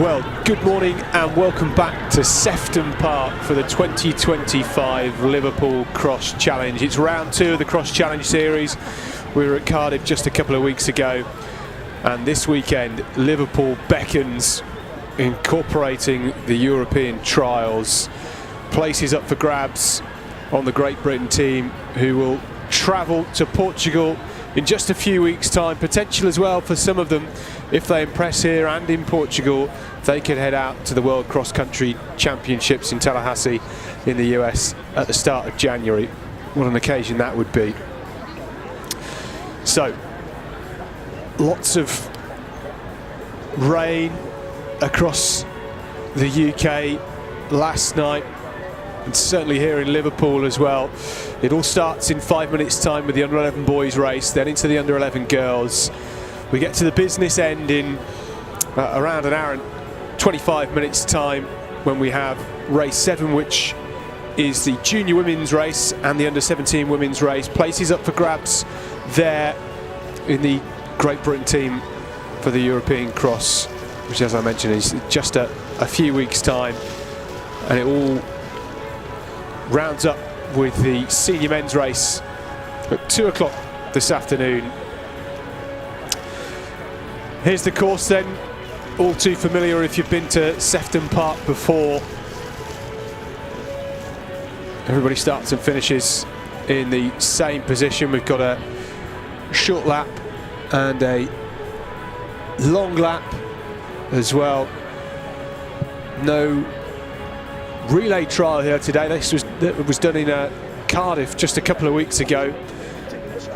Well, good morning and welcome back to Sefton Park for the 2025 Liverpool Cross Challenge. It's round 2 of the Cross Challenge series. We were at Cardiff just a couple of weeks ago, and this weekend Liverpool beckons, incorporating the European trials. Places up for grabs on the Great Britain team, who will travel to Portugal in just a few weeks' time. Potential as well for some of them, if they impress here and in Portugal, they could head out to the World Cross Country Championships in Tallahassee in the US at the start of January. What an occasion that would be. So, lots of rain across the UK last night, and certainly here in Liverpool as well. It all starts in 5 minutes' time with the Under-11 Boys race, then into the Under-11 Girls. We get to the business end in around an hour and 25 minutes' time, when we have race 7, which is the junior women's race and the Under-17 women's race. Places up for grabs there in the Great Britain team for the European Cross, which, as I mentioned, is just a few weeks' time, and it all rounds up with the senior men's race at 2 o'clock this afternoon. Here's the course then, all too familiar if you've been to Sefton Park before. Everybody starts and finishes in the same position. We've got a short lap and a long lap as well. No relay trial here today. This was done in Cardiff just a couple of weeks ago.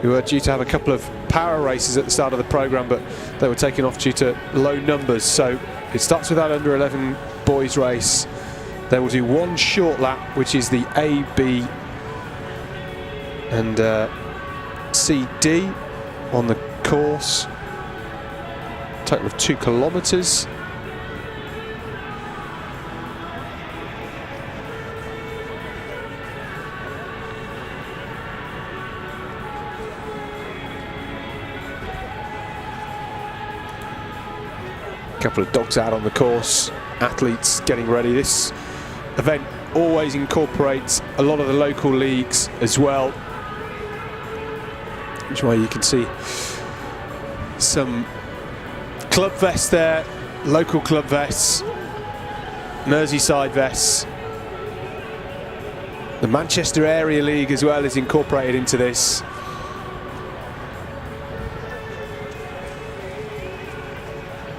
We were due to have a couple of power races at the start of the programme, but they were taken off due to low numbers. So it starts with that Under-11 boys race. They will do one short lap, which is the A, B and C, D on the course. Total of 2 kilometres. Couple of dogs out on the course, athletes getting ready. This event always incorporates a lot of the local leagues as well, which is why you can see some club vests there, local club vests, Merseyside vests. The Manchester Area League as well is incorporated into this.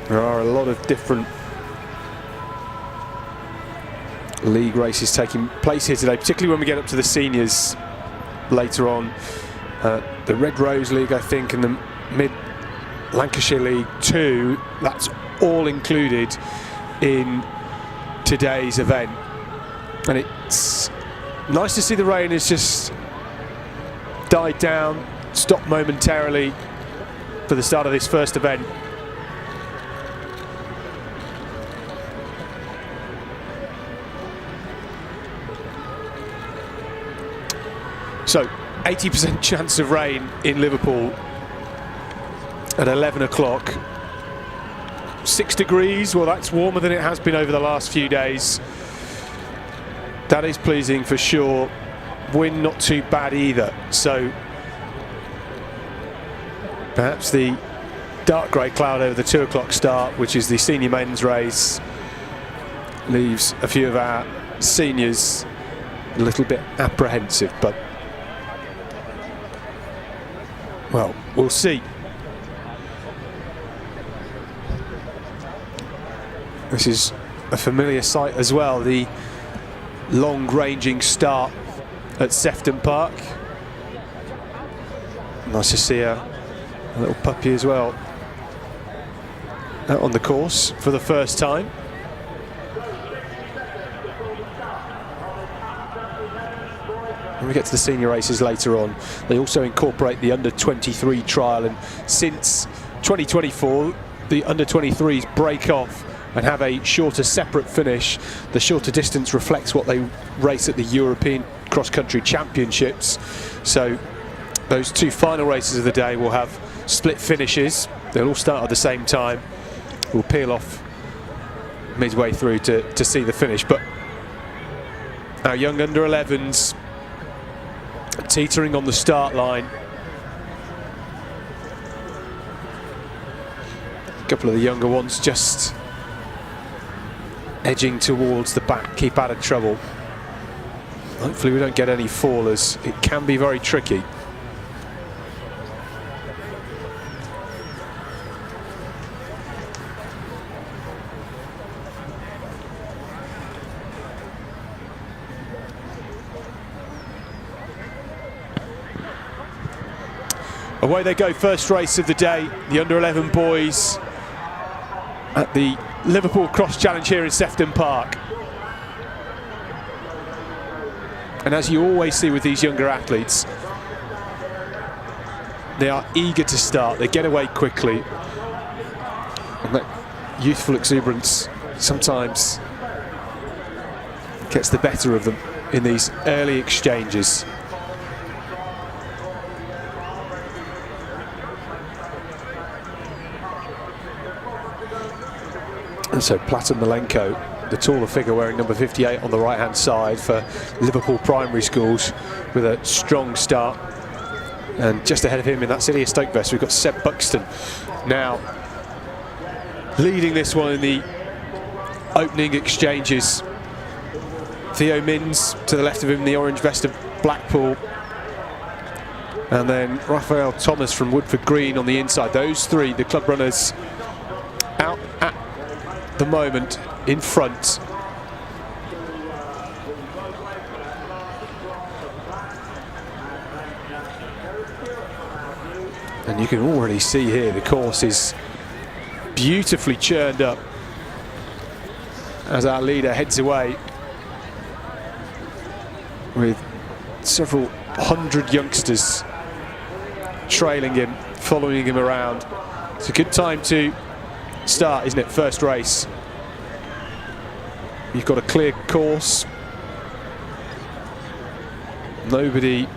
There are a lot of different league races taking place here today, particularly when we get up to the seniors later on. The Red Rose League, I think, and the Mid Lancashire League 2, that's all included in today's event. And it's nice to see the rain has just died down, stopped momentarily for the start of this first event. So, 80% chance of rain in Liverpool at 11 o'clock. 6 degrees, well, that's warmer than it has been over the last few days. That is pleasing for sure. Wind not too bad either. So, perhaps the dark grey cloud over the 2 o'clock start, which is the senior men's race, leaves a few of our seniors a little bit apprehensive, but well, we'll see. This is a familiar sight as well, the long-ranging start at Sefton Park. Nice to see a little puppy as well out on the course for the first time. When we get to the senior races later on, they also incorporate the Under-23 trial, and since 2024 the Under-23s break off and have a shorter separate finish. The shorter distance reflects what they race at the European Cross Country Championships. So those 2 final races of the day will have split finishes. They'll all start at the same time. We'll peel off midway through to see the finish. But our young under-11s teetering on the start line. A couple of the younger ones just edging towards the back, keep out of trouble. Hopefully we don't get any fallers. It can be very tricky. Away they go, first race of the day, the under-11 boys at the Liverpool Cross Challenge here in Sefton Park. And as you always see with these younger athletes, they are eager to start, they get away quickly. And that youthful exuberance sometimes gets the better of them in these early exchanges. And so Platon Malenko, the taller figure, wearing number 58 on the right-hand side for Liverpool Primary Schools, with a strong start. And just ahead of him in that City of Stoke vest, we've got Seb Buxton now leading this one in the opening exchanges. Theo Mins to the left of him, the orange vest of Blackpool. And then Raphael Thomas from Woodford Green on the inside. Those three, the club runners, out at the moment in front. And you can already see here the course is beautifully churned up as our leader heads away with several hundred youngsters trailing him, following him around. It's a good time to start, isn't it? First race. You've got a clear course. Nobody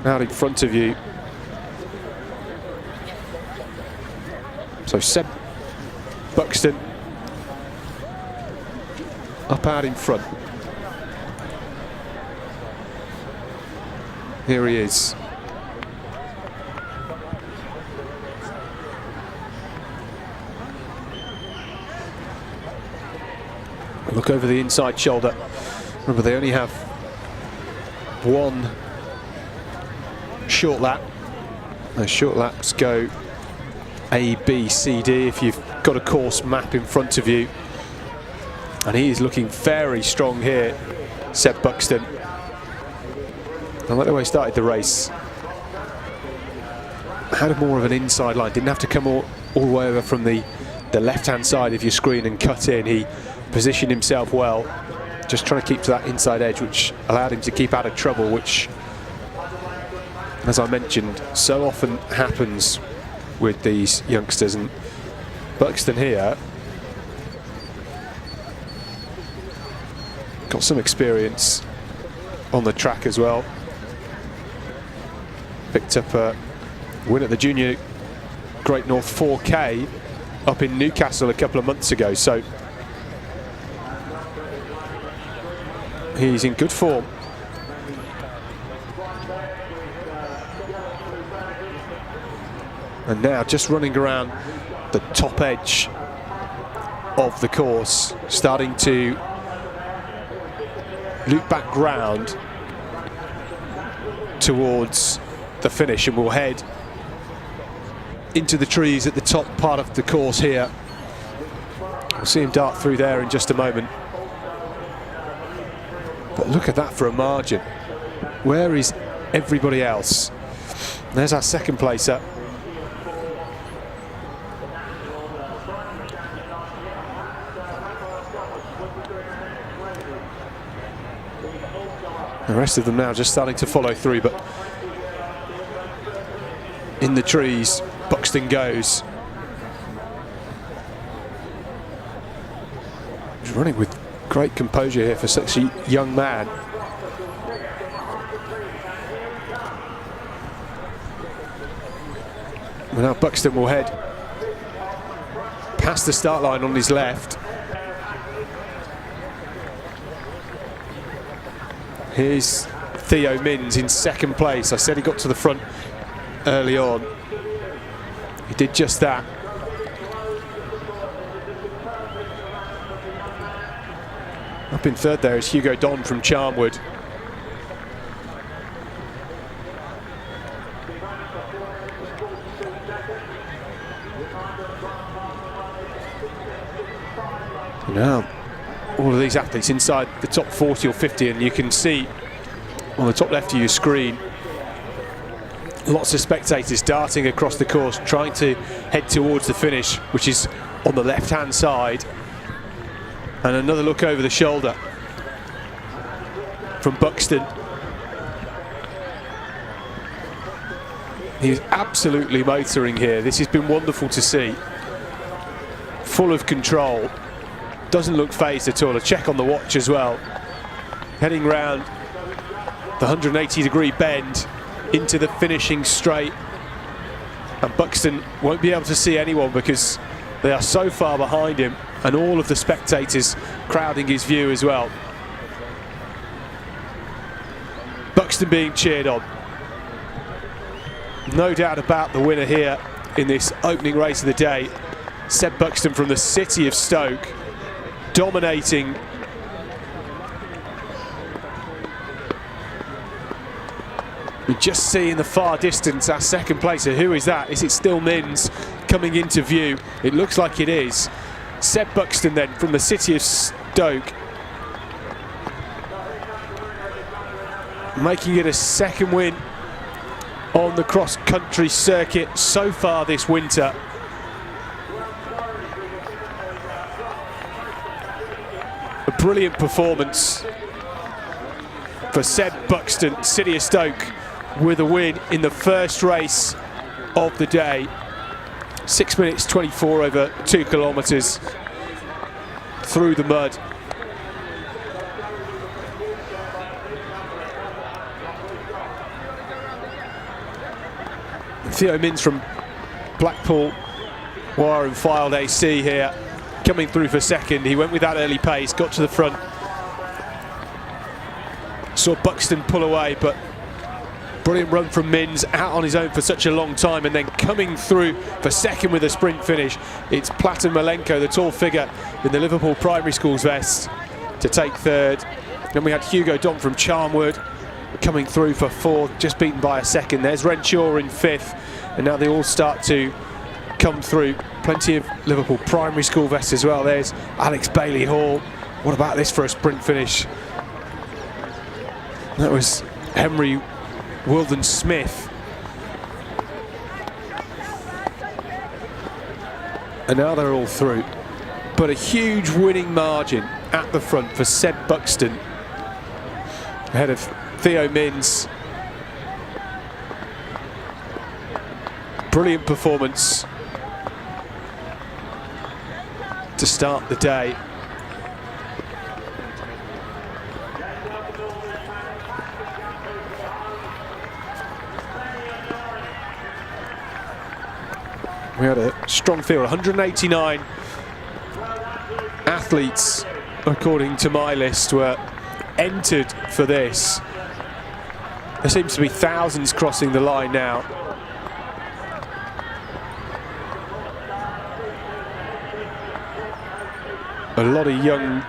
out in front of you. So Seb Buxton up out in front. Here he is. Look over the inside shoulder. Remember, they only have one short lap. Those short laps go A, B, C, D if you've got a course map in front of you. And he is looking very strong here, Seb Buxton. I like the way he started the race. Had more of an inside line, didn't have to come all the way over from the left-hand side of your screen and cut in. He positioned himself well, just trying to keep to that inside edge, which allowed him to keep out of trouble, which, as I mentioned, so often happens with these youngsters. And Buxton here got some experience on the track as well. Picked up a win at the Junior Great North 4K up in Newcastle a couple of months ago, so he's in good form. And now just running around the top edge of the course, starting to loop back round towards the finish, and we'll head into the trees at the top part of the course here. We'll see him dart through there in just a moment. But look at that for a margin. Where is everybody else? There's our second placer. The rest of them now just starting to follow through, but in the trees, Buxton goes. He's running with great composure here for such a young man. And now Buxton will head past the start line on his left. Here's Theo Mins in second place. I said he got to the front early on. He did just that. Up in third there is Hugo Don from Charnwood. Now, all of these athletes inside the top 40 or 50, and you can see on the top left of your screen lots of spectators darting across the course, trying to head towards the finish, which is on the left-hand side. And another look over the shoulder from Buxton. He's absolutely motoring here. This has been wonderful to see. Full of control. Doesn't look phased at all. A check on the watch as well. Heading round the 180-degree bend into the finishing straight. And Buxton won't be able to see anyone because they are so far behind him, and all of the spectators crowding his view as well. Buxton being cheered on. No doubt about the winner here in this opening race of the day. Seb Buxton from the city of Stoke, dominating. We just see in the far distance our second placer. Who is that? Is it still Mins coming into view? It looks like it is. Seb Buxton then from the city of Stoke, making it a second win on the cross-country circuit so far this winter. A brilliant performance for Seb Buxton, City of Stoke, with a win in the first race of the day. 6 minutes 24 over 2 kilometres through the mud. Theo Mins from Blackpool Wire and Filed AC here, coming through for second. He went with that early pace, got to the front. Saw Buxton pull away, but brilliant run from Mins, out on his own for such a long time, and then coming through for second with a sprint finish. It's Platon Malenko, the tall figure in the Liverpool primary school's vest, to take third. Then we had Hugo Don from Charnwood coming through for fourth, just beaten by a second. There's Renshaw in fifth, and now they all start to come through. Plenty of Liverpool primary school vests as well. There's Alex Bailey Hall. What about this for a sprint finish? That was Henry Wilden Smith. And now they're all through. But a huge winning margin at the front for Seb Buxton, ahead of Theo Mins. Brilliant performance to start the day. We had a strong field, 189 athletes, according to my list, were entered for this. There seems to be thousands crossing the line now. A lot of young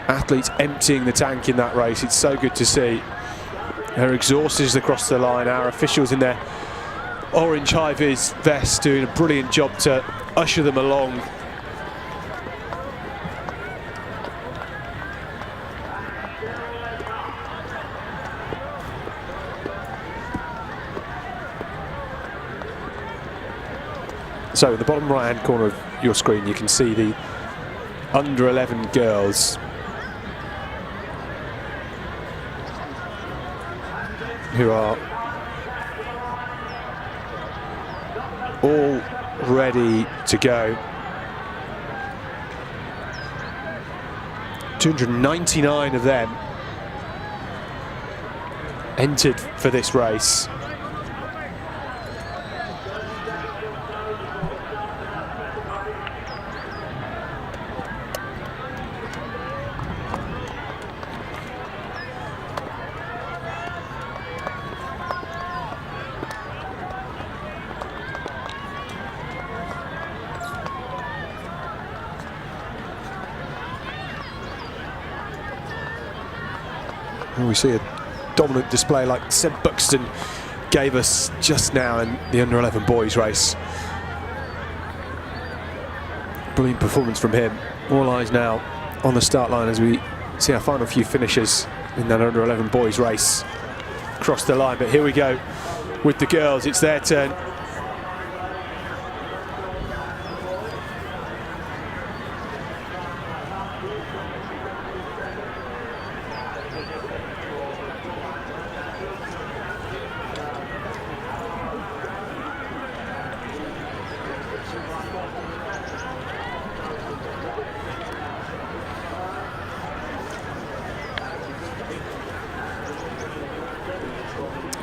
athletes emptying the tank in that race. It's so good to see. They're exhausted across the line. Our officials in their orange high-vis vests doing a brilliant job to usher them along. So in the bottom right-hand corner of your screen, you can see the under 11 girls who are all ready to go. 299 of them entered for this race. And we see a dominant display like Seb Buxton gave us just now in the under-11 boys race. Brilliant performance from him. All eyes now on the start line as we see our final few finishers in that under-11 boys race cross the line. But here we go with the girls. It's their turn.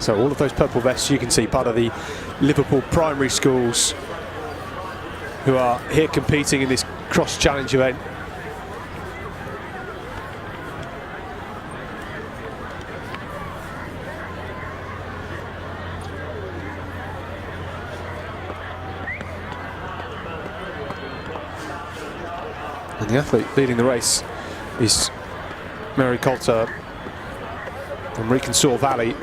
So all of those purple vests you can see part of the Liverpool primary schools who are here competing in this cross challenge event. And the athlete leading the race is Mary Coulter from Reconcile Valley.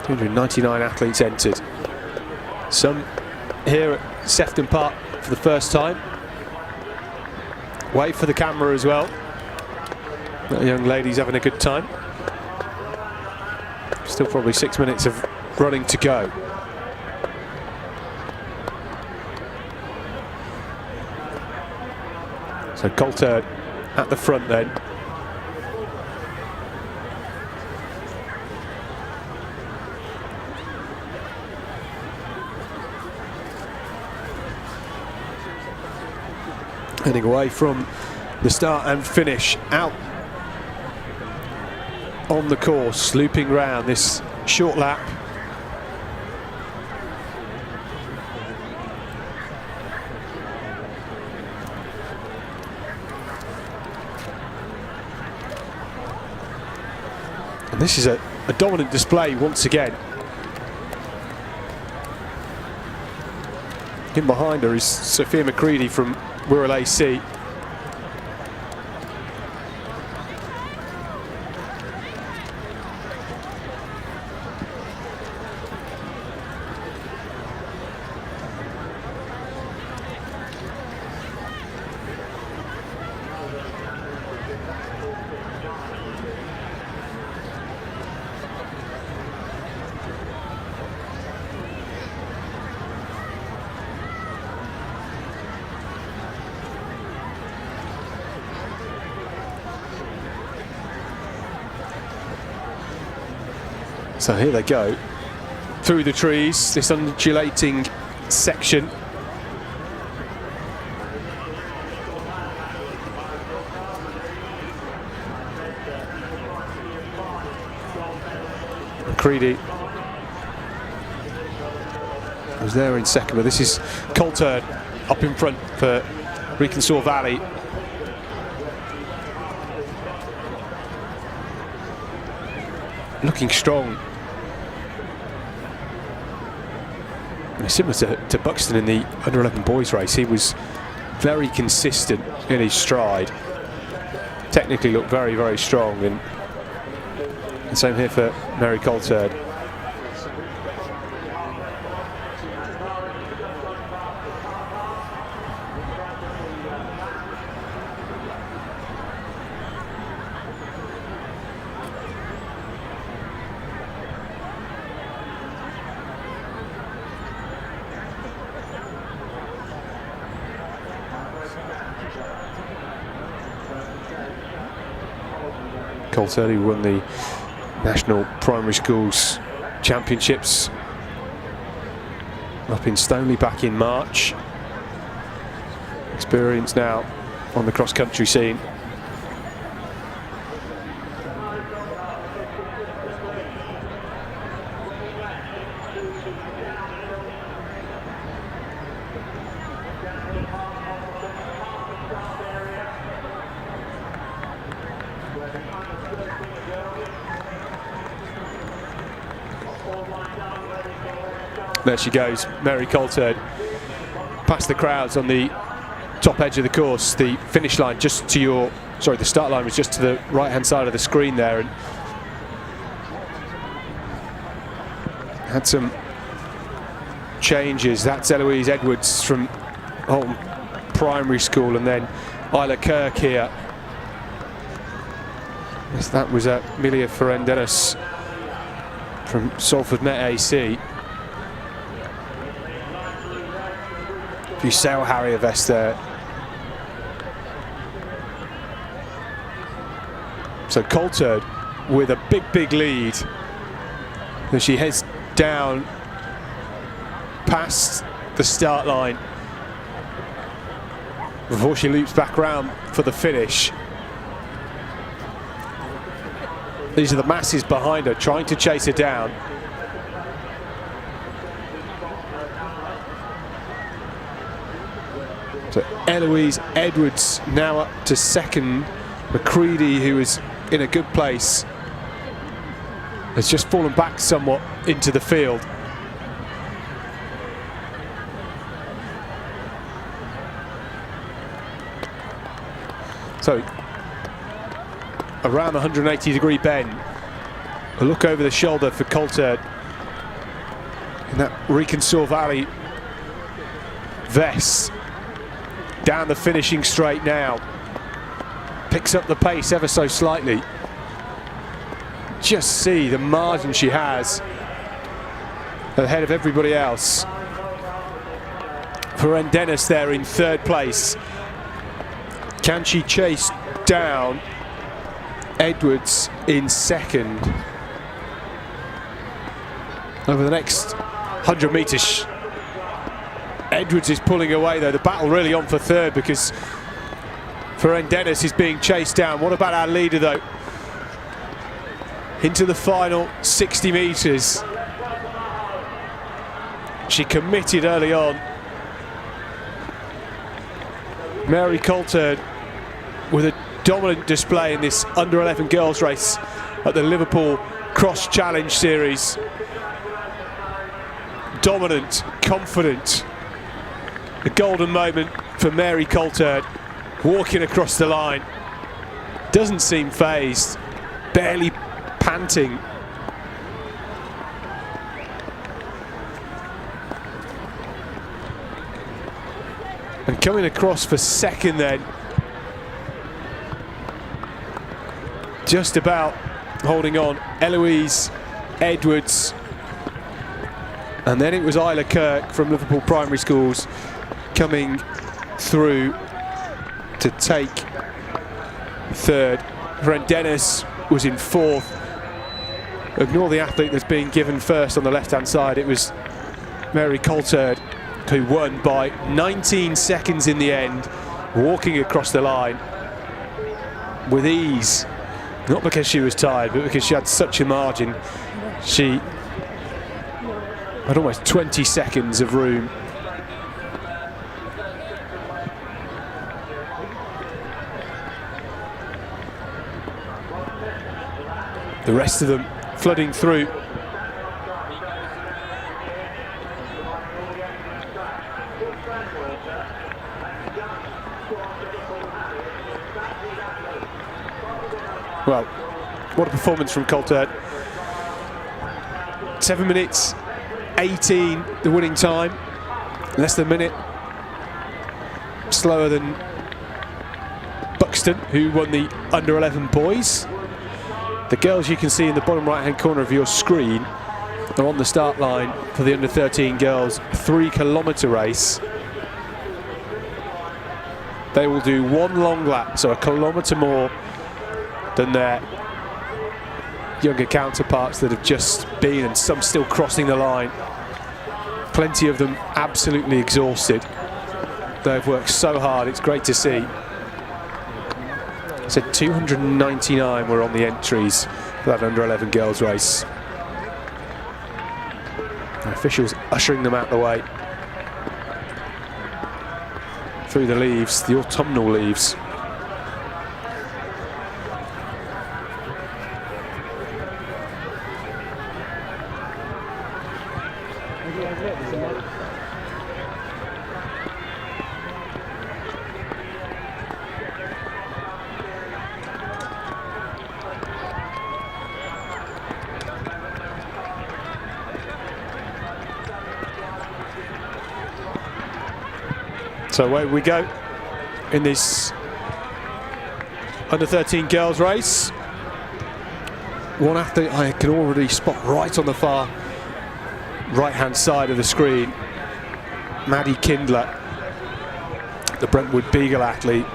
.299 athletes entered. Some here at Sefton Park for the first time. Wait for the camera as well. That young lady's having a good time. Still probably 6 minutes of running to go. So Coulter at the front then. Heading away from the start and finish, out on the course, looping round this short lap. And this is a dominant display once again. In behind her is Sophia McCready from Wirral AC. So here they go through the trees, this undulating section. McCready was there in second, but this is Coulter up in front for Reconcile Valley. Looking strong. Similar to Buxton in the under-11 boys race, he was very consistent in his stride. Technically looked very, very strong, and same here for Mary Coulter. Coulter, who won the National Primary Schools Championships up in Stoneleigh back in March. Experience now on the cross-country scene. There she goes, Mary Coulter, past the crowds on the top edge of the course. The finish line just to your, sorry, the start line was just to the right-hand side of the screen there, and had some changes. That's Eloise Edwards from Holton Primary School, and then Isla Kirk here. Yes, that was Amelia Ferrandenis from Salford Met AC. Sail Harrier vest there. So Coulthard with a big lead as she heads down past the start line before she loops back around for the finish. These are the masses behind her trying to chase her down. So Eloise Edwards now up to second. McCready, who is in a good place, has just fallen back somewhat into the field. So around the 180-degree bend, a look over the shoulder for Coulthard in that Rickensaw Valley vest. Down the finishing straight now. Picks up the pace ever so slightly. Just see the margin she has ahead of everybody else. Ferrandenis there in third place. Can she chase down Edwards in second? Over the next 100 metres, Edwards is pulling away though. The battle really on for third because Ferrandenis is being chased down. What about our leader though? Into the final 60 metres. She committed early on. Mary Coulthard with a dominant display in this under-11 girls race at the Liverpool Cross Challenge Series. Dominant, confident. A golden moment for Mary Coulthard, walking across the line. Doesn't seem phased, barely panting. And coming across for second then, just about holding on, Eloise Edwards. And then it was Isla Kirk from Liverpool Primary Schools coming through to take third. Ferrandenis was in fourth. Ignore the athlete that's being given first on the left-hand side. It was Mary Coulthard who won by 19 seconds in the end, walking across the line with ease. Not because she was tired, but because she had such a margin. She had almost 20 seconds of room. The rest of them flooding through. Well, what a performance from Coulthard. 7 minutes 18, the winning time. Less than a minute slower than Buxton, who won the under-11 boys. The girls you can see in the bottom right-hand corner of your screen are on the start line for the under-13 girls 3-kilometre race. They will do one long lap, so a kilometre more than their younger counterparts that have just been, and some still crossing the line. Plenty of them absolutely exhausted. They've worked so hard, it's great to see. So 299 were on the entries for that under-11 girls race. The officials ushering them out the way through the leaves, the autumnal leaves. So away we go in this under-13 girls race. One athlete I can already spot right on the far right-hand side of the screen, Maddie Kindler, the Brentwood Beagle athlete.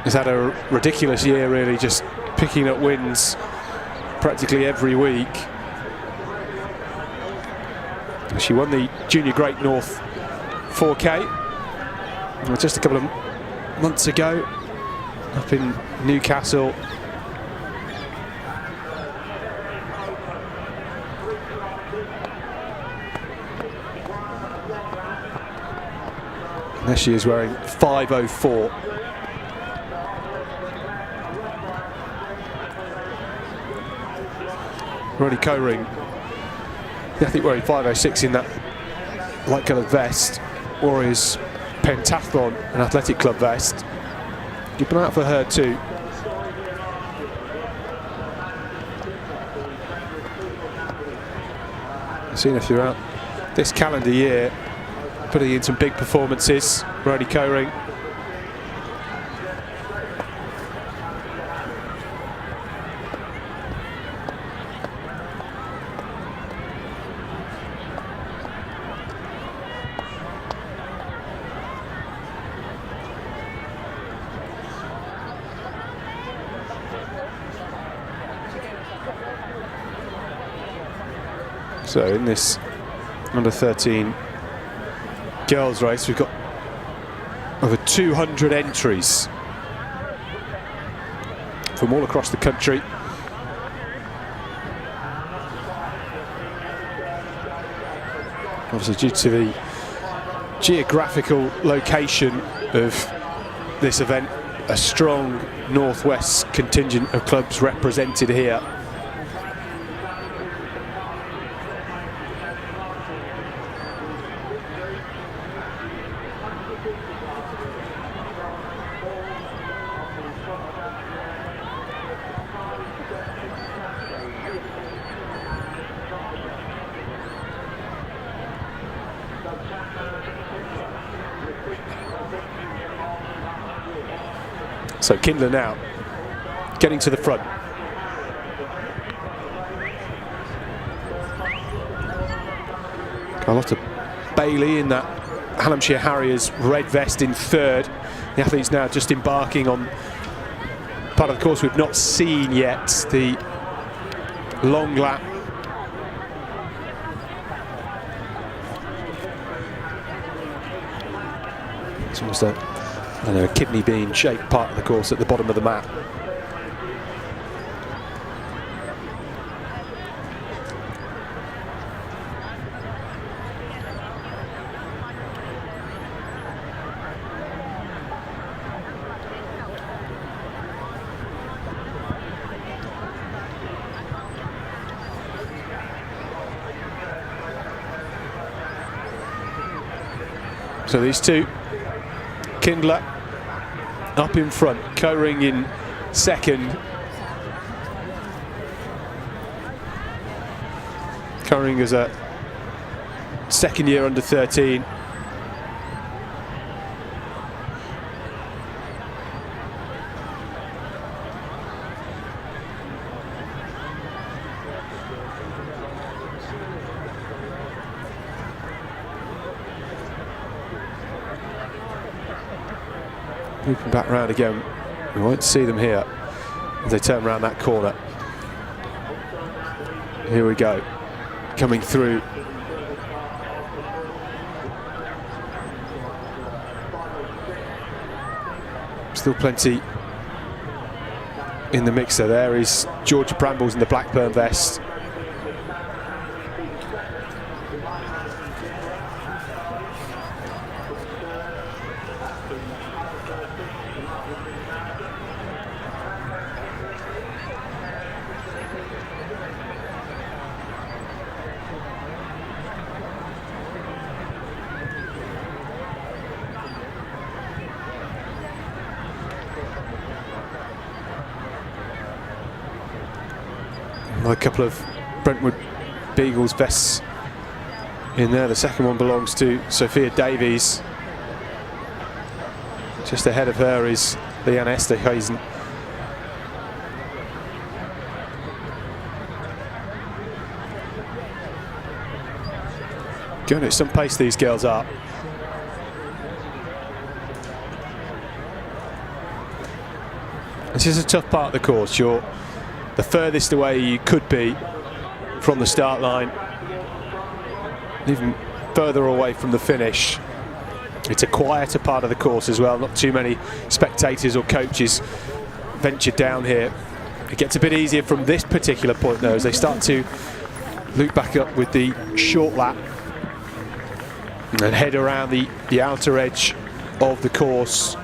Has had a ridiculous year, really, just picking up wins practically every week. She won the Junior Great North 4K just a couple of months ago up in Newcastle. And there she is wearing 5:04. Ronnie Coring, I think wearing 5:06 in that light coloured vest, or his pentathlon and athletic club vest. Keep an eye out for her too. I've seen her throughout this calendar year, putting in some big performances. Ronnie Coring. So in this under-13 girls race, we've got over 200 entries from all across the country. Obviously, due to the geographical location of this event, a strong northwest contingent of clubs represented here. So Kindler now getting to the front. Carlotta Bailey in that Hallamshire Harriers red vest in third. The athletes now just embarking on part of the course we've not seen yet, the long lap. It's almost a kidney bean shaped part of the course at the bottom of the map. So these two, Kindler up in front, Coring in second. Coring is a second year under 13. Looping back round again. We won't see them here as they turn around that corner. Here we go, coming through. Still plenty in the mixer. There is Georgia Brambles in the Blackburn vest. A couple of Brentwood Beagles vests in there. The second one belongs to Sophia Davies. Just ahead of her is Leanne Esterhuizen. Going at some pace, these girls are. This is a tough part of the course. You're the furthest away you could be from the start line, even further away from the finish. It's a quieter part of the course as well. Not too many spectators or coaches venture down here. It gets a bit easier from this particular point though, as they start to loop back up with the short lap and head around the outer edge of the course,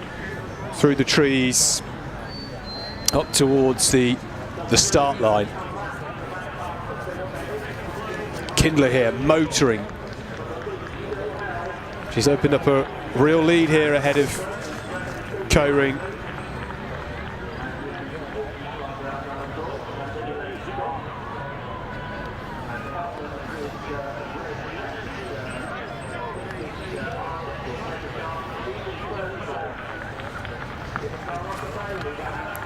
through the trees, up towards the start line. Kindler here motoring. She's opened up a real lead here ahead of Koring.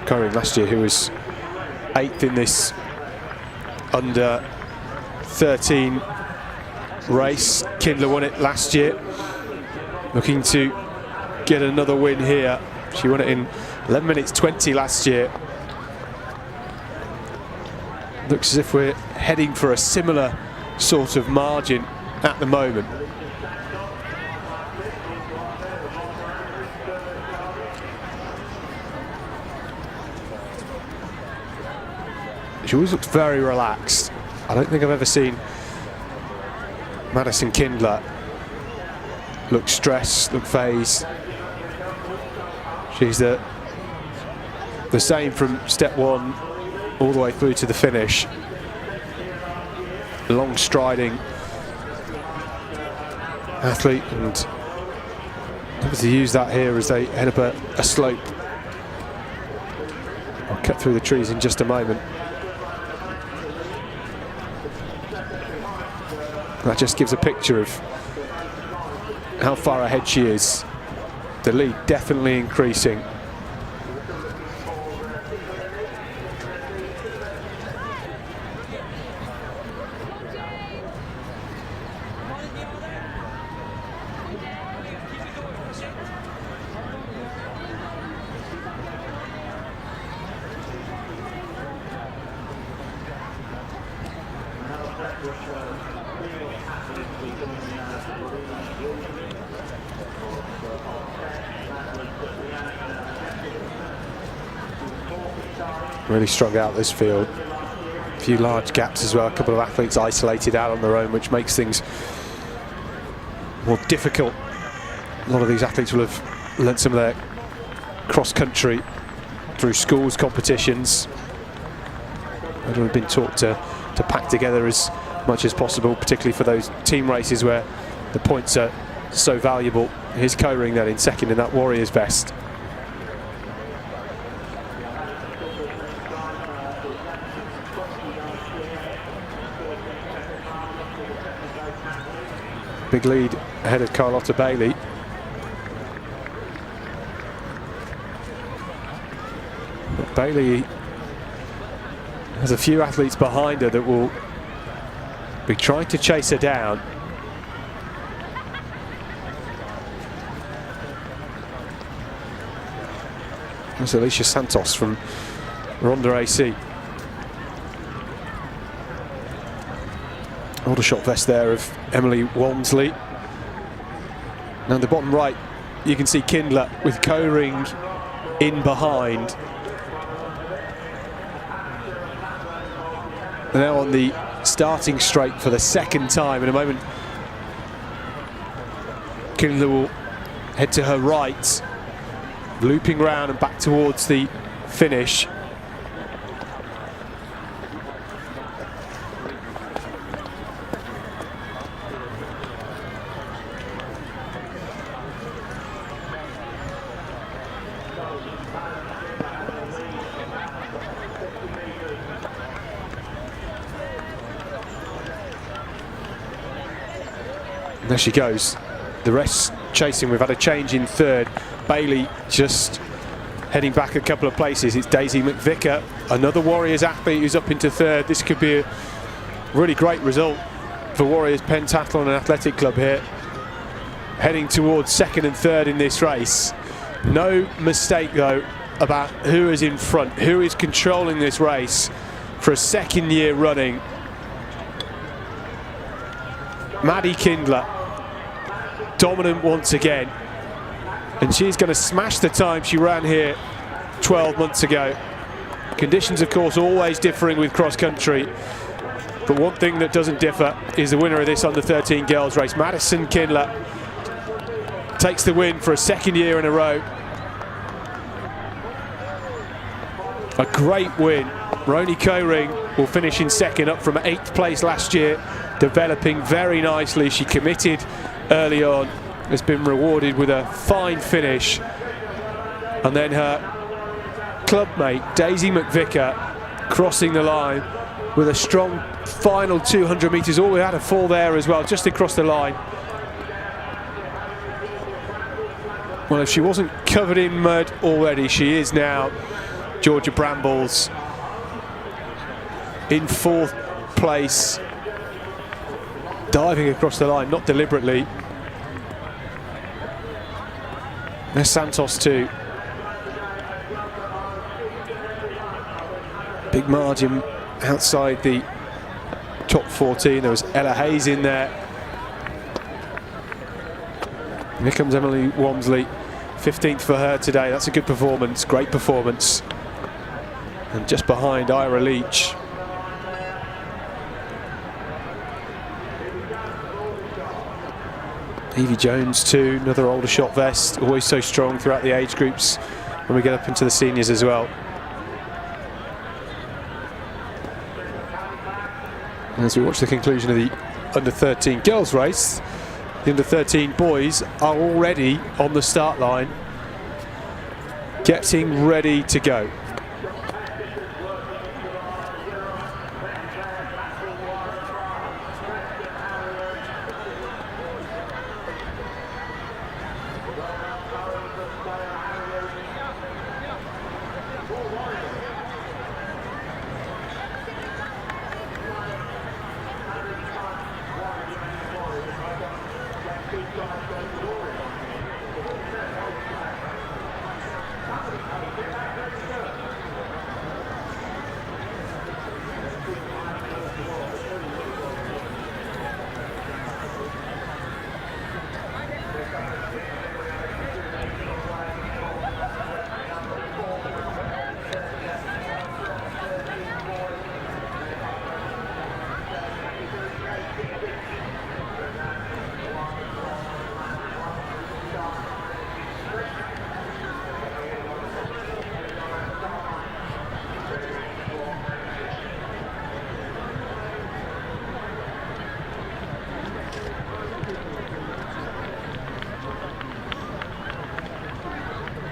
Koring last year, who was 8th in this under 13 race. Kindler won it last year, looking to get another win here. She won it in 11 minutes 20 last year. Looks as if we're heading for a similar sort of margin at the moment. She always looks very relaxed. I don't think I've ever seen Madison Kindler look stressed, look phased. She's the same from step one all the way through to the finish. Long striding athlete, and able to use that here as they head up a slope. I'll cut through the trees in just a moment. That just gives a picture of how far ahead she is. The lead definitely increasing. Really strung out this field. A few large gaps as well, a couple of athletes isolated out on their own, which makes things more difficult. A lot of these athletes will have learnt some of their cross-country through schools competitions. They would have been taught to pack together as much as possible, particularly for those team races where the points are so valuable. Here's Koring then in second in that Warriors vest. Big lead ahead of Carlotta Bailey. But Bailey has a few athletes behind her that will be trying to chase her down. There's Alicia Santos from Ronda AC. Aldershot vest there of Emily Walmsley. Now in the bottom right, you can see Kindler with Koring in behind. They're now on the starting straight for the second time. In a moment, Kindler will head to her right, looping round and back towards the finish. There she goes. The rest chasing. We've had a change in third. Bailey just heading back a couple of places. It's Daisy McVicker, another Warriors athlete, who's up into third. This could be a really great result for Warriors Pentathlon and Athletic Club here, heading towards second and third in this race. No mistake though about who is in front, who is controlling this race for a second year running. Maddie Kindler, dominant once again, and she's going to smash the time she ran here 12 months ago. Conditions, of course, always differing with cross country, but one thing that doesn't differ is the winner of this under-13 girls race. Madison Kindler takes the win for a second year in a row. A great win. Roni Coring will finish in second, up from 8th place last year, developing very nicely. She committed early on, has been rewarded with a fine finish, and then her clubmate Daisy McVicker crossing the line with a strong final 200 metres. Oh, we had a fall there as well, just across the line. Well, if she wasn't covered in mud already, she is now. Georgia Brambles in 4th place, diving across the line, not deliberately. There's Santos too. Big margin outside the top 14. There was Ella Hayes in there. And here comes Emily Walmsley, 15th for her today. That's a good performance, great performance. And just behind, Ira Leach. Evie Jones too, another older shot vest, always so strong throughout the age groups when we get up into the seniors as well. And as we watch the conclusion of the under-13 girls race, the under-13 boys are already on the start line, getting ready to go.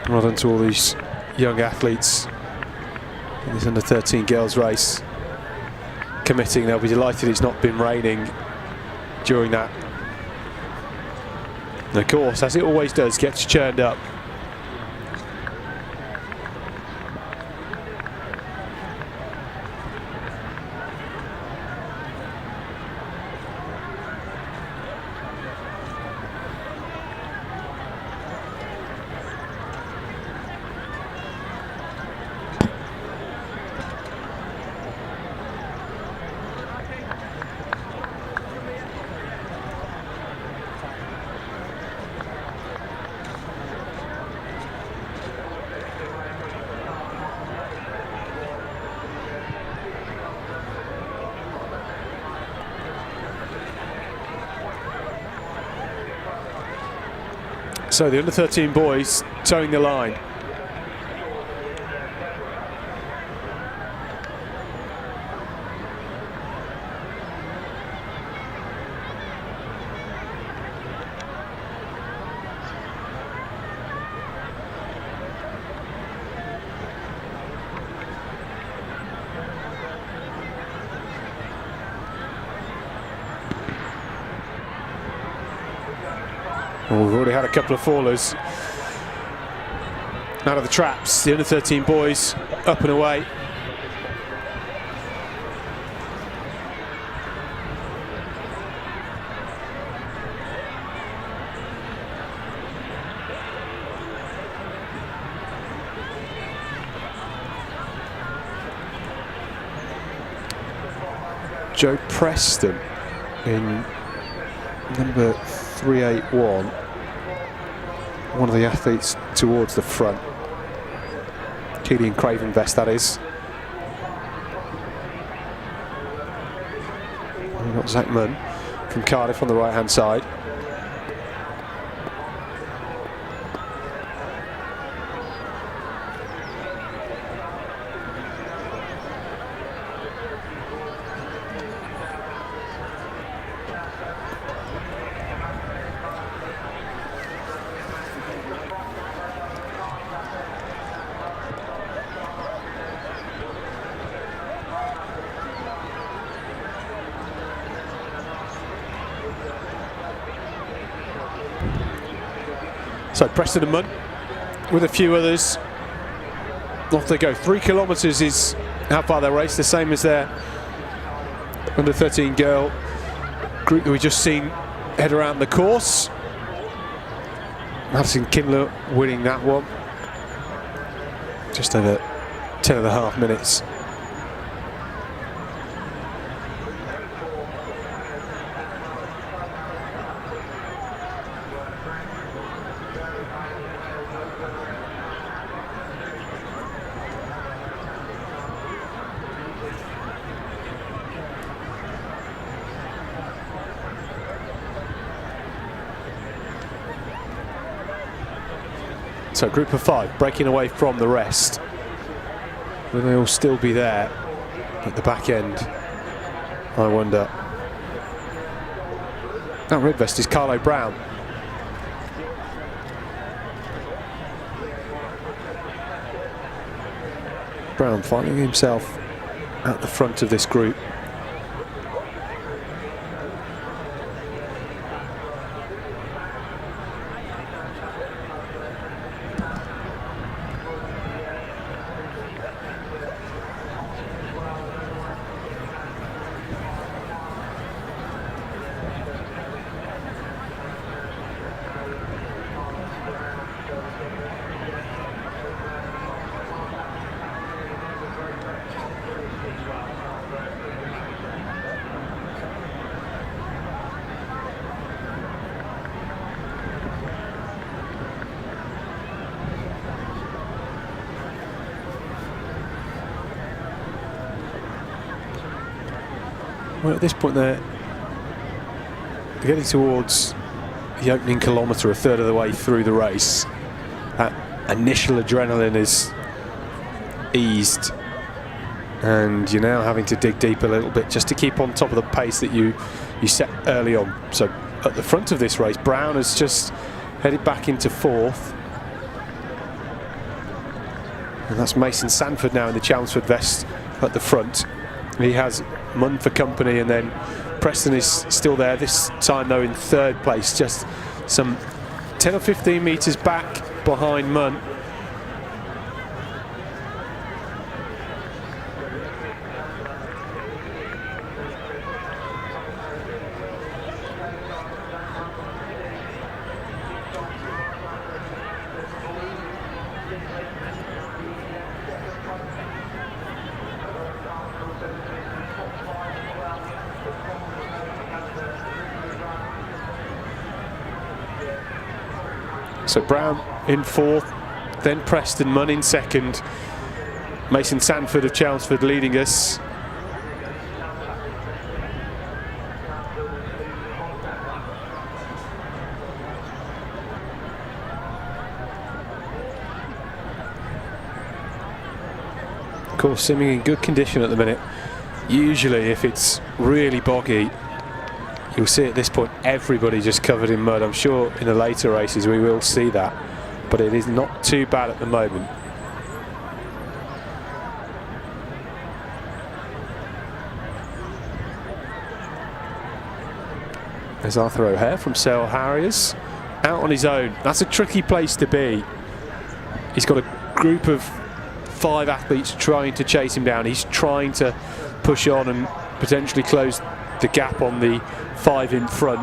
Well done to all these young athletes in this under-13 girls race, committing. They'll be delighted it's not been raining during that. And of course, as it always does, gets churned up. So the under-13 boys towing the line. Well, we've already had a couple of fallers out of the traps. The under-13 boys up and away. Joe Preston in number 381, one of the athletes towards the front. Keelan Craven vest, that is. And we've got Zach Munn from Cardiff on the right hand side. So Preston and Munn with a few others. Off they go. 3 kilometres is how far they race, the same as their under 13 girl group that we just seen head around the course. Madison Kindler winning that one. Just over 10.5 minutes. So group of 5 breaking away from the rest. Will they all still be there at the back end? I wonder. That red vest is Carlo Brown. Brown finding himself at the front of this group. Well, at this point they're getting towards the opening kilometre, a third of the way through the race. That initial adrenaline is eased, and you're now having to dig deep a little bit just to keep on top of the pace that you set early on. So at the front of this race, Brown has just headed back into 4th. And that's Mason Sanford now in the Chelmsford vest at the front. He has Munn for company, and then Preston is still there, this time though in 3rd place, just some 10 or 15 metres back behind Munn. So Brown in 4th, then Preston, Munn in 2nd, Mason Sanford of Chelmsford leading us. Of course, swimming in good condition at the minute. Usually if it's really boggy, you'll see at this point everybody just covered in mud. I'm sure in the later races we will see that, but it is not too bad at the moment. There's Arthur O'Hare from Sale Harriers out on his own. That's a tricky place to be. He's got a group of 5 athletes trying to chase him down. He's trying to push on and potentially close the gap on the 5 in front.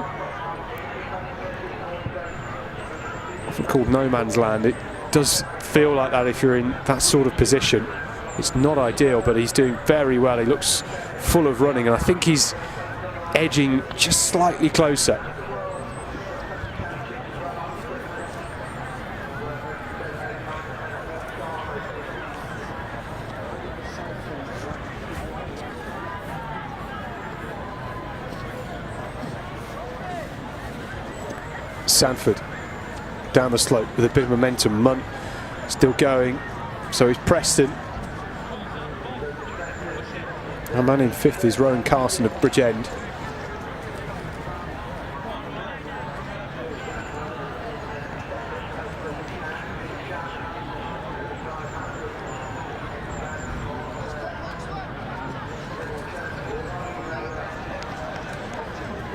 Often called no man's land. It does feel like that if you're in that sort of position. It's not ideal, but he's doing very well. He looks full of running, and I think he's edging just slightly closer. Sanford down the slope with a bit of momentum. Munn still going, so is Preston. Our man in 5th is Rowan Carson of Bridgend.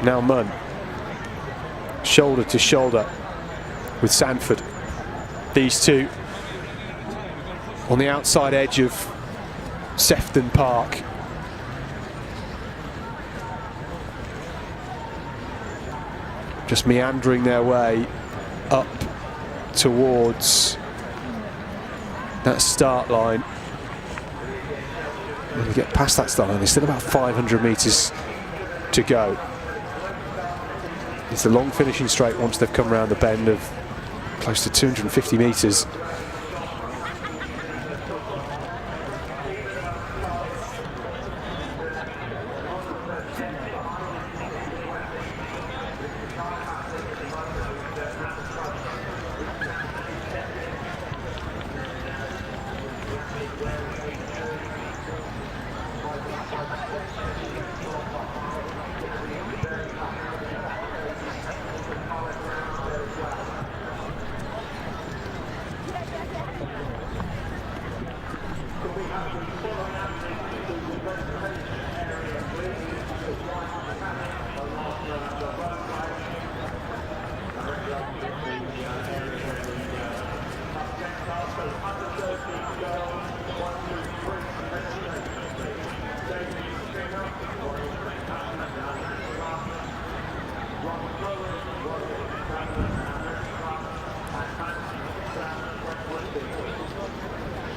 Now Munn, shoulder to shoulder with Sanford. These two on the outside edge of Sefton Park. Just meandering their way up towards that start line. When we get past that start line, there's still about 500 metres to go. It's a long finishing straight once they've come around the bend of close to 250 metres.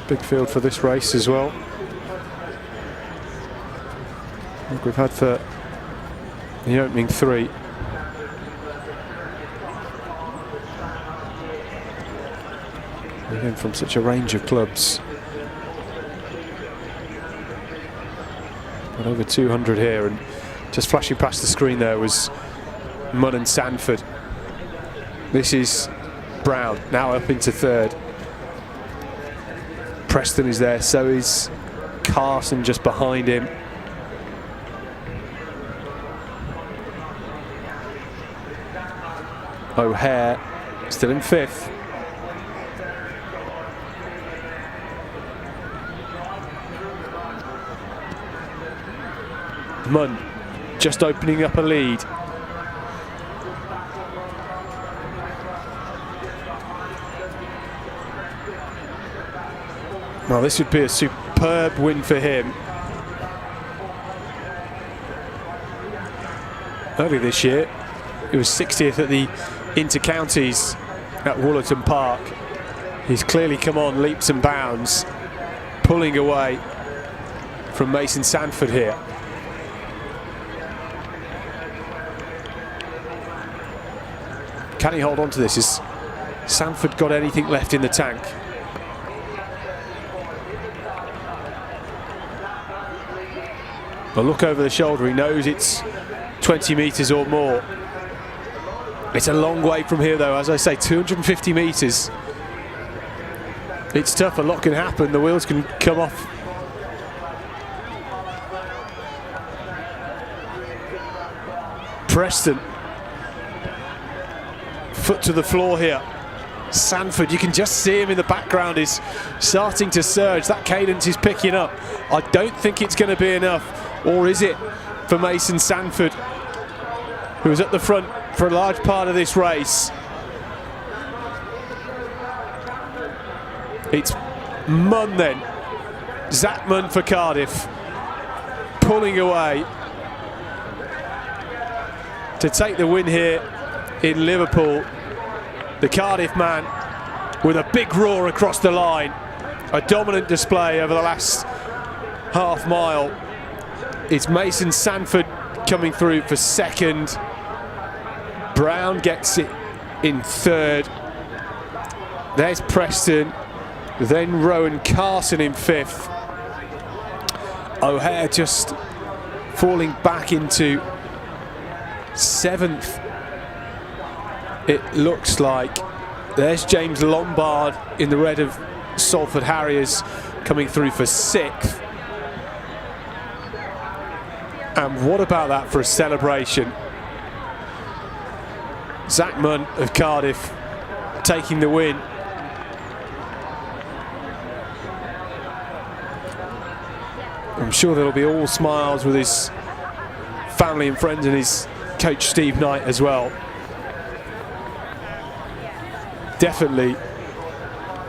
Big field for this race as well. Like we've had for the opening 3. Again, from such a range of clubs. Got over 200 here, and just flashing past the screen there was Munn and Sanford. This is Brown, now up into 3rd. Preston is there, so is Carson just behind him. O'Hare still in 5th. Munn just opening up a lead. Well, this would be a superb win for him. Earlier this year, he was 60th at the Inter-Counties at Woollerton Park. He's clearly come on leaps and bounds, pulling away from Mason Sanford here. Can he hold on to this? Has Sanford got anything left in the tank? A look over the shoulder, he knows it's 20 metres or more. It's a long way from here though, as I say, 250 metres. It's tough, a lot can happen, the wheels can come off. Preston, foot to the floor here. Sanford, you can just see him in the background, is starting to surge. That cadence is picking up. I don't think it's going to be enough. Or is it for Mason Sanford, who was at the front for a large part of this race? It's Munn then. Zach Munn for Cardiff, pulling away to take the win here in Liverpool. The Cardiff man with a big roar across the line. A dominant display over the last half mile. It's Mason Sanford coming through for second. Brown gets it in third. There's Preston. Then Rowan Carson in fifth. O'Hare just falling back into seventh, it looks like. There's James Lombard in the red of Salford Harriers coming through for sixth. And what about that for a celebration? Zach Munn of Cardiff taking the win. I'm sure there'll be all smiles with his family and friends and his coach Steve Knight as well. Definitely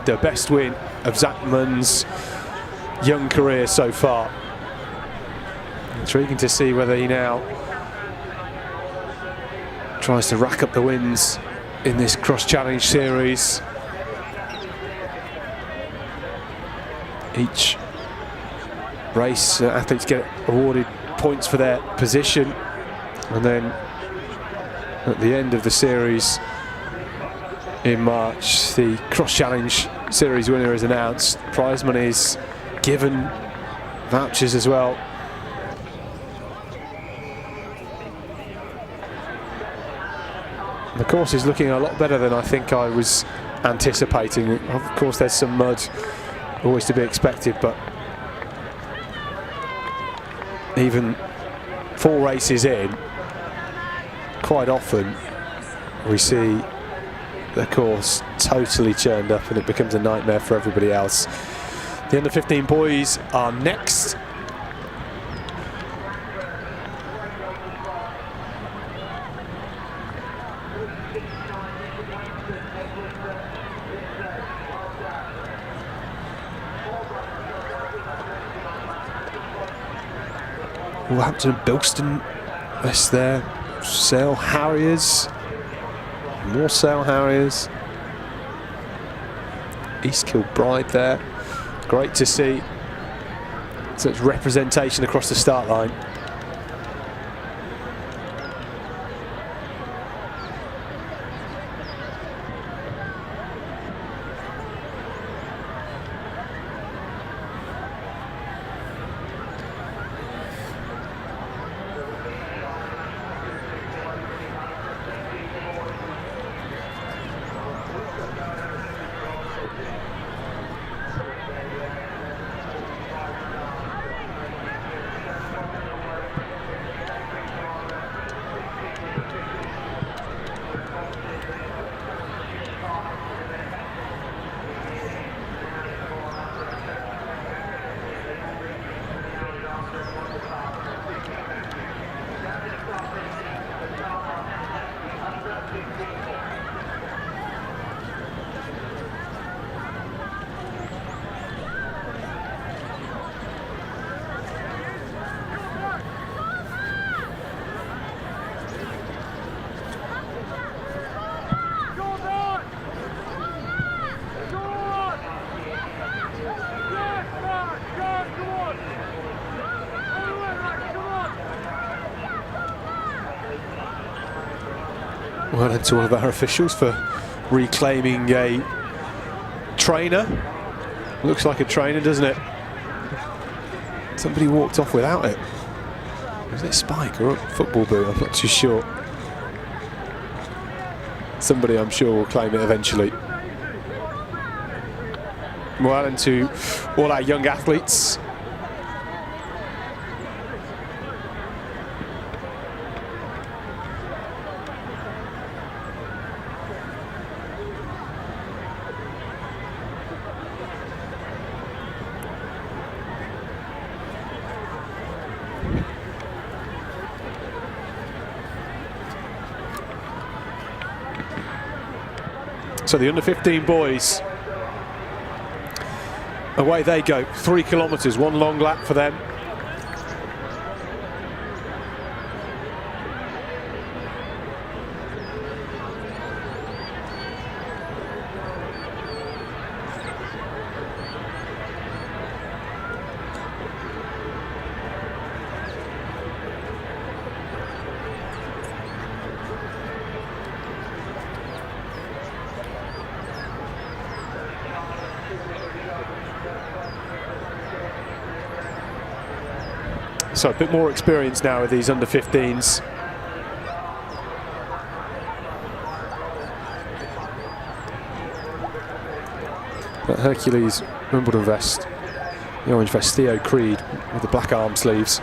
the best win of Zach Munn's young career so far. Intriguing to see whether he now tries to rack up the wins in this cross-challenge series. Each race, athletes get awarded points for their position, and then at the end of the series in March, the cross-challenge series winner is announced. Prize money is given, vouchers as well. The course is looking a lot better than I think I was anticipating. Of course, there's some mud, always to be expected, but even 4 races in, quite often we see the course totally churned up and it becomes a nightmare for everybody else. The under-15 boys are next. Wolverhampton and Bilston, that's there. Sale Harriers, more Sale Harriers. East Kilbride there. Great to see such representation across the start line. Well done to all of our officials for reclaiming a trainer. Looks like a trainer, doesn't it? Somebody walked off without it. Was it Spike or a football boot? I'm not too sure. Somebody, I'm sure, will claim it eventually. Well done to all our young athletes. So the under-15 boys away they go. 3 kilometres, one long lap for them. So a bit more experience now with these under-15s. That Hercules Wimbledon vest, the orange vest, Theo Creed with the black arm sleeves.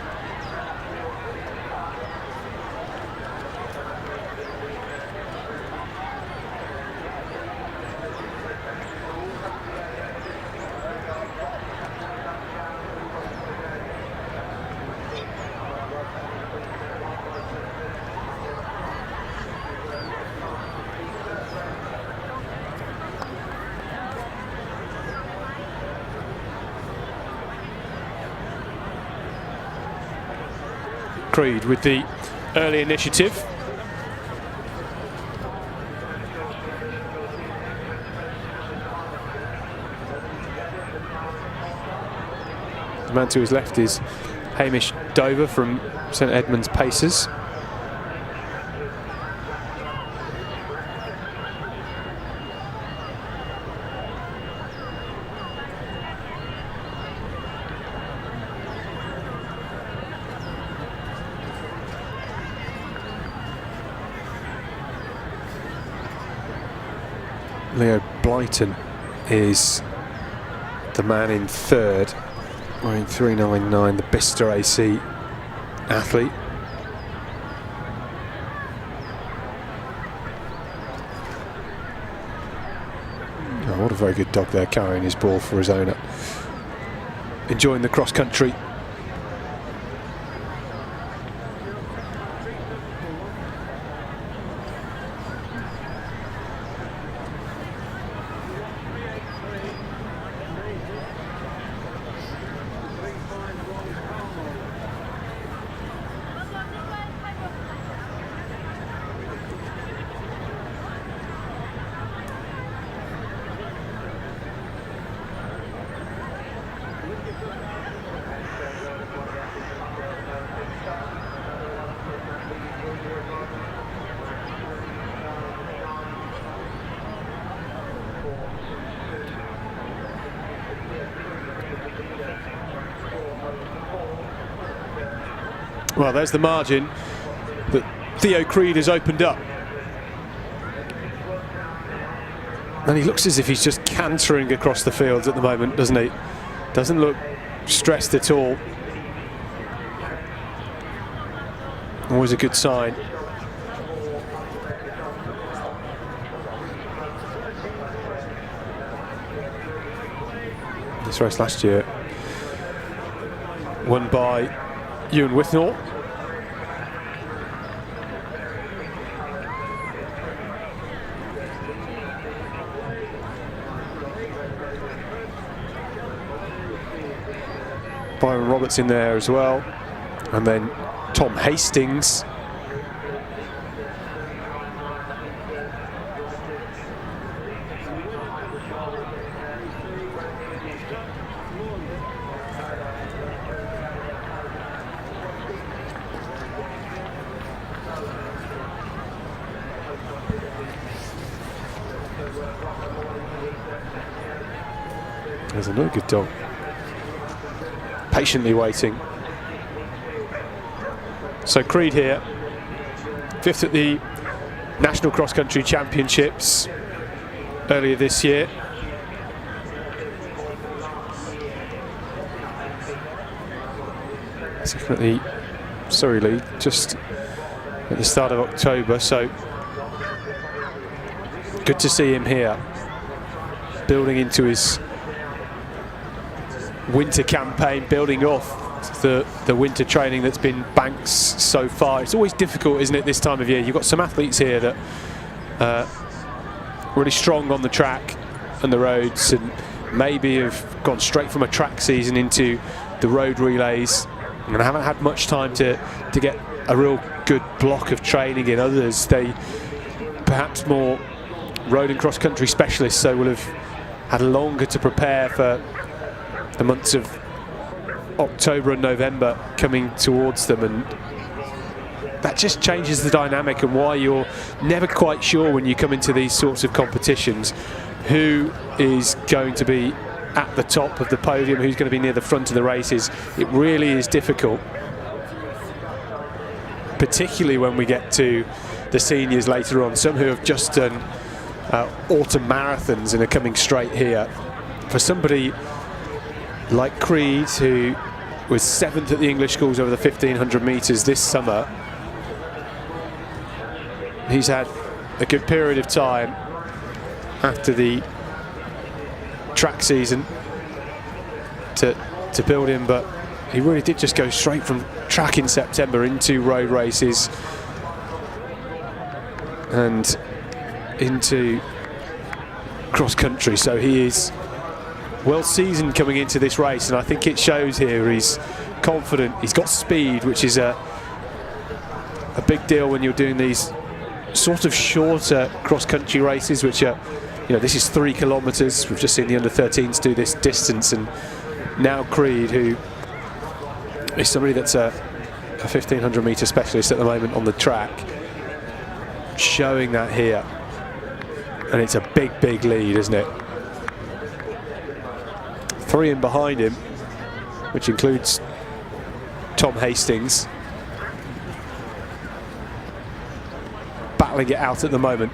Creed with the early initiative. The man to his left is Hamish Dover from St Edmunds Pacers. Leo Blyton is the man in third, wearing 399, the Bicester AC athlete. Oh, what a very good dog there, carrying his ball for his owner. Enjoying the cross country. Well, there's the margin that Theo Creed has opened up. And he looks as if he's just cantering across the fields at the moment, doesn't he? Doesn't look stressed at all. Always a good sign. This race last year won by Ewan Withnall. Byron Roberts in there as well, and then Tom Hastings. There's another good dog, patiently waiting. So Creed here, 5th at the National Cross Country Championships earlier this year. Second at the Surrey League just at the start of October, so good to see him here, building into his winter campaign, building off the winter training that's been Banks so far. It's always difficult, isn't it, this time of year? You've got some athletes here that are really strong on the track and the roads, and maybe have gone straight from a track season into the road relays and haven't had much time to get a real good block of training in. Others, they perhaps more road and cross country specialists, so will have had longer to prepare for the months of October and November coming towards them, and that just changes the dynamic and why you're never quite sure when you come into these sorts of competitions who is going to be at the top of the podium, who's going to be near the front of the races. It really is difficult, particularly when we get to the seniors later on, some who have just done autumn marathons and are coming straight here. For somebody like Creed, who was 7th at the English schools over the 1500 metres this summer, he's had a good period of time after the track season to build in, but he really did just go straight from track in September into road races and into cross country, so he is well seasoned coming into this race, and I think it shows here. He's confident, he's got speed, which is a big deal when you're doing these sort of shorter cross country races, which are, you know, this is 3 kilometres. We've just seen the under-13s do this distance, and now Creed, who is somebody that's a 1500 metre specialist at the moment on the track, showing that here. And it's a big lead, isn't it? 3 in behind him, which includes Tom Hastings, battling it out at the moment.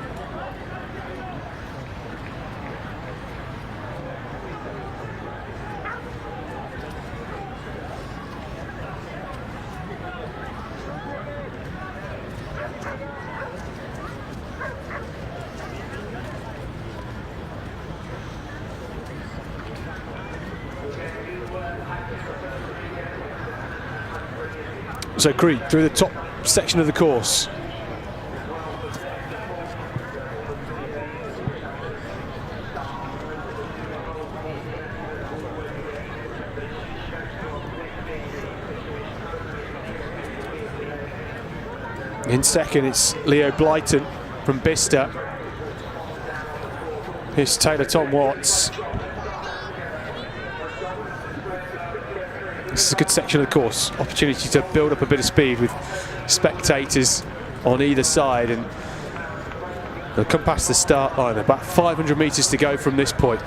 So Creed through the top section of the course. In second, it's Leo Blyton from Bicester. Here's Taylor Tom Watts. This is a good section of the course. Opportunity to build up a bit of speed with spectators on either side, and they'll come past the start line. About 500 metres to go from this point.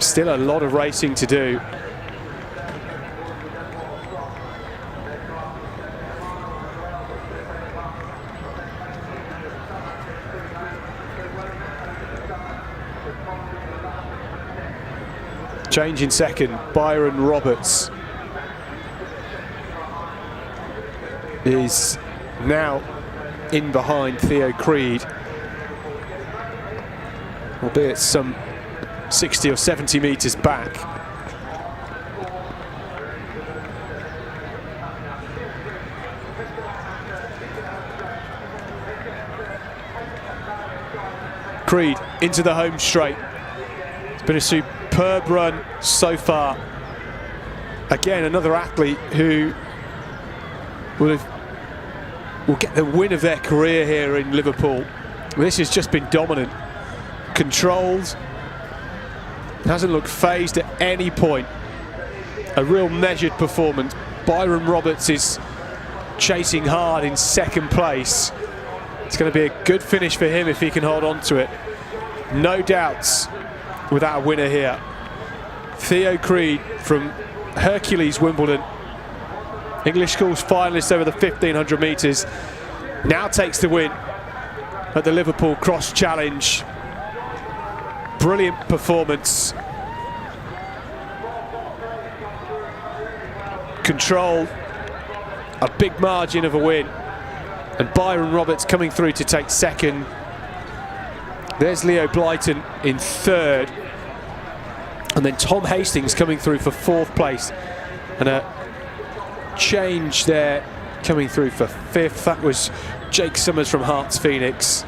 Still a lot of racing to do. Change in second, Byron Roberts is now in behind Theo Creed, albeit some 60 or 70 metres back. Creed into the home straight. It's been a superb run so far. Again, another athlete who will get the win of their career here in Liverpool. This has just been dominant, controlled, hasn't looked phased at any point. A real measured performance. Byron Roberts is chasing hard in second place. It's going to be a good finish for him if he can hold on to it. No doubts without a winner here. Theo Creed from Hercules Wimbledon, English schools finalist over the 1500 metres, now takes the win at the Liverpool Cross Challenge. Brilliant performance. Control, a big margin of a win. And Byron Roberts coming through to take second. There's Leo Blyton in third. And then Tom Hastings coming through for fourth place. And a change there coming through for fifth. That was Jake Summers from Hearts Phoenix.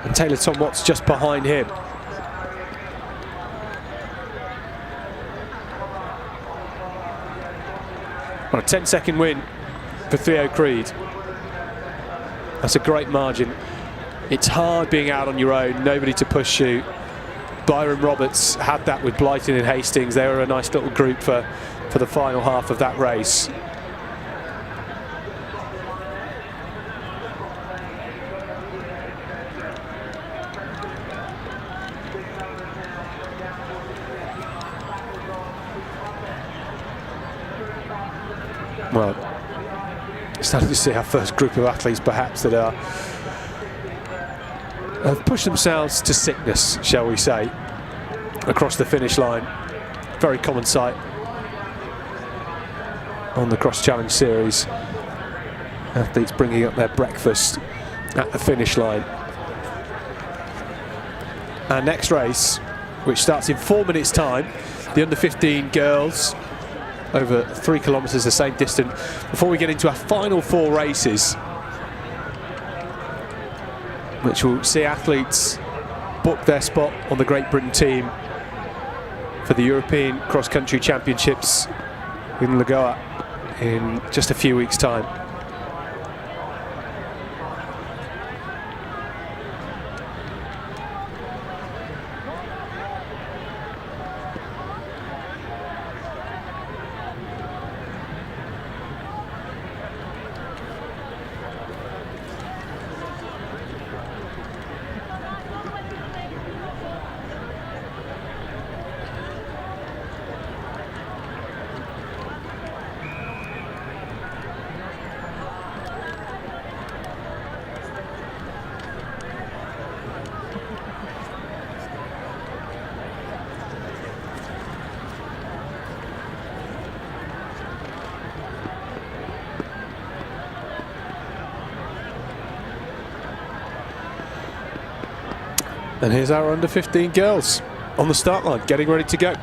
And Taylor Tom Watts just behind him. On a 10-second win for Theo Creed. That's a great margin. It's hard being out on your own, nobody to push you. Byron Roberts had that with Blyton and Hastings. They were a nice little group for the final half of that race. Well, starting to see our first group of athletes perhaps that have pushed themselves to sickness, shall we say, across the finish line. Very common sight on the Cross Challenge series. Athletes bringing up their breakfast at the finish line. Our next race, which starts in 4 minutes' time, the under-15 girls, over 3 kilometres, the same distance, before we get into our final 4 races, which will see athletes book their spot on the Great Britain team for the European Cross Country Championships in Lagoa in just a few weeks' time. And here's our under-15 girls on the start line, getting ready to go.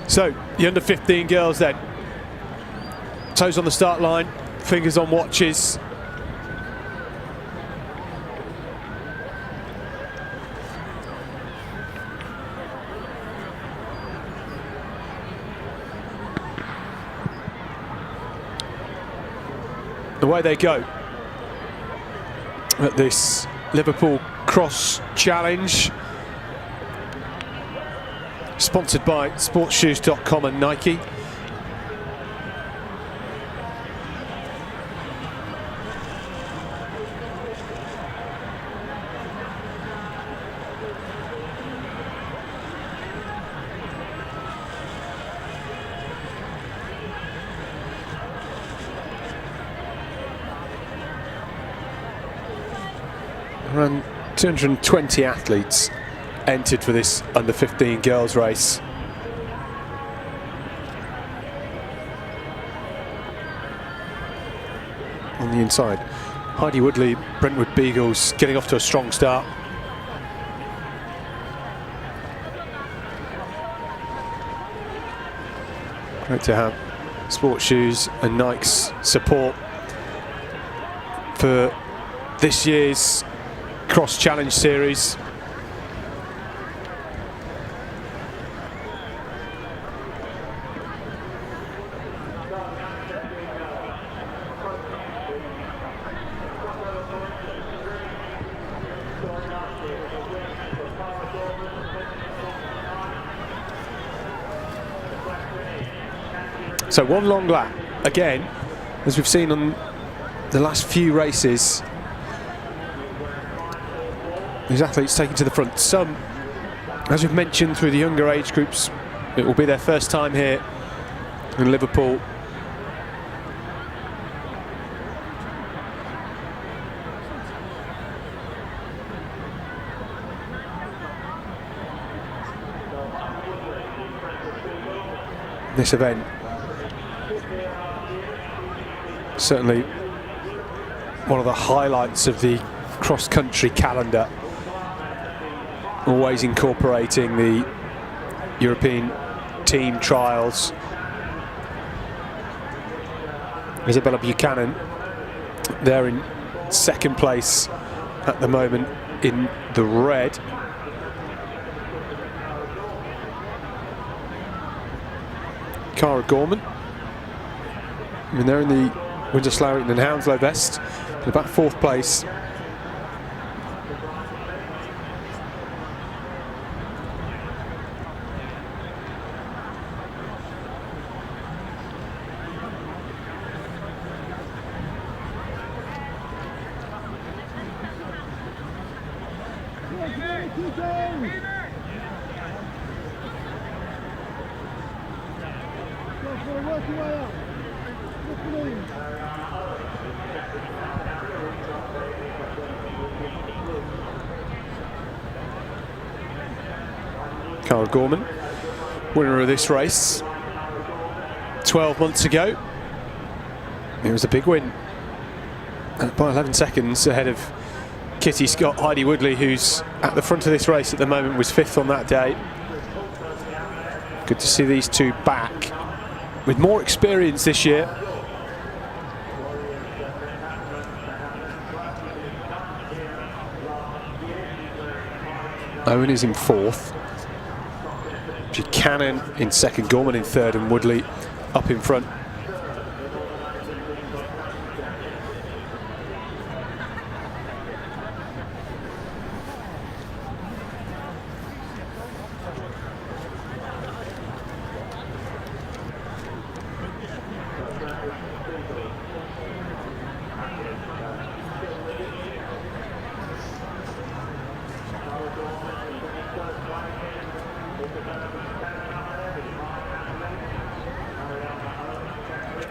So, the under-15 girls then. Toes on the start line, fingers on watches. away they go at this Liverpool Cross Challenge, sponsored by sportshoes.com and Nike. Around 220 athletes entered for this under-15 girls race. On the inside, Heidi Woodley, Brentwood Beagles getting off to a strong start. Great to have Sports Shoes and Nike's support for this year's Cross Challenge Series. So one long lap again, as we've seen on the last few races. These athletes taken to the front. Some, as we've mentioned, through the younger age groups, it will be their first time here in Liverpool. This event, certainly one of the highlights of the cross-country calendar, always incorporating the European team trials. Isabella Buchanan there in second place at the moment in the red. Cara Gorman, I mean, they're in the Windsor Slough and Hounslow vest, in about fourth place. Cara Gorman, winner of this race 12 months ago. It was a big win by 11 seconds ahead of Kitty Scott. Heidi Woodley, who's at the front of this race at the moment, was fifth on that day. Good to see these two back with more experience this year. Owen is in fourth, Buchanan in second, Gorman in third, and Woodley up in front.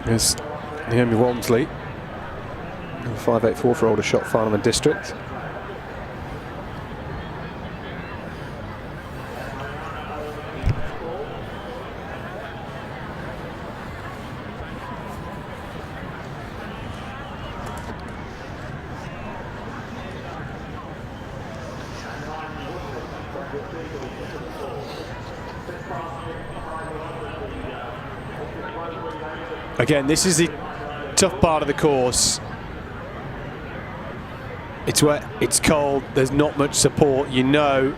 Here's Naomi Walmsley, 5.84 for Aldershot, Farnham and District. Again, this is the tough part of the course. It's wet, it's cold, there's not much support. You know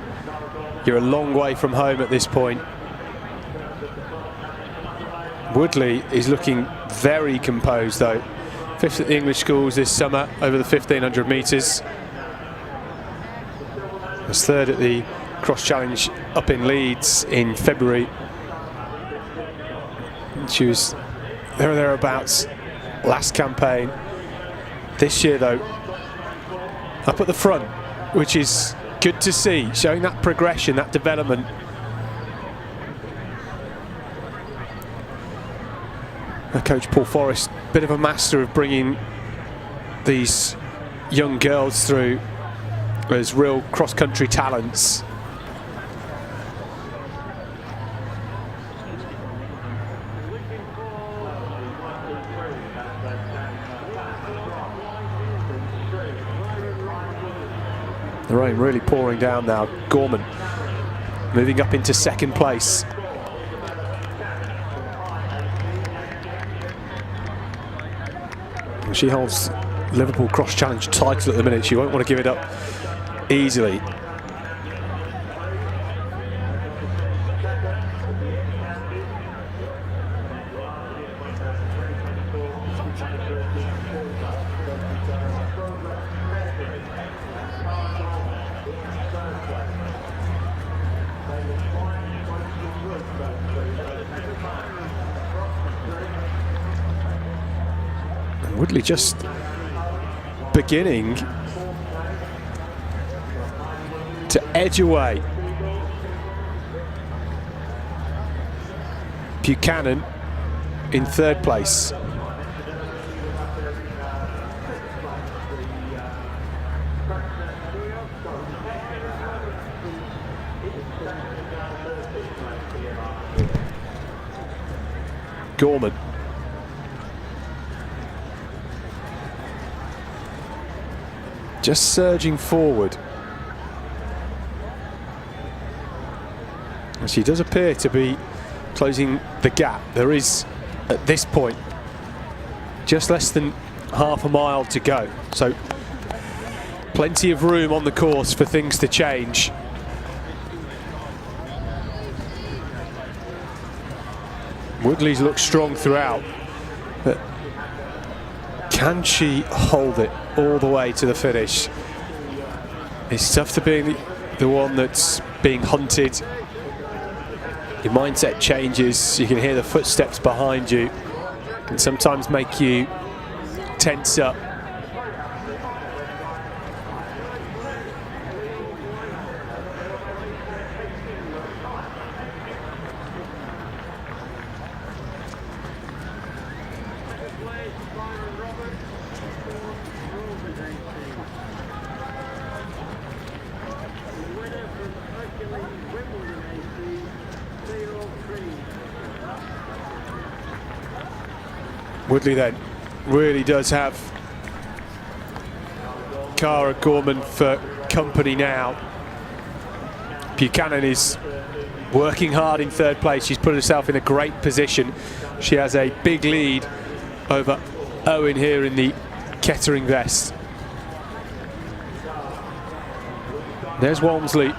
you're a long way from home at this point. Woodley is looking very composed though. 5th at the English schools this summer over the 1500 metres. Was 3rd at the cross challenge up in Leeds in February. She was there or thereabouts last campaign. This year though, up at the front, which is good to see, showing that progression, that development. Her coach Paul Forrest, bit of a master of bringing these young girls through as real cross-country talents. The rain really pouring down now. Gorman moving up into 2nd place. She holds Liverpool Cross Challenge title at the minute. She won't want to give it up easily. Woodley just beginning to edge away. Buchanan in 3rd place. Gorman. Just surging forward. And she does appear to be closing the gap. There is, at this point, just less than half a mile to go. So plenty of room on the course for things to change. Woodley's looked strong throughout, but can she hold it all the way to the finish? It's tough to be the one that's being hunted. Your mindset changes, you can hear the footsteps behind you, can sometimes make you tense up. Woodley then really does have Cara Gorman for company now. Buchanan is working hard in 3rd place. She's put herself in a great position. She has a big lead over Owen here in the Kettering vest. There's Walmsley.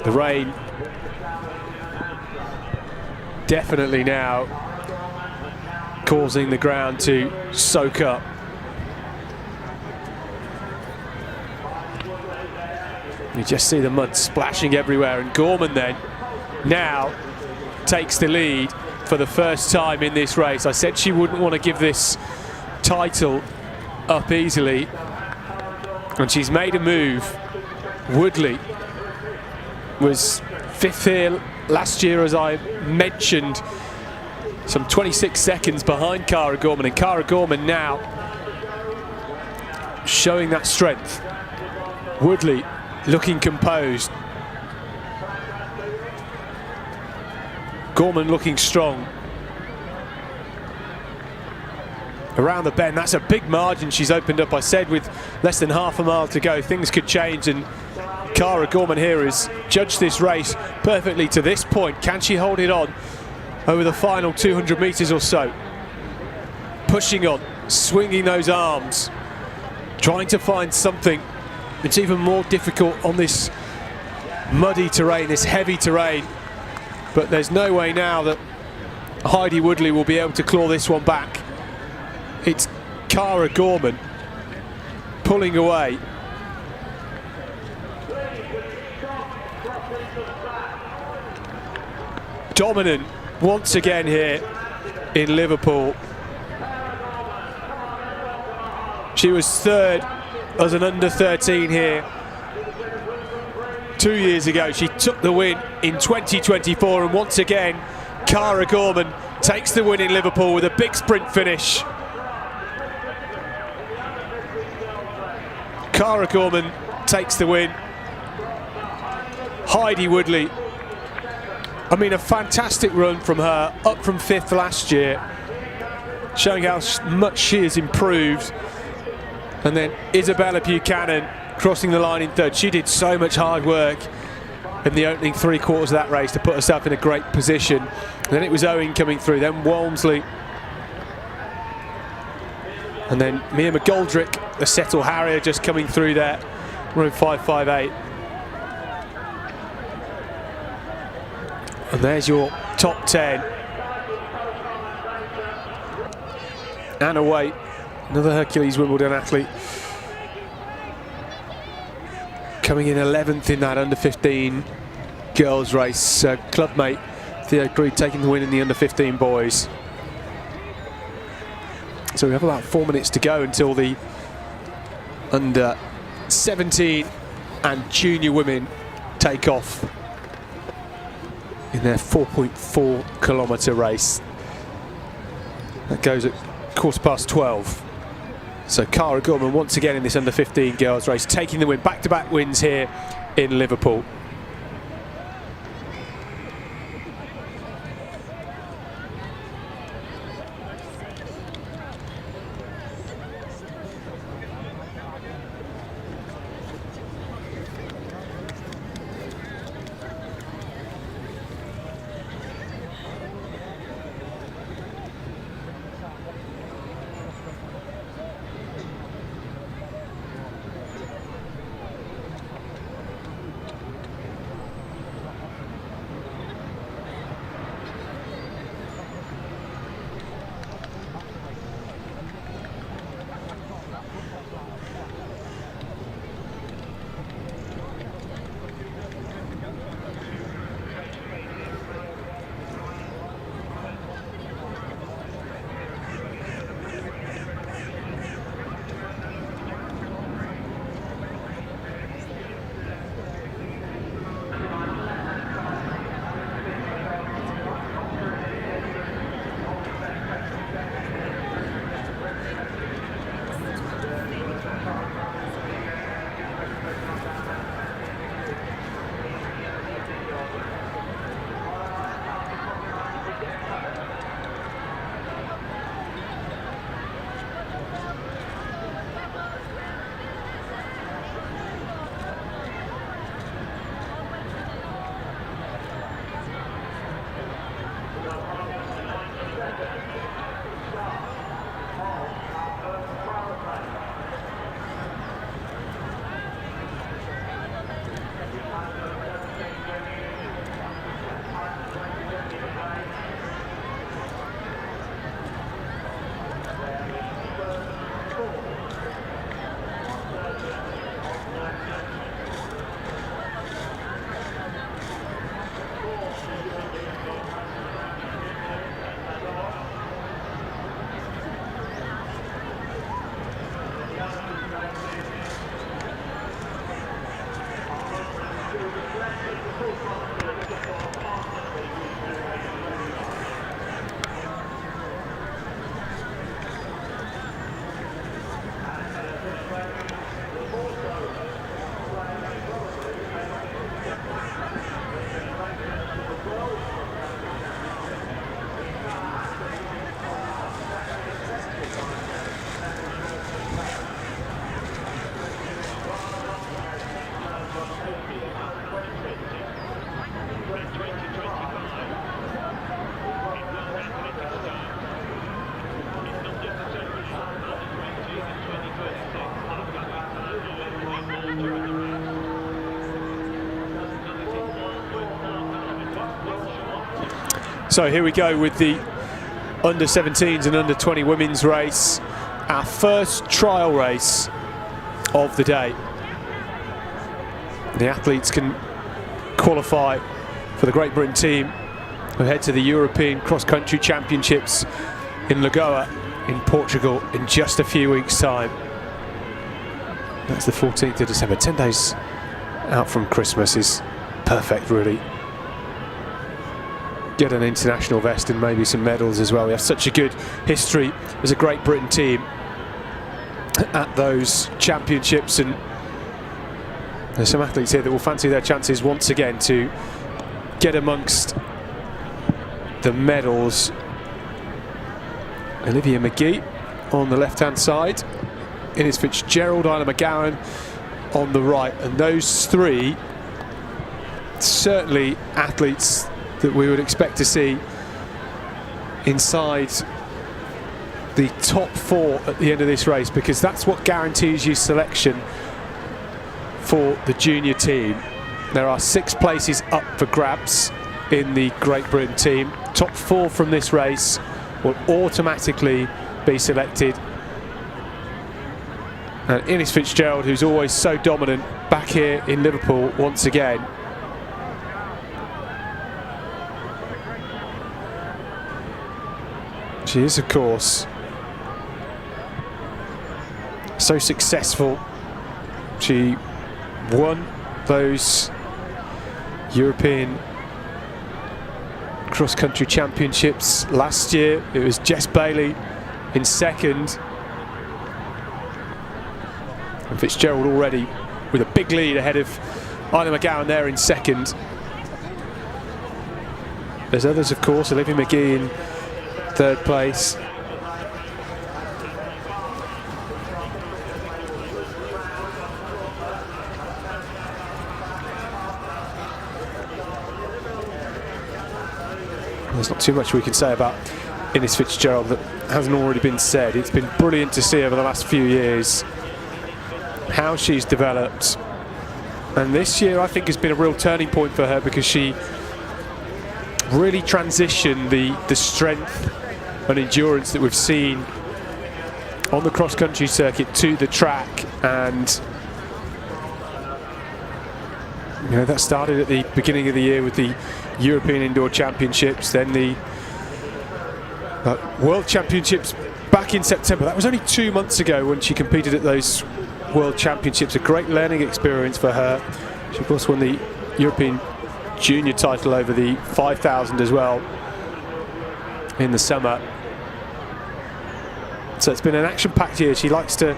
The rain definitely now causing the ground to soak up. You just see the mud splashing everywhere, and Gorman then now takes the lead for the first time in this race. I said she wouldn't want to give this title up easily, and she's made a move. Woodley was 5th here last year, as I mentioned, some 26 seconds behind Cara Gorman, and Cara Gorman now showing that strength. Woodley looking composed. Gorman looking strong. Around the bend, that's a big margin she's opened up. I said with less than half a mile to go, things could change, and Cara Gorman here has judged this race perfectly to this point. Can she hold it on over the final 200 metres or so? Pushing on, swinging those arms, trying to find something. It's even more difficult on this muddy terrain, this heavy terrain. But there's no way now that Heidi Woodley will be able to claw this one back. It's Cara Gorman pulling away. Dominant once again here in Liverpool. She was third as an under-13 here 2 years ago. She took the win in 2024, and once again Cara Gorman takes the win in Liverpool with a big sprint finish. Cara Gorman takes the win. Heidi Woodley, I mean, a fantastic run from her, up from 5th last year, showing how much she has improved. And then Isabella Buchanan crossing the line in 3rd. She did so much hard work in the opening 3 quarters of that race to put herself in a great position. And then it was Owen coming through, then Walmsley. And then Mia McGoldrick, the Settle Harrier, just coming through there, room 558. And there's your top 10. Anna Waite, another Hercules Wimbledon athlete, coming in 11th in that under-15 girls race. Clubmate Theo Creed taking the win in the under-15 boys. So we have about 4 minutes to go until the under-17 and junior women take off in their 4.4 kilometre race. That goes at 12:15. So Cara Gorman once again in this under-15 girls race, taking the win, back-to-back wins here in Liverpool. So here we go with the under-17s and under-20 women's race, our first trial race of the day. The athletes can qualify for the Great Britain team who head to the European Cross-Country Championships in Lagoa in Portugal in just a few weeks' time. That's the 14th of December. 10 days out from Christmas is perfect, really. Get an international vest and maybe some medals as well. We have such a good history as a Great Britain team at those championships, and there's some athletes here that will fancy their chances once again to get amongst the medals. Olivia McGee on the left-hand side, Innes Fitzgerald, Isla McGowan on the right, and those three certainly athletes that we would expect to see inside the top four at the end of this race, because that's what guarantees you selection for the junior team. There are 6 places up for grabs in the Great Britain team. Top 4 from this race will automatically be selected. And Innes Fitzgerald, who's always so dominant, back here in Liverpool once again. She is, of course, so successful. She won those European cross-country championships last year. It was Jess Bailey in second, and Fitzgerald already with a big lead ahead of Isla McGowan there in second. There's others, of course. Olivia McGee in third place. There's not too much we can say about Innes Fitzgerald that hasn't already been said. It's been brilliant to see over the last few years how she's developed, and this year I think has been a real turning point for her, because she really transitioned the strength and endurance that we've seen on the cross-country circuit to the track. And you know, that started at the beginning of the year with the European Indoor Championships, then the World Championships back in September. That was only 2 months ago when she competed at those World Championships. A great learning experience for her. She of course won the European Junior title over the 5,000 as well in the summer. So it's been an action-packed year. She likes to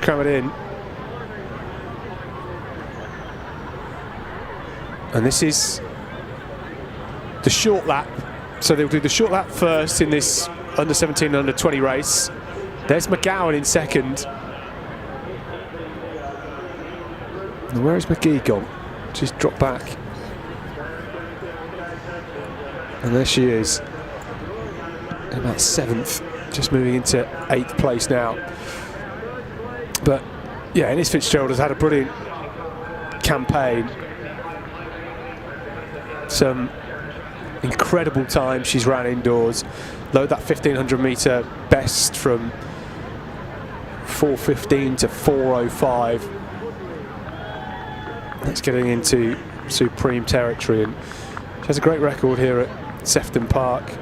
cram it in. And this is the short lap. So they'll do the short lap first in this under-17 and under-20 race. There's McGowan in second. And where is McGee gone? She's dropped back. And there she is, in about 7th, just moving into 8th place now. But yeah, Innes Fitzgerald has had a brilliant campaign. Some incredible times she's ran indoors. Load that 1500 metre best from 4:15 to 4:05. That's getting into supreme territory, and she has a great record here at Sefton Park.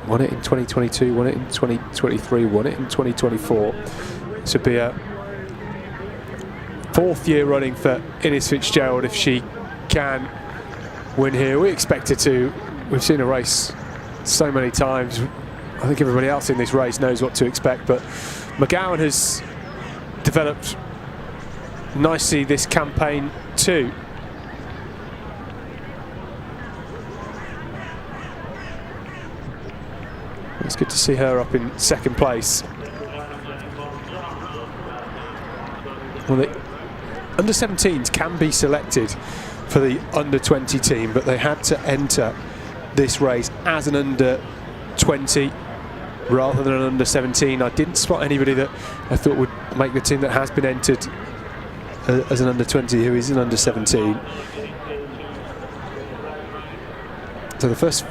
Won it in 2022, won it in 2023, won it in 2024. This would be a 4th year running for Innes Fitzgerald if she can win here. We expect her to. We've seen her race so many times. I think everybody else in this race knows what to expect, but McGowan has developed nicely this campaign too. It's good to see her up in 2nd place. Well, the under-17s can be selected for the under-20 team, but they had to enter this race as an under-20 rather than an under-17. I didn't spot anybody that I thought would make the team that has been entered as an under-20 who is an under-17. So the first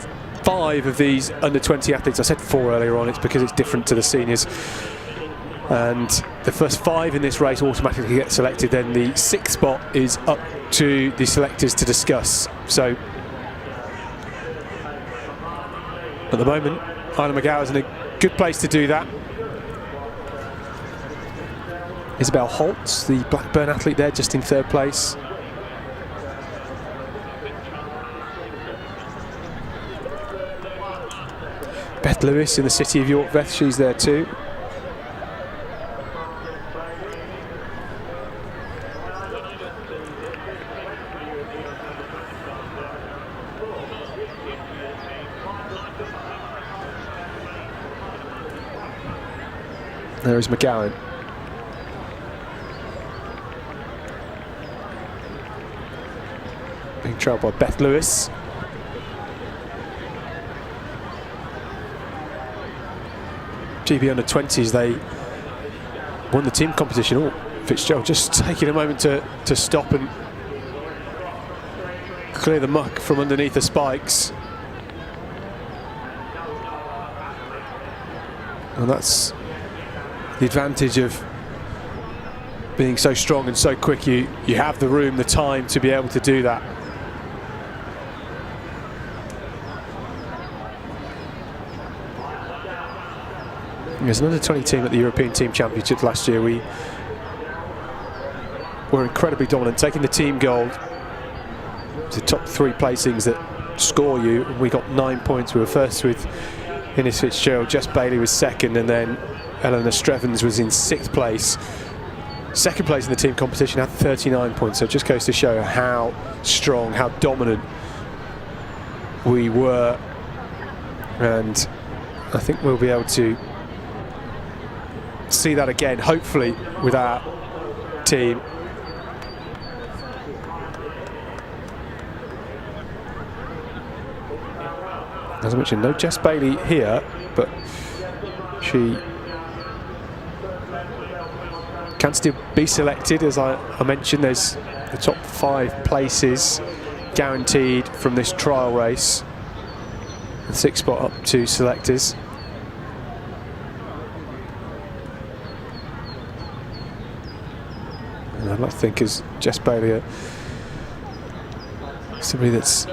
5 of these under-20 athletes. I said 4 earlier on, it's because it's different to the seniors. And the first 5 in this race automatically get selected. Then the 6th spot is up to the selectors to discuss. So at the moment, Isla McGowan's in a good place to do that. Isabel Holtz, the Blackburn athlete there, just in 3rd place. Beth Lewis in the city of York Beth, she's there too. There is McGowan. Being trailed by Beth Lewis. GB under-20s, they won the team competition. Oh, Fitzgerald just taking a moment to stop and clear the muck from underneath the spikes. And that's the advantage of being so strong and so quick. You have the room, the time to be able to do that. There's another 20 team at the European Team Championship last year. We were incredibly dominant, taking the team gold. The top 3 placings that score you. We got 9 points. We were first with Ines Fitzgerald, Jess Bailey was 2nd, and then Eleanor Strevens was in 6th place. 2nd place in the team competition, had 39 points, so it just goes to show how strong, how dominant we were. And I think we'll be able to see that again, hopefully, with our team. As I mentioned, no Jess Bailey here, but she can still be selected. As I mentioned, there's the top 5 places guaranteed from this trial race. The 6th spot up to selectors. And I'd like to think as Jess Bailey, somebody that's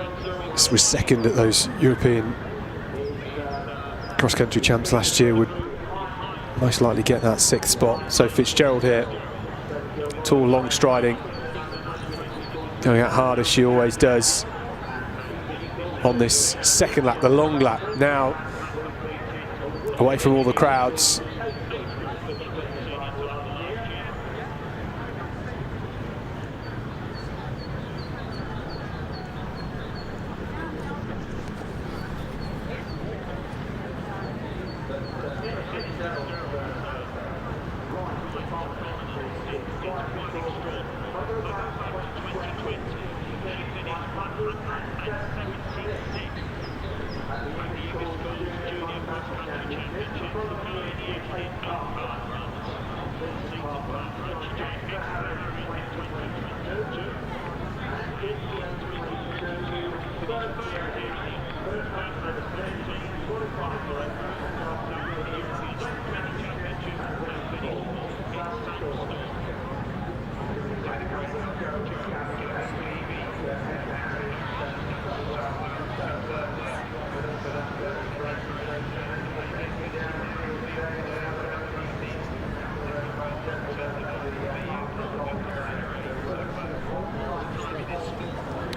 was 2nd at those European cross-country champs last year, would most likely get that 6th spot. So Fitzgerald here, tall, long striding, going out hard as she always does on this 2nd lap, the long lap, now away from all the crowds.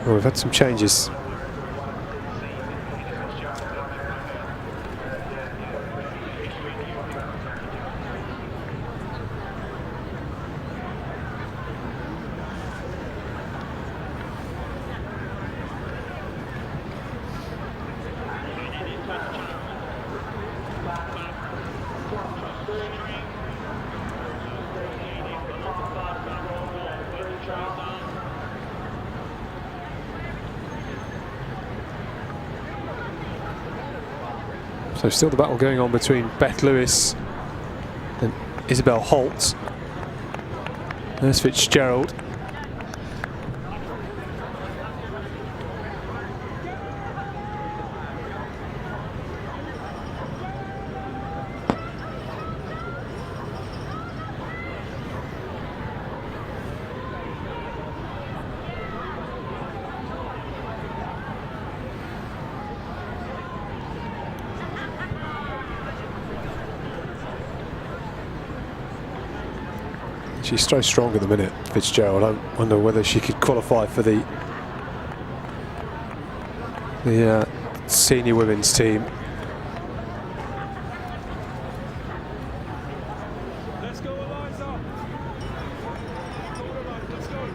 Well, we've had some changes. So still the battle going on between Beth Lewis and Isabel Holt. There's Fitzgerald. She's so strong at the minute, Fitzgerald. I wonder whether she could qualify for the senior women's team. Let's go, Eliza. Let's go.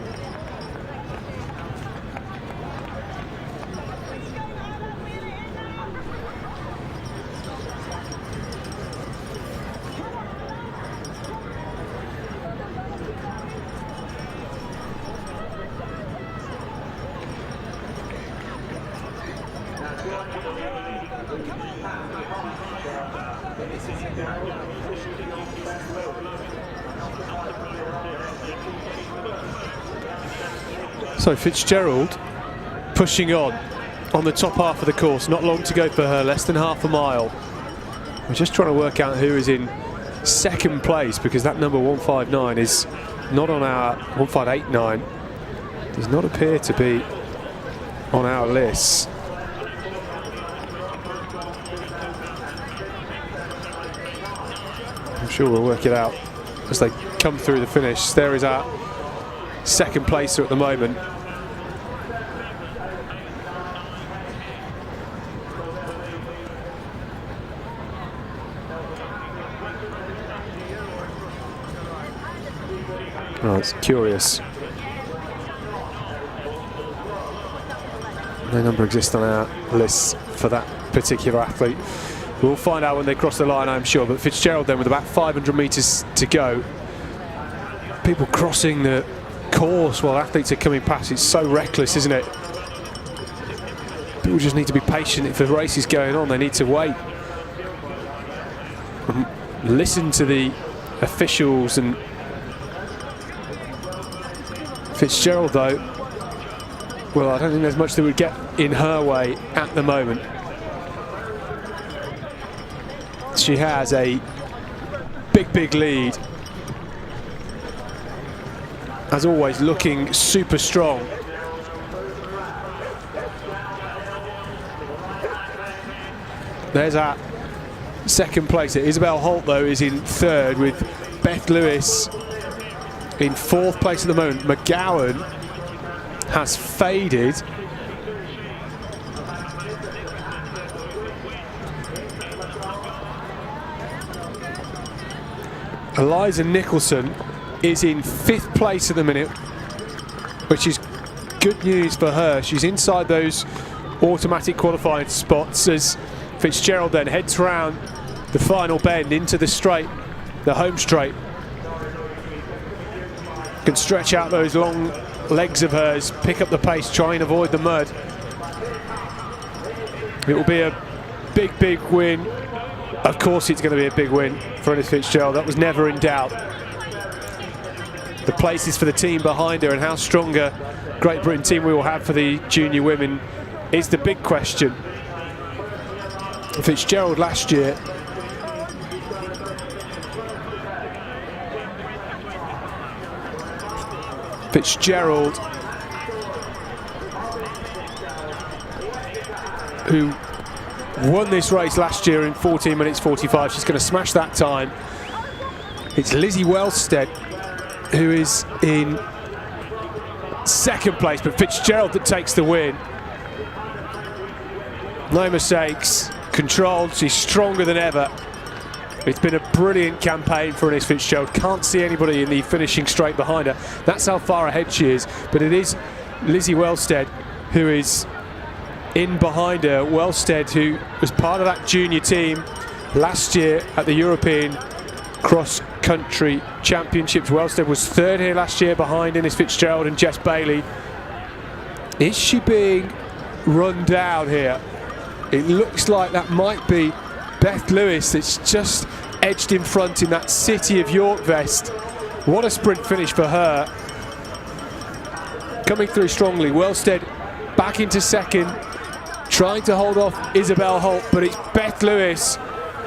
So Fitzgerald pushing on the top half of the course. Not long to go for her, less than half a mile. We're just trying to work out who is in second place, because that number 159 is not on our 1589. Does not appear to be on our list. I'm sure we'll work it out as they come through the finish. There is our second placer at the moment. Oh, it's curious. No number exists on our list for that particular athlete. We'll find out when they cross the line, I'm sure. But Fitzgerald then with about 500 metres to go. People crossing the course while athletes are coming past. It's so reckless, isn't it? People just need to be patient. If the race is going on, they need to wait. And listen to the officials. And Fitzgerald, though, well, I don't think there's much that would get in her way at the moment. She has a big lead. As always, looking super strong. There's our second place. Isabel Holt, though, is in third, with Beth Lewis in fourth place at the moment. McGowan has faded. Eliza Nicholson is in fifth place at the minute, which is good news for her. She's inside those automatic qualifying spots as Fitzgerald then heads round the final bend into the straight, the home straight. Can stretch out those long legs of hers, pick up the pace, try and avoid the mud. It will be a big win. Of course it's going to be a big win for Ernest Fitzgerald. That was never in doubt. The places for the team behind her and how strong a Great Britain team we will have for the junior women is the big question. Fitzgerald last year who won this race last year in 14 minutes 45. She's going to smash that time. It's Lizzie Wellstead who is in second place, but Fitzgerald that takes the win. No mistakes, controlled, she's stronger than ever. It's been a brilliant campaign for Ernest Fitzgerald. Can't see anybody in the finishing straight behind her. That's how far ahead she is, but it is Lizzie Wellstead who is in behind her. Wellstead, who was part of that junior team last year at the European Cross Country Championships. Wellstead was third here last year behind Ernest Fitzgerald and Jess Bailey. Is she being run down here? It looks like that might be Beth Lewis that's just edged in front in that City of York vest. What a sprint finish for her. Coming through strongly. Wellstead back into second, trying to hold off Isabel Holt, but it's Beth Lewis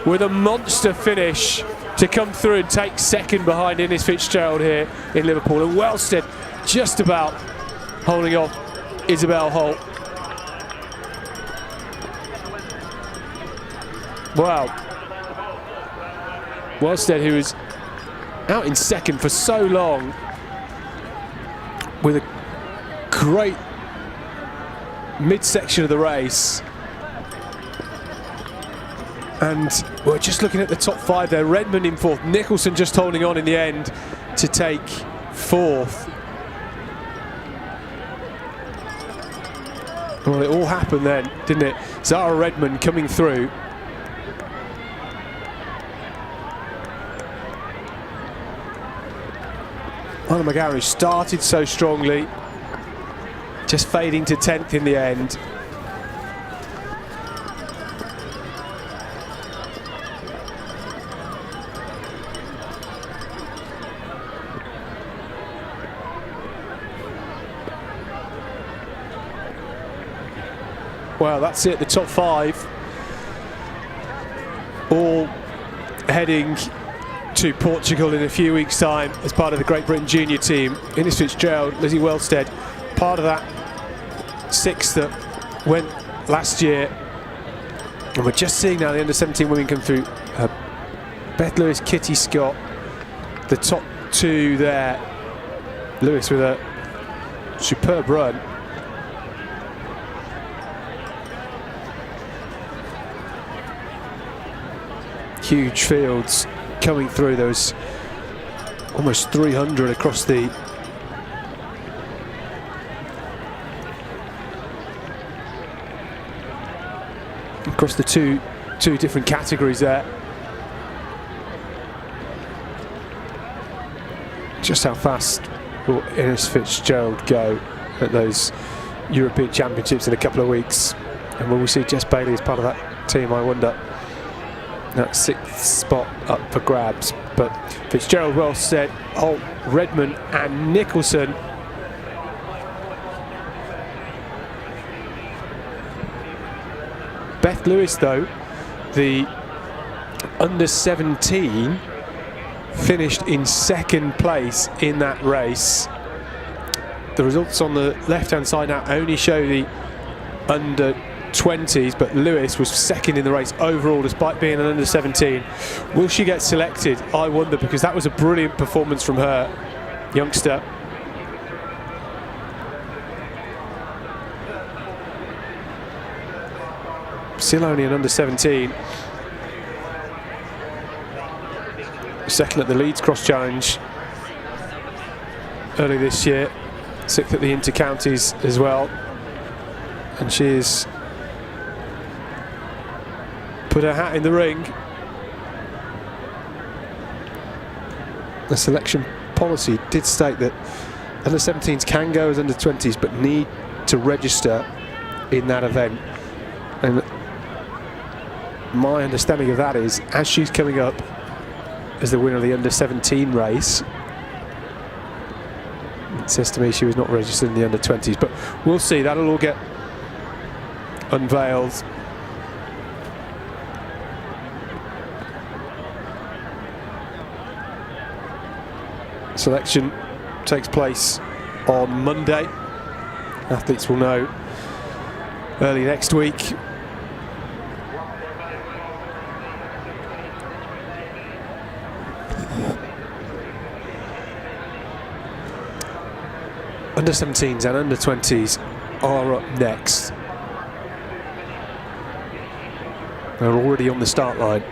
with a monster finish to come through and take second behind Ernest Fitzgerald here in Liverpool. And Wellstead just about holding off Isabel Holt. Wow. Wellstead, who is out in second for so long with a great midsection of the race. And we're just looking at the top 5 there. Redmond in 4th, Nicholson just holding on in the end to take 4th. Well, it all happened then, didn't it? Zara Redmond coming through. Anna McGarry started so strongly, just fading to 10th in the end. Well, that's it, the top 5 all heading to Portugal in a few weeks' time as part of the Great Britain junior team. Ines Fitzgerald, Lizzie Wellstead, part of that 6 that went last year. And we're just seeing now the under-17 women come through. Beth Lewis, Kitty Scott, the top 2 there. Lewis with a superb run. Huge fields coming through. There was almost 300 across the two different categories there. Just how fast will Ines Fitzgerald go at those European Championships in a couple of weeks? And will we see Jess Bailey as part of that team, I wonder? That 6th spot up for grabs, but Fitzgerald, Wellstead, Holt, Redmond and Nicholson. Beth Lewis, though, the under-17, finished in 2nd place in that race. The results on the left-hand side now only show the under-20s, but Lewis was 2nd in the race overall despite being an under-17. Will she get selected? I wonder, because that was a brilliant performance from her, youngster. Still only an under-17. 2nd at the Leeds Cross Challenge early this year, 6th at the Inter-Counties as well, and she's put her hat in the ring. The selection policy did state that under-17s can go as under-20s but need to register in that event, and my understanding of that is, as she's coming up as the winner of the under-17 race, it says to me she was not registered in the under-20s, but we'll see. That'll all get unveiled. Selection takes place on Monday. Athletes will know early next week. Under-17s and under-20s are up next. They're already on the start line.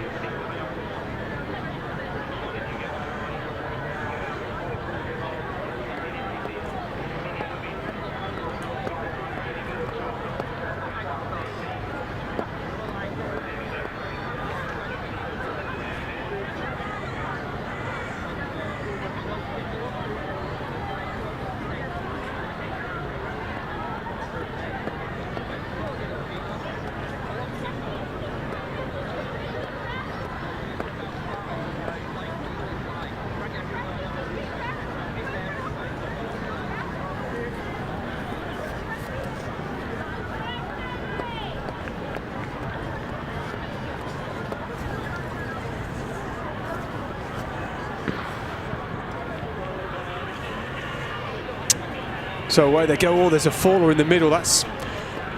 So away they go. Oh, there's a faller in the middle. That's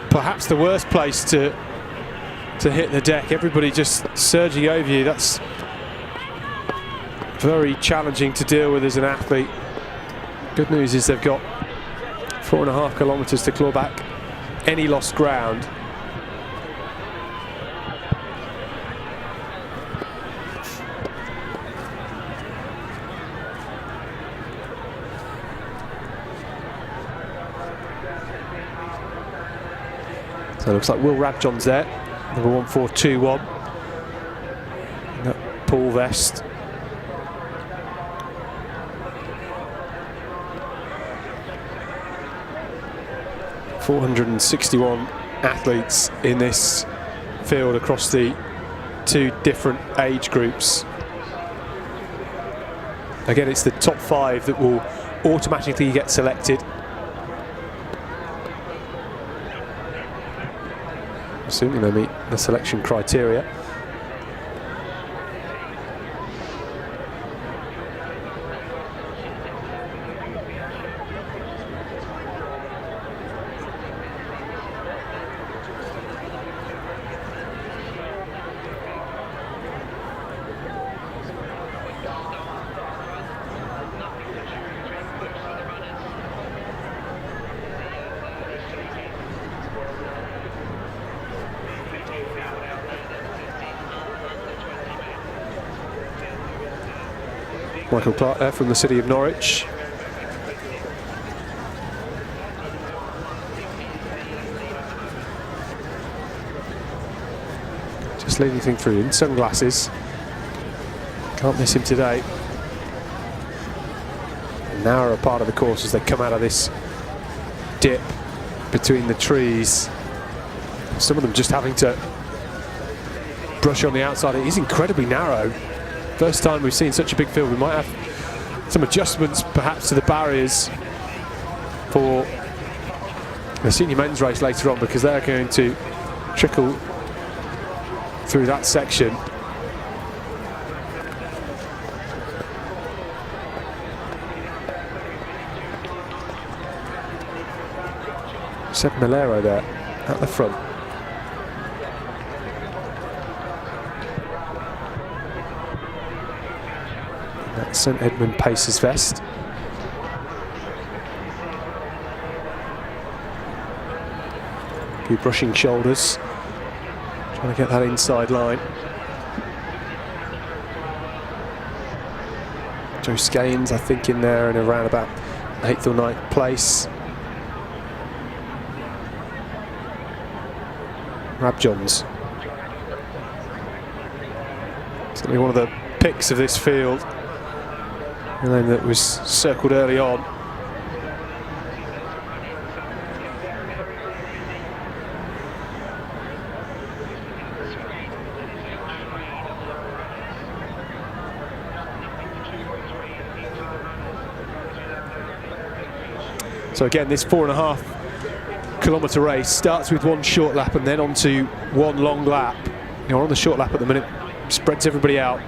perhaps the worst place to hit the deck. Everybody just surging over you. That's very challenging to deal with as an athlete. Good news is they've got 4.5 kilometres to claw back any lost ground. So it looks like Will Rabjohn's there, number 1421. In that pool vest. .461 athletes in this field across the two different age groups. Again, it's the top 5 that will automatically get selected. Assuming they meet the selection criteria. Michael Clark there from the city of Norwich. Just leading things through in sunglasses. Can't miss him today. A narrower part of the course as they come out of this dip between the trees. Some of them just having to brush on the outside. It is incredibly narrow. First time we've seen such a big field. We might have some adjustments perhaps to the barriers for the senior men's race later on, because they're going to trickle through that section. Seb Malero there at the front. St Edmund Pacers vest. A few brushing shoulders, trying to get that inside line. Joe Skeins, I think, in there and around about 8th or 9th place. Rabjohns, certainly one of the picks of this field. A name that was circled early on. So again, this 4.5 kilometre race starts with one short lap and then on to one long lap. You're on the short lap at the minute, spreads everybody out.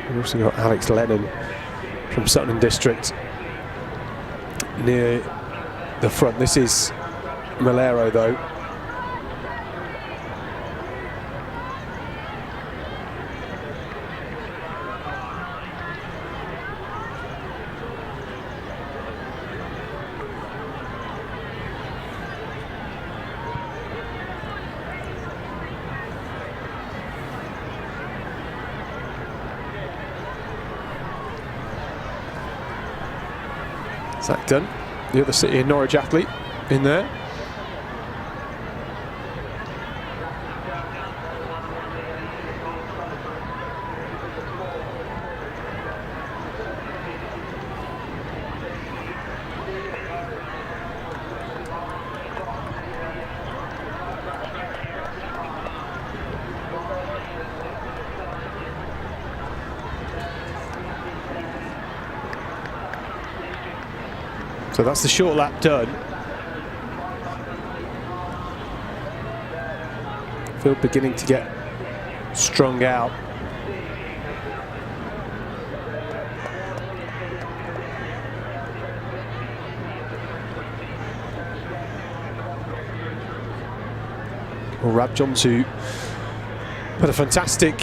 We've also got Alex Lennon from Sutton District near the front. This is Malero though. Zach Dunn, the other City of Norwich athlete, in there. So that's the short lap done. Field beginning to get strung out. Well, Rabjohns, who had a fantastic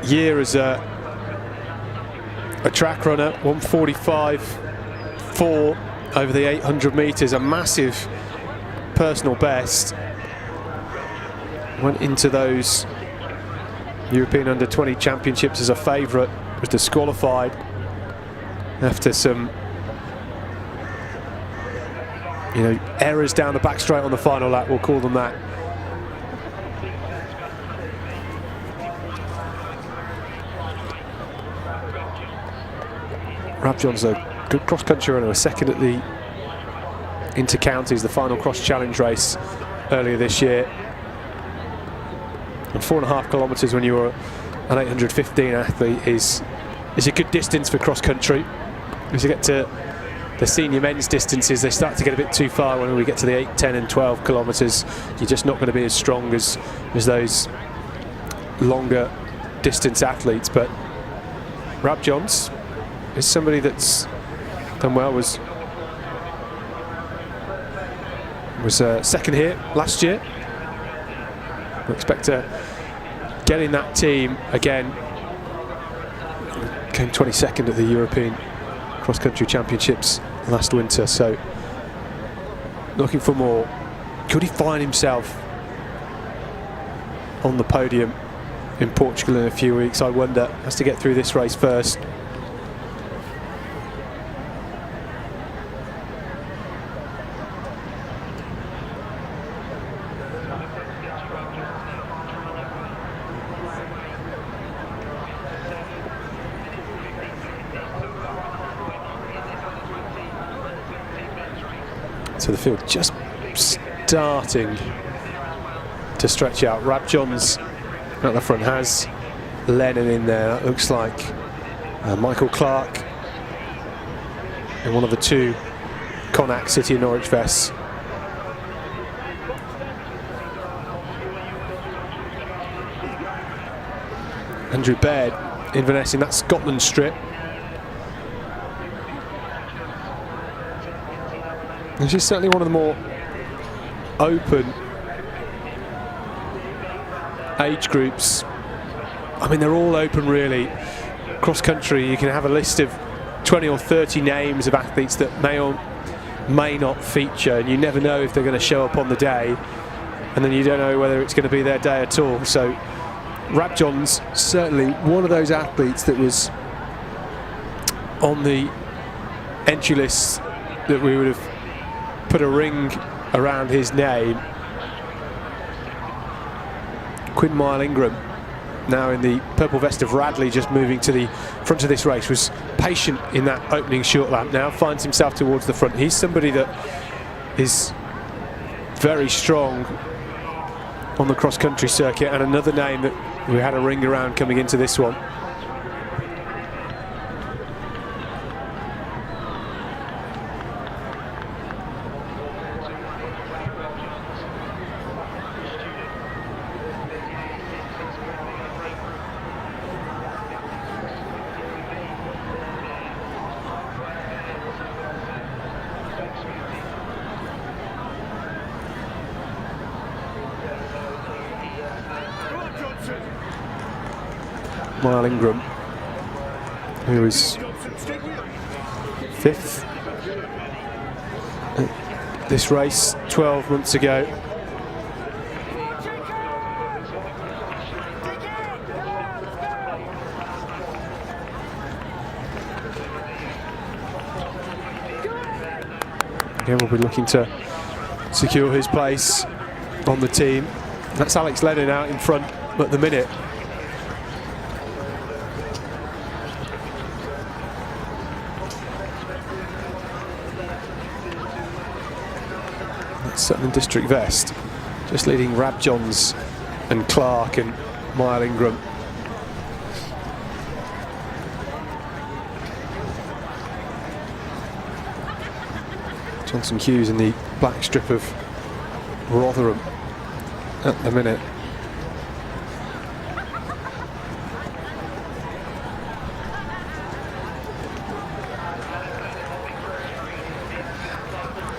year as a track runner, 1:45.4 over the 800 metres, a massive personal best. Went into those European Under-20 Championships as a favourite, was disqualified after some errors down the back straight on the final lap, we'll call them that. Rabjohn's a good cross-country runner, a second at the Inter-Counties, the final cross-challenge race earlier this year. And 4.5 kilometres when you're an 815 athlete is a good distance for cross-country. As you get to the senior men's distances, they start to get a bit too far. When we get to the 8, 10 and 12 kilometres, you're just not going to be as strong as those longer distance athletes. But Rabjohns is somebody that's done well, was second here last year. We expect to get in that team again. Came 22nd at the European Cross-Country Championships last winter, so looking for more. Could he find himself on the podium in Portugal in a few weeks? I wonder. Has to get through this race first. So the field just starting to stretch out. Rabjohns at the front has Lennon in there. That looks like Michael Clark in one of the two Connacht City and Norwich vests. Andrew Baird Inverness in that Scotland strip. This is certainly one of the more open age groups. I mean, they're all open really. Cross country, you can have a list of 20 or 30 names of athletes that may or may not feature, and you never know if they're going to show up on the day, and then you don't know whether it's going to be their day at all. So Rabjohn's certainly one of those athletes that was on the entry list that we would have put a ring around his name. Quinn Mile-Ingram, now in the purple vest of Radley, just moving to the front of this race, was patient in that opening short lap, now finds himself towards the front. He's somebody that is very strong on the cross-country circuit, and another name that we had a ring around coming into this one. Mile-Ingram, who was fifth at this race 12 months ago. Again, we'll be looking to secure his place on the team. That's Alex Lennon out in front at the minute. Sutton District vest, just leading Rabjohns and Clark and Mile-Ingram. Johnson Hughes in the black strip of Rotherham. at the minute.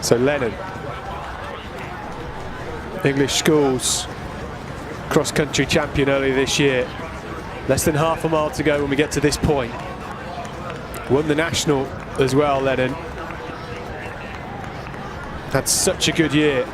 So Lennon, English schools cross-country champion earlier this year. Less than half a mile to go when we get to this point. Won the national as well, Lennon. Had such a good year.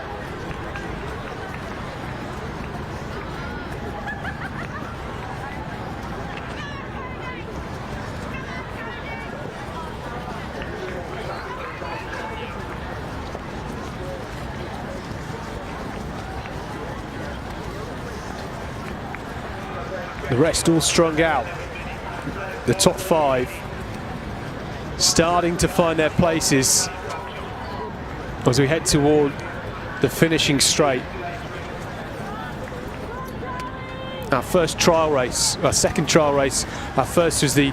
The rest all strung out. The top 5 starting to find their places as we head toward the finishing straight. Our first trial race, our second trial race. Our first was the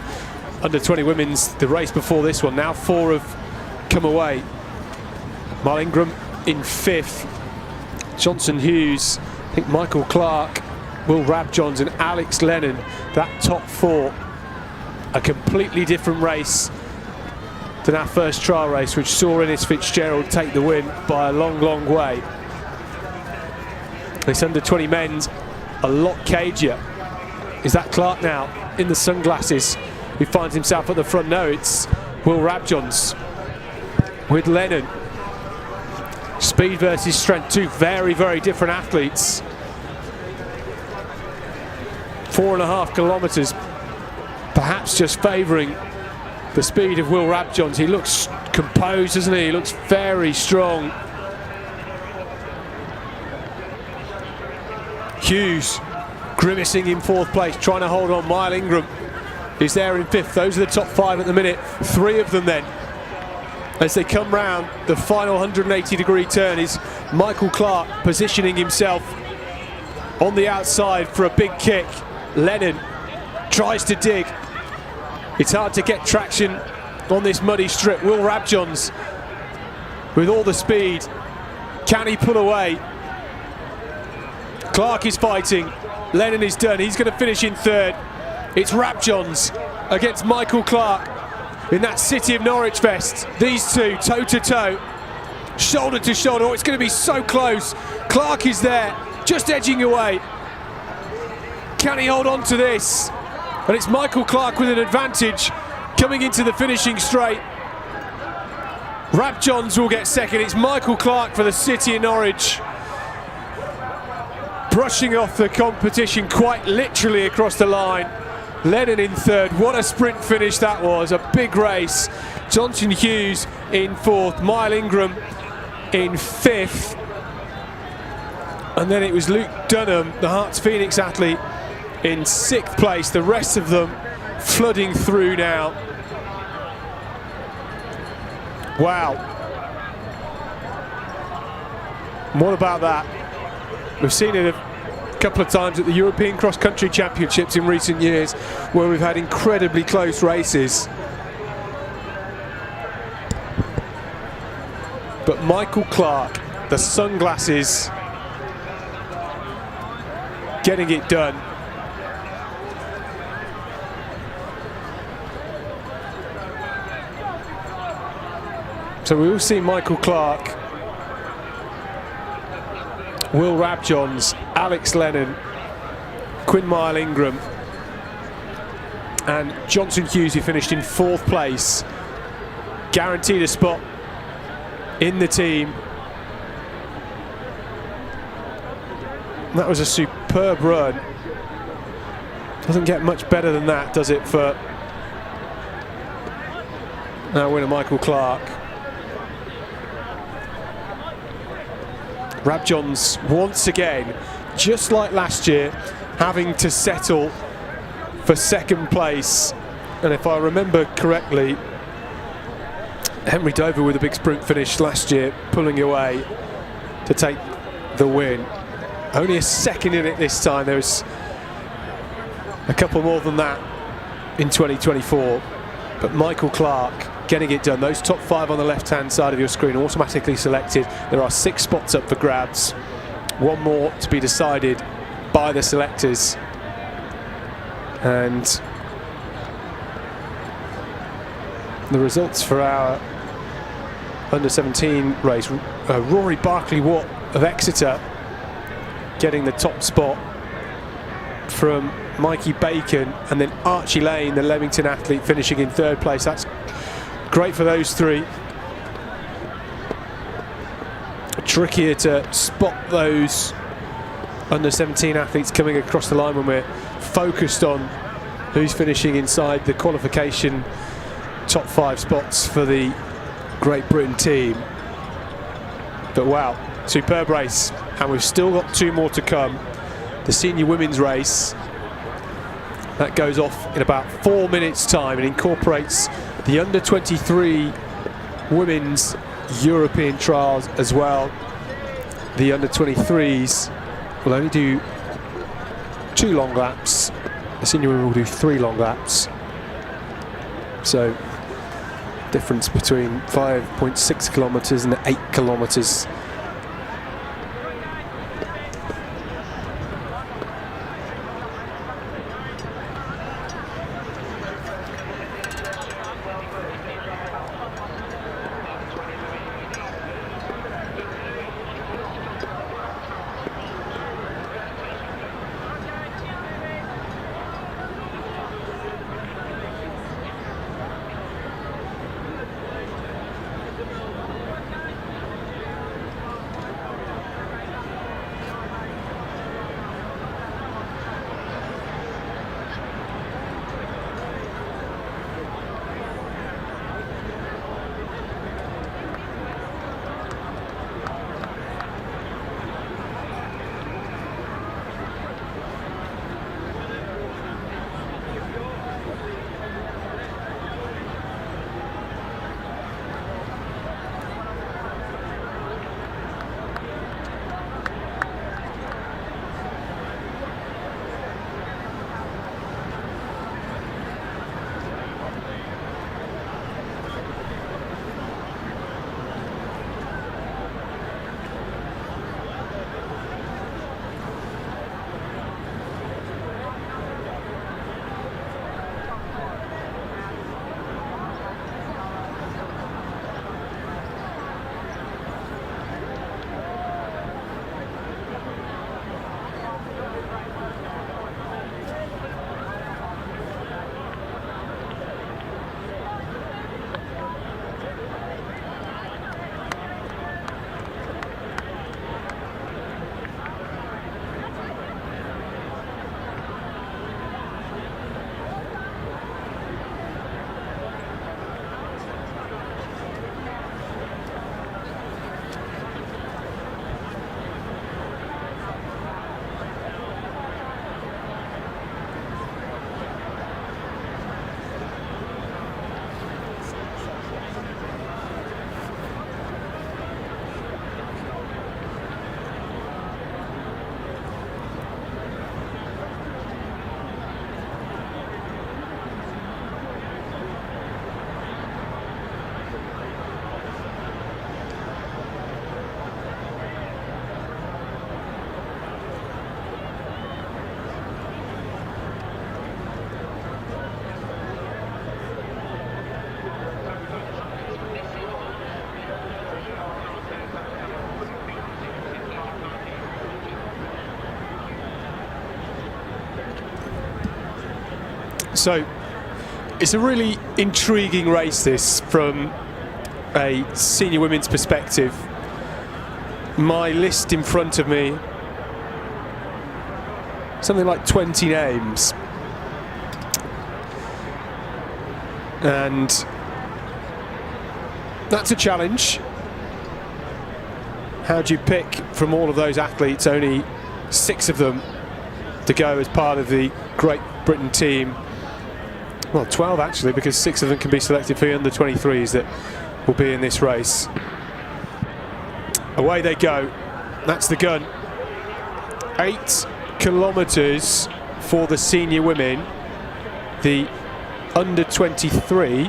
under-20 women's, the race before this one. Now 4 have come away. Mal Ingram in 5th. Johnson Hughes, I think Michael Clark, Will Rabjohns and Alex Lennon, that top 4. A completely different race than our first trial race, which saw Innes Fitzgerald take the win by a long, long way. This under-20 men's a lot cagier. Is that Clark now in the sunglasses who finds himself at the front? No, it's Will Rabjohns with Lennon. Speed versus strength, 2 very, very different athletes. 4.5 kilometres, perhaps just favouring the speed of Will Rabjohns. He looks composed, doesn't he? He looks very strong. Hughes grimacing in 4th place, trying to hold on. Mal Ingram is there in 5th. Those are the top 5 at the minute. 3 of them then, as they come round the final 180-degree turn, is Michael Clark positioning himself on the outside for a big kick. Lennon tries to dig. It's hard to get traction on this muddy strip. Will Rabjohns with all the speed. Can he pull away? Clark is fighting. Lennon is done. He's going to finish in 3rd. It's Rabjohns against Michael Clark in that City of Norwich vest. These two toe to toe, shoulder to shoulder. Oh, it's going to be so close. Clark is there, just edging away. Can he hold on to this? And it's Michael Clark with an advantage coming into the finishing straight. Rabjohns will get 2nd. It's Michael Clark for the City of Norwich, brushing off the competition quite literally across the line. Lennon in 3rd. What a sprint finish that was. A big race. Johnson Hughes in 4th. Mal Ingram in 5th. And then it was Luke Dunham, the Hearts Phoenix athlete, in 6th place. The rest of them flooding through now. Wow. What about that? We've seen it a couple of times at the European Cross Country Championships in recent years, where we've had incredibly close races. But Michael Clark, the sunglasses, getting it done. So we will see Michael Clark, Will Rabjohns, Alex Lennon, Quinn Mal Ingram and Johnson Hughes, who finished in 4th place, guaranteed a spot in the team. That was a superb run. Doesn't get much better than that, does it, for our winner Michael Clark. Rabjohns once again, just like last year, having to settle for 2nd place. And if I remember correctly, Henry Dover with a big sprint finish last year, pulling away to take the win. Only a 2nd in it this time. There's a couple more than that in 2024. But Michael Clark getting it done. Those top 5 on the left-hand side of your screen automatically selected. There are 6 spots up for grabs. one more to be decided by the selectors. And the results for our under-17 race, Rory Barclay-Watt of Exeter getting the top spot from Mikey Bacon, and then Archie Lane, the Leamington athlete, finishing in third place. That's great for those three. Trickier to spot those under-17 athletes coming across the line when we're focused on who's finishing inside the qualification top 5 spots for the Great Britain team. But wow, superb race, and we've still got 2 more to come. The senior women's race that goes off in about 4 minutes time and incorporates the under-23 women's European trials as well. The under-23s will only do 2 long laps. The senior women will do 3 long laps. So difference between 5.6 kilometres and 8 kilometres. So it's a really intriguing race, this, from a senior women's perspective. My list in front of me, something like 20 names, and that's a challenge. How do you pick from all of those athletes only 6 of them to go as part of the Great Britain team? Well, 12 actually, because 6 of them can be selected for the under-23s that will be in this race. Away they go. That's the gun. 8 kilometres for the senior women. The under-23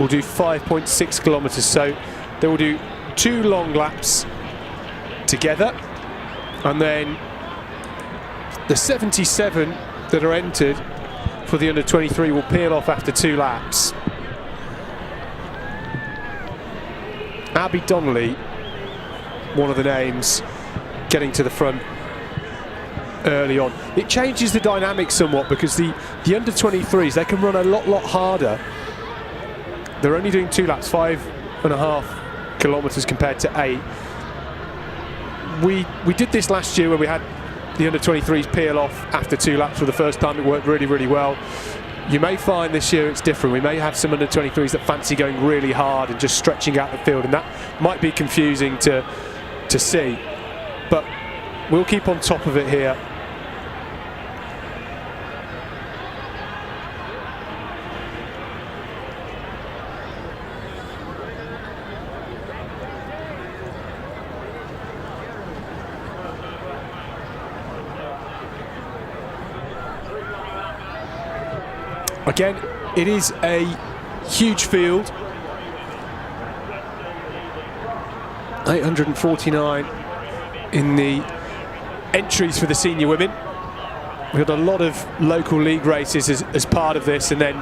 will do 5.6 kilometres, so they will do 2 long laps together. And then the 77 that are entered for the under-23 will peel off after 2 laps. Abby Donnelly, one of the names, getting to the front early on. It changes the dynamic somewhat because the under-23s, they can run a lot harder. They're only doing 2 laps, 5.5 kilometres compared to 8. We did this last year when we had the under-23s peel off after 2 laps for the first time. It worked really well. You may find this year it's different. We may have some under-23s that fancy going really hard and just stretching out the field, and that might be confusing to see. But we'll keep on top of it here. Again, it is a huge field. 849 in the entries for the senior women. We've got a lot of local league races as part of this, and then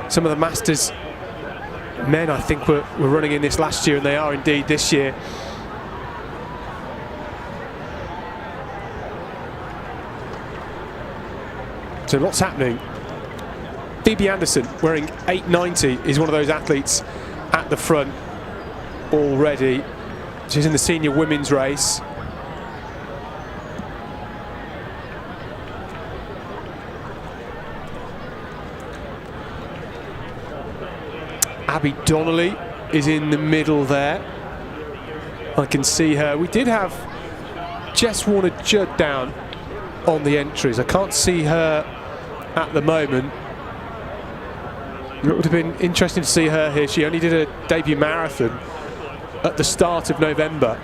some of the Masters men I think were running in this last year, and they are indeed this year. So lots happening. Phoebe Anderson, wearing 890, is one of those athletes at the front already. She's in the senior women's race. Abby Donnelly is in the middle there. I can see her. We did have Jess Warner-Judd down on the entries. I can't see her at the moment. It would have been interesting to see her here. She only did a debut marathon at the start of November,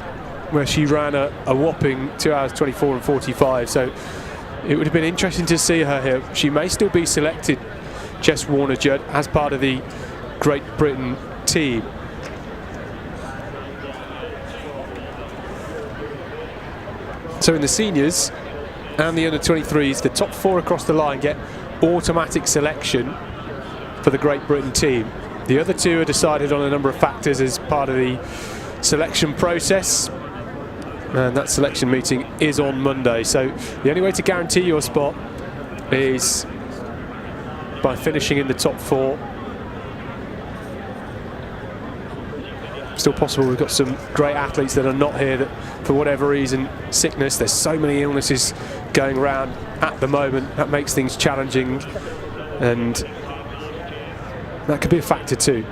where she ran a whopping 2 hours 24 and 45. So it would have been interesting to see her here. She may still be selected, Jess Warner-Judd, as part of the Great Britain team. So in the seniors and the under-23s, the top 4 across the line get automatic selection for the Great Britain team. The other 2 are decided on a number of factors as part of the selection process, and that selection meeting is on Monday. So the only way to guarantee your spot is by finishing in the top 4. Still possible. We've got some great athletes that are not here that, for whatever reason, sickness. There's so many illnesses going around at the moment. That makes things challenging, and that could be a factor too.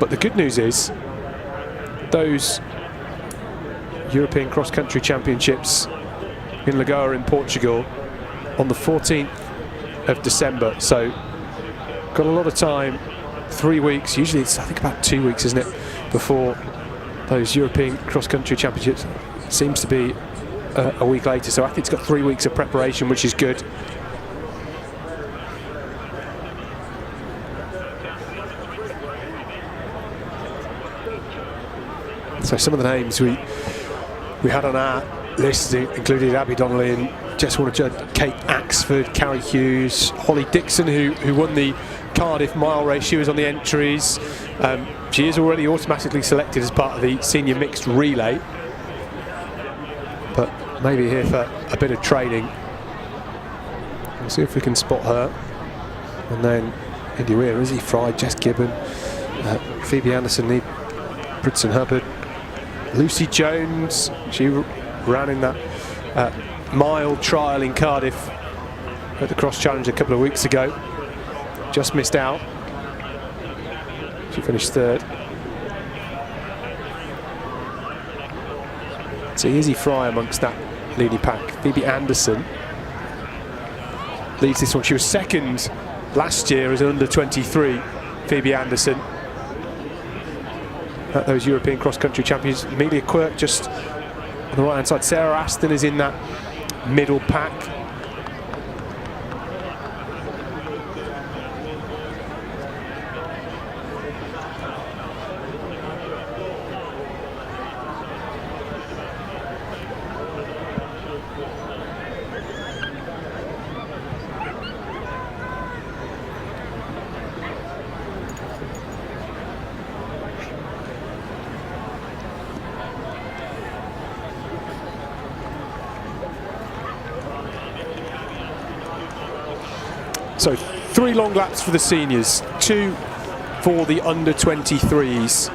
But the good news is those European cross-country championships in Lagoa in Portugal on the 14th of December. So got a lot of time, 3 weeks. Usually it's, I think, about 2 weeks, isn't it, before those European cross-country championships. It seems to be a week later. So athletes got 3 weeks of preparation, which is good. So some of the names we had on our list included Abby Donnelly and Jess Warner-Judd, Kate Axford, Carrie Hughes, Holly Dixon, who won the Cardiff mile race. She was on the entries. She is already automatically selected as part of the senior mixed relay, but maybe here for a bit of training. We'll see if we can spot her. And then Indy Weir, Izzy Fry, Jess Gibbon, Phoebe Anderson, Lee Bridson Hubbard, Lucy Jones. She ran in that mile trial in Cardiff at the Cross Challenge a couple of weeks ago. Just missed out. She finished 3rd. So Izzy Fry amongst that leading pack. Phoebe Anderson leads this one. She was 2nd last year as an under-23, Phoebe Anderson, at those European cross-country champions. Amelia Quirk just on the right-hand side. Sarah Aston is in that middle pack. So 3 long laps for the seniors, 2 for the under 23s.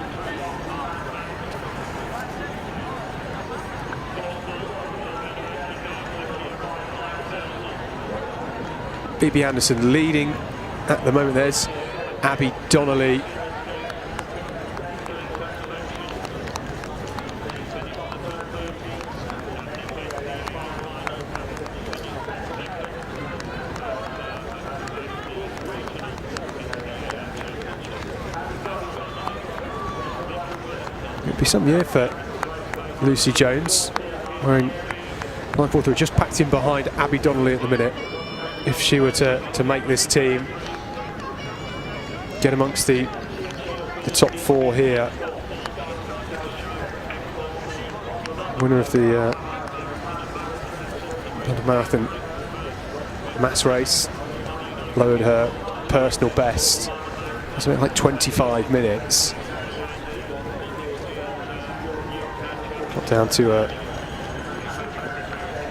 Bibi Anderson leading at the moment. There's Abby Donnelly. It'll be some year for Lucy Jones, wearing 943, just packed in behind Abby Donnelly at the minute. If she were to make this team, get amongst the top 4 here. Winner of the London Marathon mass race, lowered her personal best. Something like 25 minutes. Got down to a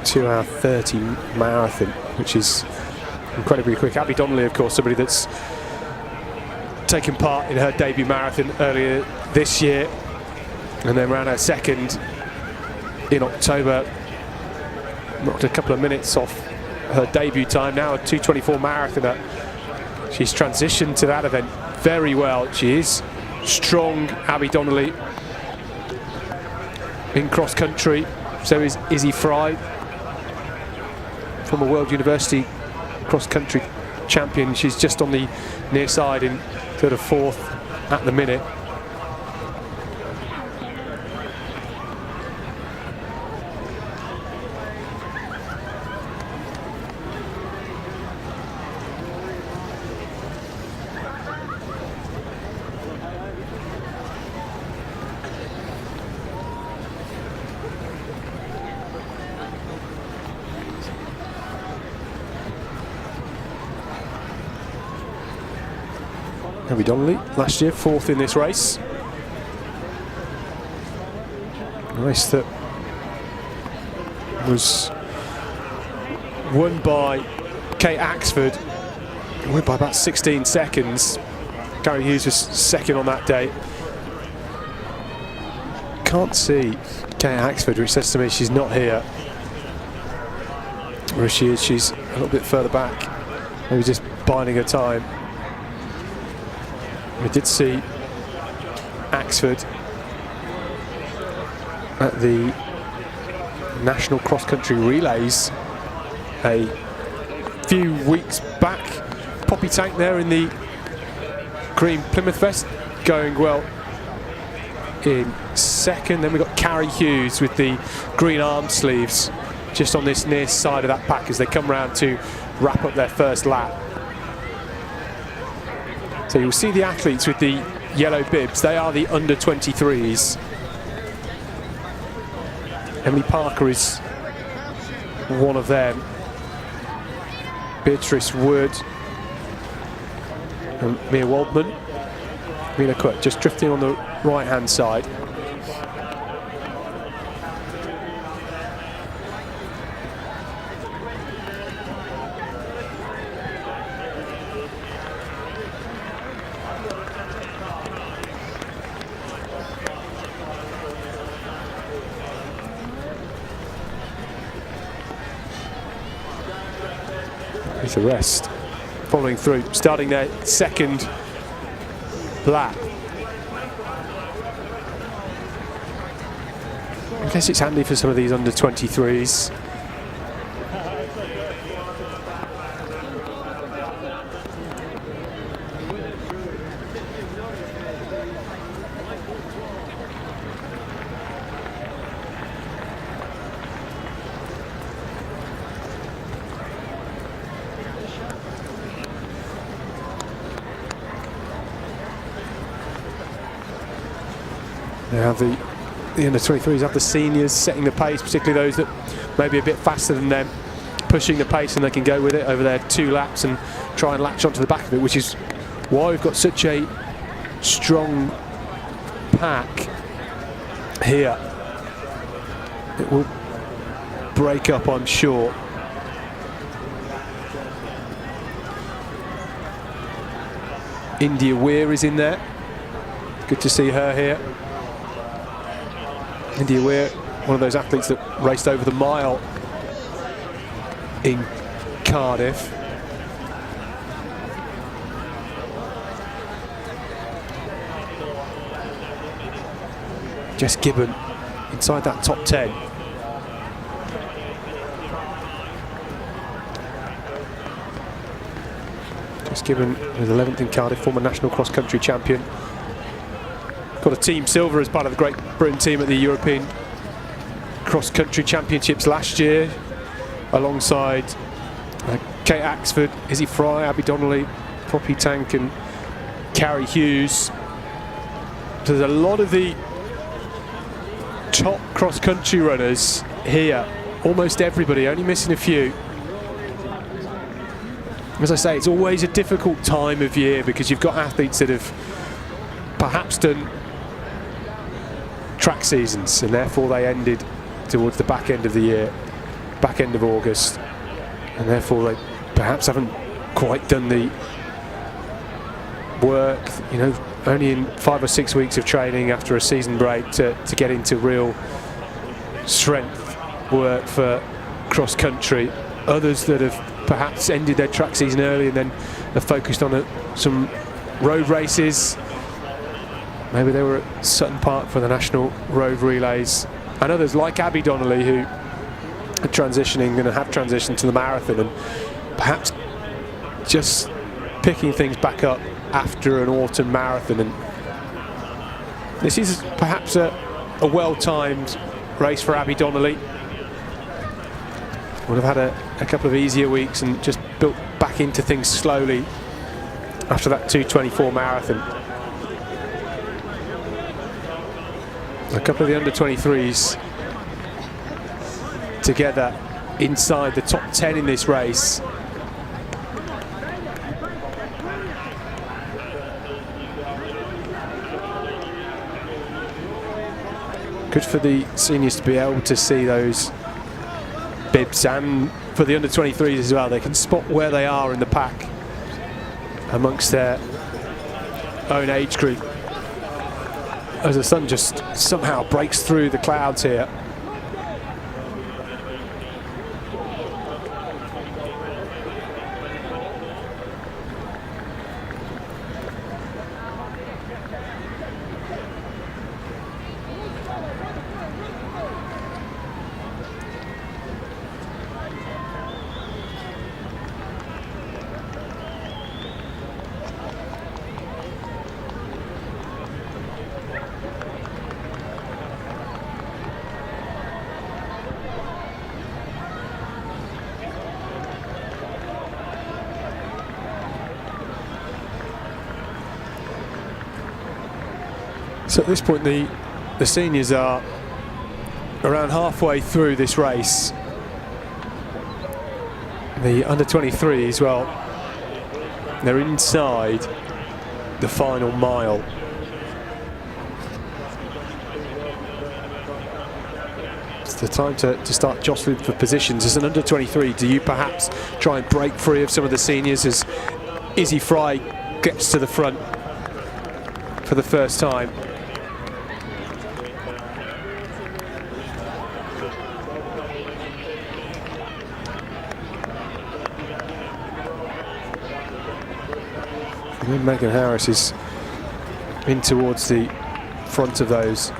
2:30 marathon, which is incredibly quick. Abby Donnelly, of course, somebody that's taken part in her debut marathon earlier this year and then ran her second in October. Knocked a couple of minutes off her debut time. Now a 2:24 marathoner. She's transitioned to that event very well. She is strong, Abby Donnelly. In cross country, so is Izzy Fry, former World University cross-country champion. She's just on the near side in 3rd or 4th at the minute. Abby Donnelly, last year 4th in this race. A race that was won by Kate Axford, won by about 16 seconds. Gary Hughes was second on that day. Can't see Kate Axford, which says to me she's not here. Where she is, she's a little bit further back, maybe just biding her time. We did see Axford at the National Cross Country Relays a few weeks back. Poppy Tank there in the green Plymouth vest, going well in second. Then we've got Carrie Hughes with the green arm sleeves just on this near side of that pack as they come round to wrap up their first lap. So you'll see the athletes with the yellow bibs. They are the under 23s. Emily Parker is one of them. Beatrice Wood and Mia Waldman. Mina Cook just drifting on the right hand side. With the rest following through, starting their second lap. I guess it's handy for some of these under 23s. They have the under 23s, have the seniors setting the pace, particularly those that may be a bit faster than them, pushing the pace, and they can go with it over their 2 laps and try and latch onto the back of it, which is why we've got such a strong pack here. It will break up, I'm sure. India Weir is in there. Good to see her here. India Weir, one of those athletes that raced over the mile in Cardiff. Jess Gibbon inside that top 10. Jess Gibbon was 11th in Cardiff, former national cross-country champion. Got a team silver as part of the Great Britain team at the European cross-country championships last year, alongside Kate Axford, Izzy Fry, Abby Donnelly, Poppy Tank and Carrie Hughes. There's a lot of the top cross-country runners here, almost everybody, only missing a few. As I say, it's always a difficult time of year because you've got athletes that have perhaps done track seasons and therefore they ended towards the back end of the year, back end of August, and therefore they perhaps haven't quite done the work, you know, only in 5 or 6 weeks of training after a season break to get into real strength work for cross country. Others that have perhaps ended their track season early and then have focused on some road races. Maybe they were at Sutton Park for the national road relays, and others like Abby Donnelly who are transitioning and have transitioned to the marathon and perhaps just picking things back up after an autumn marathon. And this is perhaps a well-timed race for Abby Donnelly. Would have had a couple of easier weeks and just built back into things slowly after that 2:24 marathon. A couple of the under-23s together inside the top 10 in this race. Good for the seniors to be able to see those bibs, and for the under-23s as well. They can spot where they are in the pack amongst their own age group as the sun just somehow breaks through the clouds here. So at this point the seniors are around halfway through this race. The under-23s, well, they're inside the final mile. It's the time to start jostling for positions. As an under-23, do you perhaps try and break free of some of the seniors as Izzy Fry gets to the front for the first time? And Megan Harris is in towards the front of those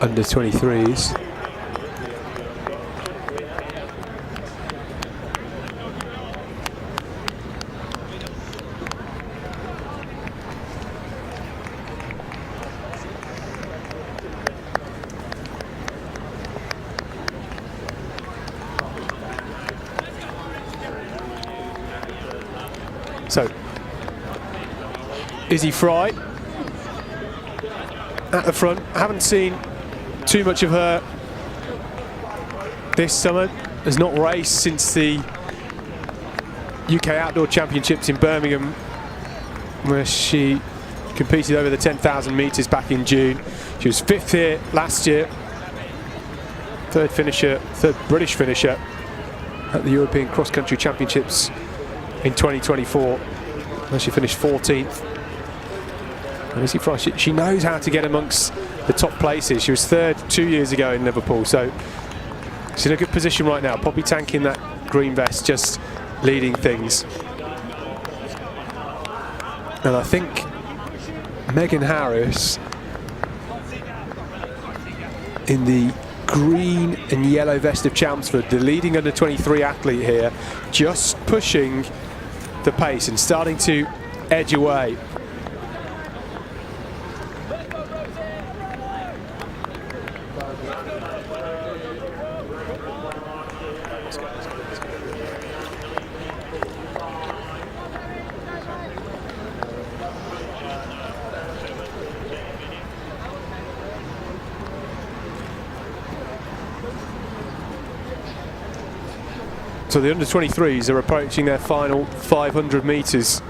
under-23s. So, Izzy Fry at the front. I haven't seen too much of her this summer. Has not raced since the UK Outdoor Championships in Birmingham, where she competed over the 10,000 metres back in June. She was 5th here last year, third British finisher at the European Cross Country Championships in 2024. Well, she finished 14th. And Izzy Fry, she knows how to get amongst the top places. She was third 2 years ago in Liverpool, so she's in a good position right now. Poppy Tank in that green vest, just leading things. And I think Megan Harris in the green and yellow vest of Chelmsford, the leading under-23 athlete here, just pushing the pace and starting to edge away. So the under-23s are approaching their final 500 metres.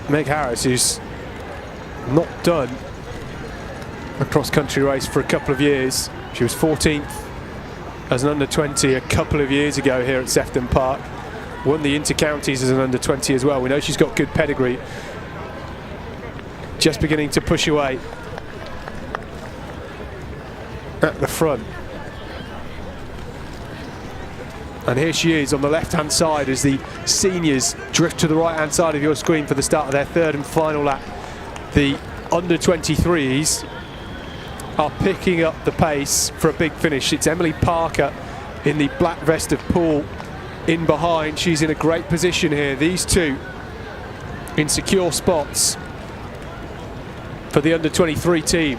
Meg Harris, who's not done a cross-country race for a couple of years. She was 14th as an under-20 a couple of years ago here at Sefton Park. Won the inter-counties as an under-20 as well. We know she's got good pedigree. Just beginning to push away at the front. And here she is on the left-hand side as the seniors drift to the right-hand side of your screen for the start of their third and final lap. The under-23s are picking up the pace for a big finish. It's Emily Parker in the black vest of Poole in behind. She's in a great position here. These two in secure spots for the under-23 team.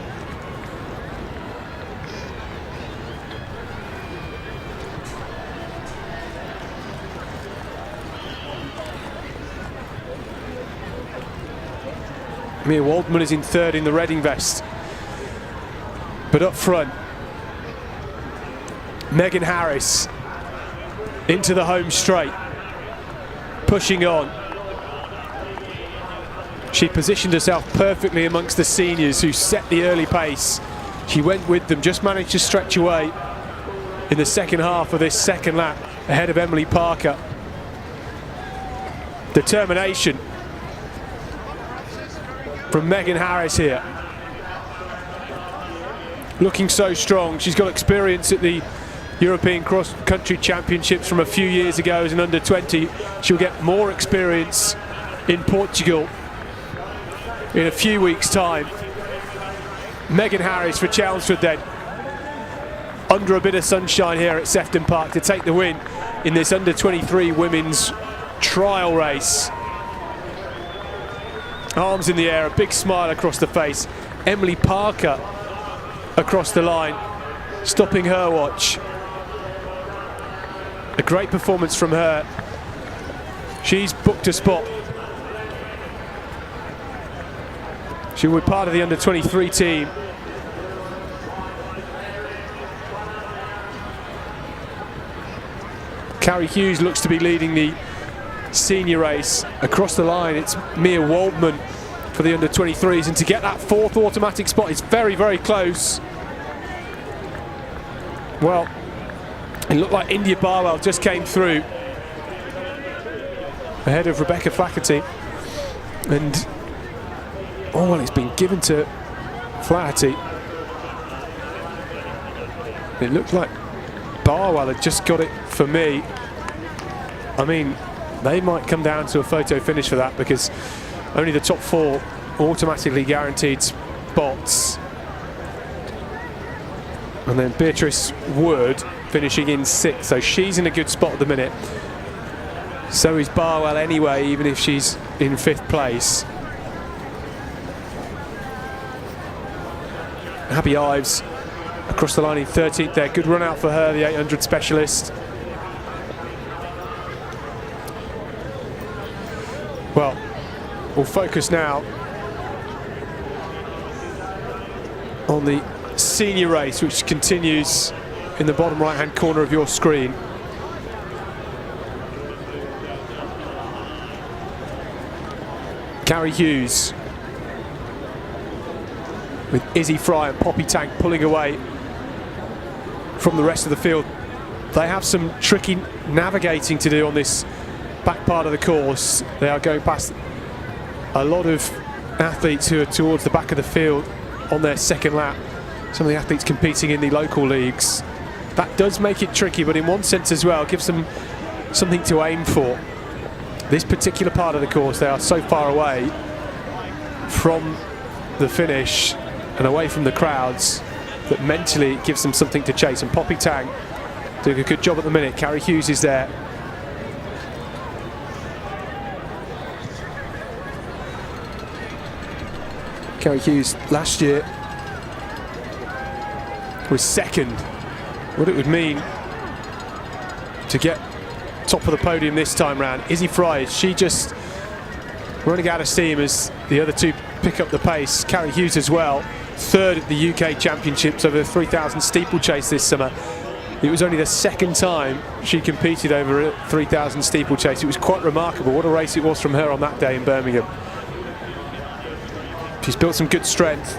Mia Waldman is in third in the Reading vest. But up front, Megan Harris into the home straight, pushing on. She positioned herself perfectly amongst the seniors who set the early pace. She went with them, just managed to stretch away in the second half of this second lap ahead of Emily Parker. Determination from Megan Harris here. Looking so strong. She's got experience at the European Cross Country Championships from a few years ago as an under-20. She'll get more experience in Portugal in a few weeks' time. Megan Harris for Chelmsford then, under a bit of sunshine here at Sefton Park to take the win in this under-23 women's trial race. Arms in the air, a big smile across the face. Emily Parker across the line, stopping her watch. A great performance from her. She's booked a spot. She will be part of the under-23 team. Carrie Hughes looks to be leading the senior race. Across the line, it's Mia Waldman for the under-23s, and to get that fourth automatic spot is very, very close. Well, it looked like India Barwell just came through ahead of Rebecca Flaherty, and oh well, it's been given to Flaherty. It looked like Barwell had just got it for me. I mean, they might come down to a photo finish for that, because only the top four automatically guaranteed spots. And then Beatrice Wood finishing in sixth, so she's in a good spot at the minute. So is Barwell anyway, even if she's in fifth place. Abby Ives across the line in 13th there. Good run out for her, the 800 specialist. Well, we'll focus now on the senior race, which continues in the bottom right hand corner of your screen. Carrie Hughes with Izzy Fry and Poppy Tank pulling away from the rest of the field. they have some tricky navigating to do on this back part of the course. They are going past a lot of athletes who are towards the back of the field on their second lap. Some of the athletes competing in the local leagues. That does make it tricky, but in one sense as well, gives them something to aim for. This particular part of the course, they are so far away from the finish and away from the crowds that mentally it gives them something to chase. And Poppy Tang doing a good job at the minute. Carrie Hughes is there. Carrie Hughes last year was second. What it would mean to get top of the podium this time round. Izzy Fry, she just running out of steam as the other two pick up the pace. Carrie Hughes as well, third at the UK Championships over the 3,000 steeplechase this summer. It was only the second time she competed over a 3,000 steeplechase. It was quite remarkable. What a race it was from her on that day in Birmingham. She's built some good strength.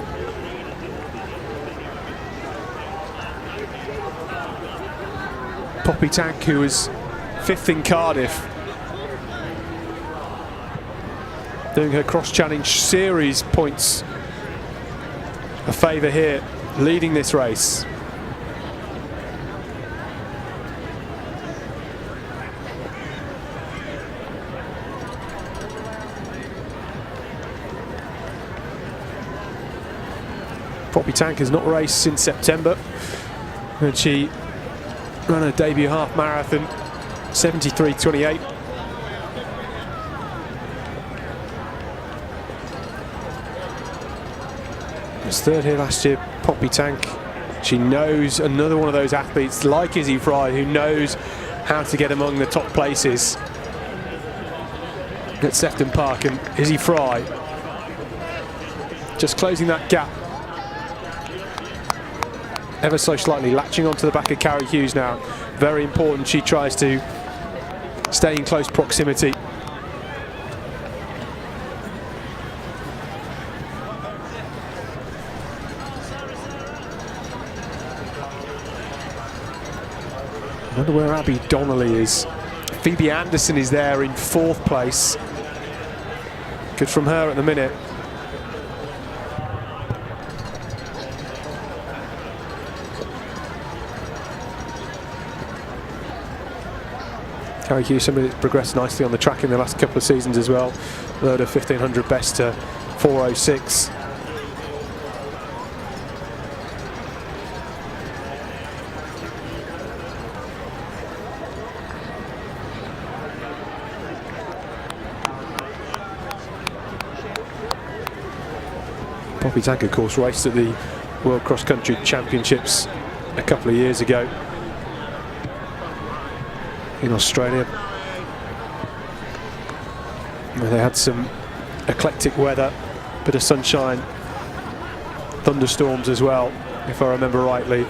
Poppy Tank, who was fifth in Cardiff, doing her cross-challenge series points a favour here, leading this race. Poppy Tank has not raced since September, and she ran her debut half marathon 73:28. Was third here last year, Poppy Tank. She knows another one of those athletes like Izzy Fry who knows how to get among the top places at Sefton Park, and Izzy Fry just closing that gap ever so slightly, latching onto the back of Carrie Hughes now. Very important she tries to stay in close proximity. I wonder where Abby Donnelly is. Phoebe Anderson is there in fourth place. Good from her at the minute. Carrie Hughes, somebody that's progressed nicely on the track in the last couple of seasons as well. Rode a 1500 best to 4:06. Poppy Tank, of course, raced at the World Cross Country Championships a couple of years ago in Australia, where they had some eclectic weather, bit of sunshine, thunderstorms as well, if I remember rightly.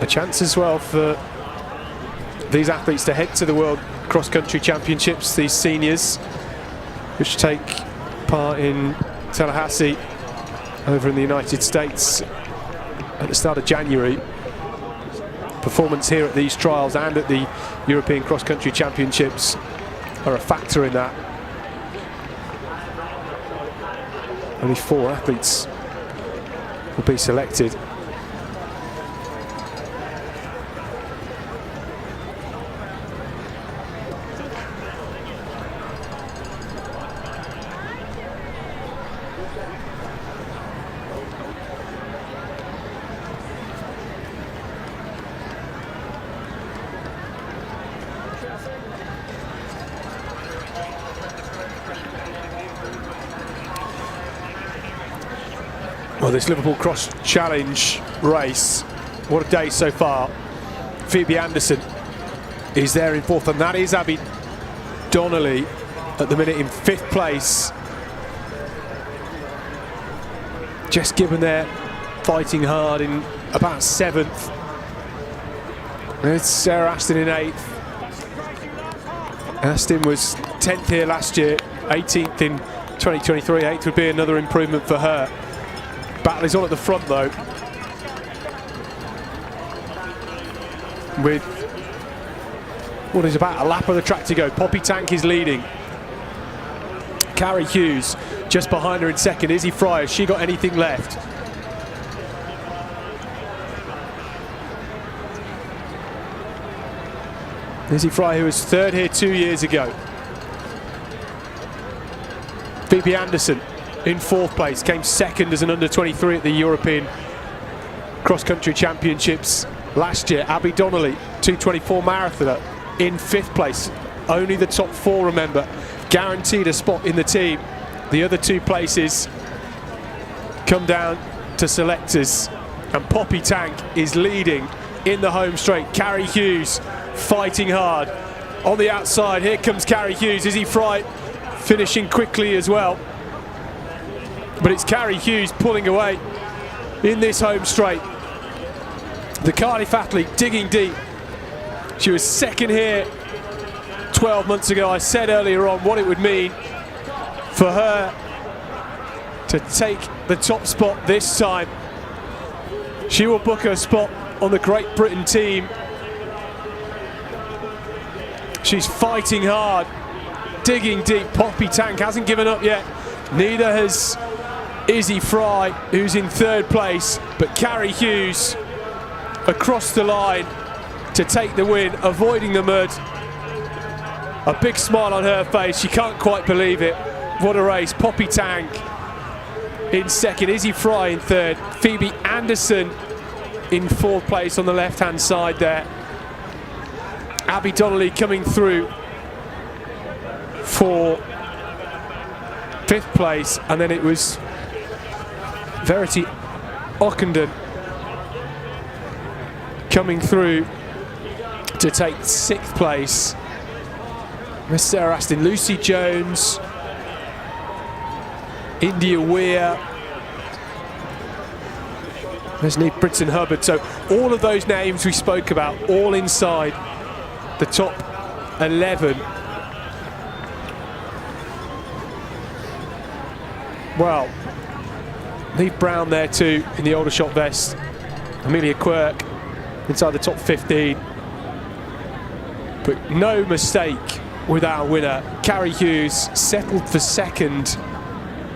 A chance as well for these athletes to head to the World Cross Country Championships, these seniors, which take part in Tallahassee over in the United States at the start of January. Performance here at these trials and at the European Cross Country Championships are a factor in that. Only 4 athletes will be selected. Well, this Liverpool Cross Challenge race, what a day so far. Phoebe Anderson is there in fourth, and that is Abby Donnelly at the minute in fifth place. Jess Gibbon there fighting hard in about seventh. And it's Sarah Aston in eighth. Aston was 10th here last year, 18th in 2023. Eighth would be another improvement for her. Battle is on at the front though. with what is about a lap of the track to go. Poppy Tank is leading. Carrie Hughes just behind her in second. Izzy Fry, has she got anything left? Izzy Fry, who was third here 2 years ago. Phoebe Anderson in fourth place, came second as an under-23 at the European Cross-Country Championships last year. Abby Donnelly, 2:24 marathoner, in fifth place. Only the top four, remember, guaranteed a spot in the team. The other two places come down to selectors, and Poppy Tank is leading in the home straight. Carrie Hughes fighting hard on the outside. Here comes Carrie Hughes. Izzy Fry finishing quickly as well, but it's Carrie Hughes pulling away in this home straight. The Cardiff athlete digging deep. She was second here 12 months ago. I said earlier on what it would mean for her to take the top spot this time. She will book her spot on the Great Britain team. She's fighting hard, digging deep. Poppy Tank hasn't given up yet. Neither has Izzy Fry, who's in third place, but Carrie Hughes across the line to take the win, avoiding the mud. A big smile on her face. She can't quite believe it. What a race. Poppy Tank in second, Izzy Fry in third, Phoebe Anderson in fourth place on the left-hand side there. Abby Donnelly coming through for fifth place, and then it was Verity Ockenden coming through to take sixth place. Miss Sarah Astin, Lucy Jones, India Weir, there's Neve Brinson Hubbard. So all of those names we spoke about, all inside the top 11. Well, Neve Brown there too in the Aldershot vest. Amelia Quirk inside the top 15. But no mistake with our winner. Carrie Hughes settled for second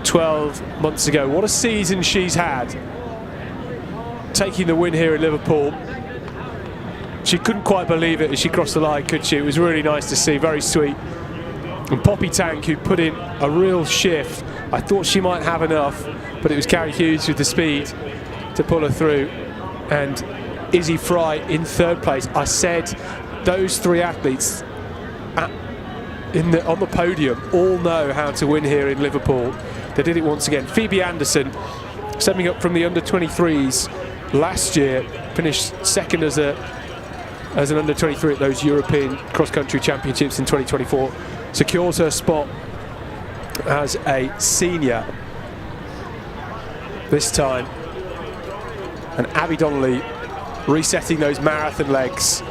12 months ago. What a season she's had, taking the win here in Liverpool. She couldn't quite believe it as she crossed the line, could she? It was really nice to see, very sweet. And Poppy Tank, who put in a real shift. I thought she might have enough, but it was Carrie Hughes with the speed to pull her through. And Izzy Fry in third place. I said those three athletes on the podium all know how to win here in Liverpool. They did it once again. Phoebe Anderson, stepping up from the under-23s last year, finished second as an under-23 at those European cross-country championships in 2024, secures her spot as a senior this time. And Abby Donnelly resetting those marathon legs.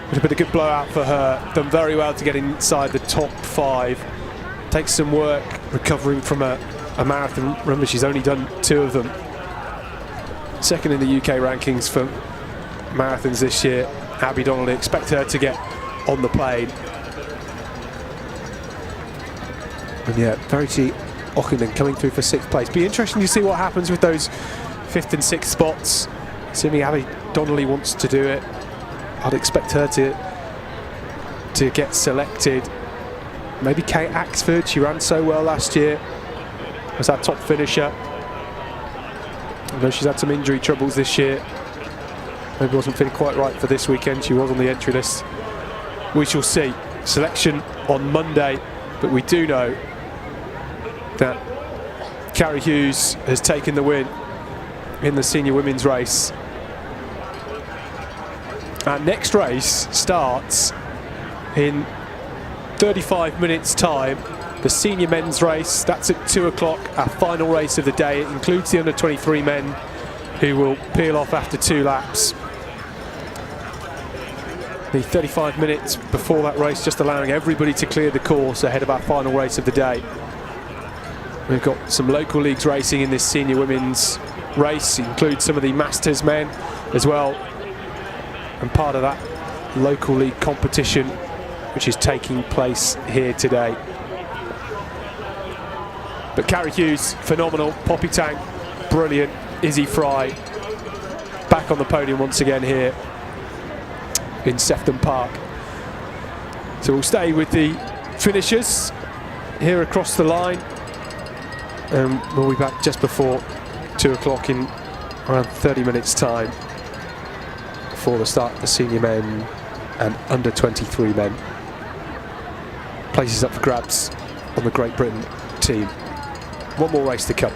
Would have been a good blowout for her. Done very well to get inside the top 5. Takes some work recovering from a marathon. Remember, she's only done 2 of them. Second in the UK rankings for marathons this year. Abby Donnelly, expect her to get on the plane. And yeah, Verity Ockenden coming through for 6th place. Be interesting to see what happens with those 5th and 6th spots. Assuming Abby Donnelly wants to do it, I'd expect her to get selected. Maybe Kate Axford, she ran so well last year, was our top finisher. Although she's had some injury troubles this year. Maybe wasn't feeling quite right for this weekend. She was on the entry list. We shall see. Selection on Monday, but we do know that Carrie Hughes has taken the win in the senior women's race. Our next race starts in 35 minutes time. The senior men's race, that's at 2 o'clock, our final race of the day. It includes the under-23 men who will peel off after 2 laps. The 35 minutes before that race, just allowing everybody to clear the course ahead of our final race of the day. We've got some local leagues racing in this senior women's race. It includes some of the Masters men as well. And part of that local league competition which is taking place here today. But Carrie Hughes, phenomenal. Poppy Tang, brilliant. Izzy Fry, back on the podium once again here in Sefton Park. So we'll stay with the finishers here across the line, and we'll be back just before 2 o'clock in around 30 minutes time for the start of the senior men and under 23 men. Places up for grabs on the Great Britain team. One more race to come.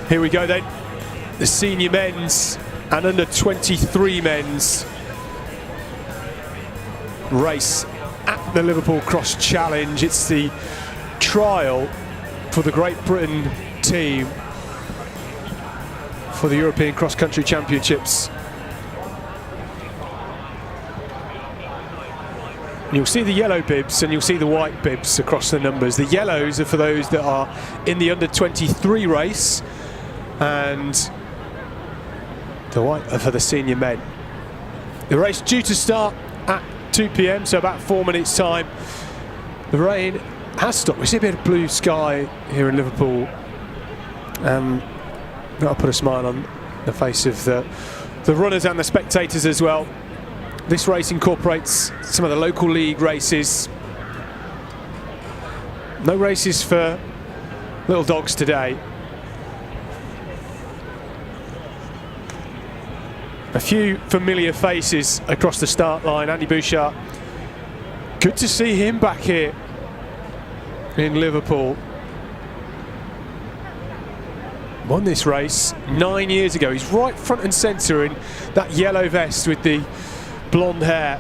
Here we go then, the senior men's and under 23 men's race at the Liverpool Cross Challenge. It's the trial for the Great Britain team for the European Cross Country Championships. You'll see the yellow bibs and you'll see the white bibs across the numbers. The yellows are for those that are in the under 23 race, and the white are for the senior men. The race due to start at 2 p.m, so about 4 minutes time. The rain has stopped. We see a bit of blue sky here in Liverpool. That'll put a smile on the face of the runners and the spectators as well. This race incorporates some of the local league races. No races for little dogs today. A few familiar faces across the start line. Andy Bouchard, good to see him back here in Liverpool. Won this race 9 years ago. He's right front and centre in that yellow vest with the blonde hair.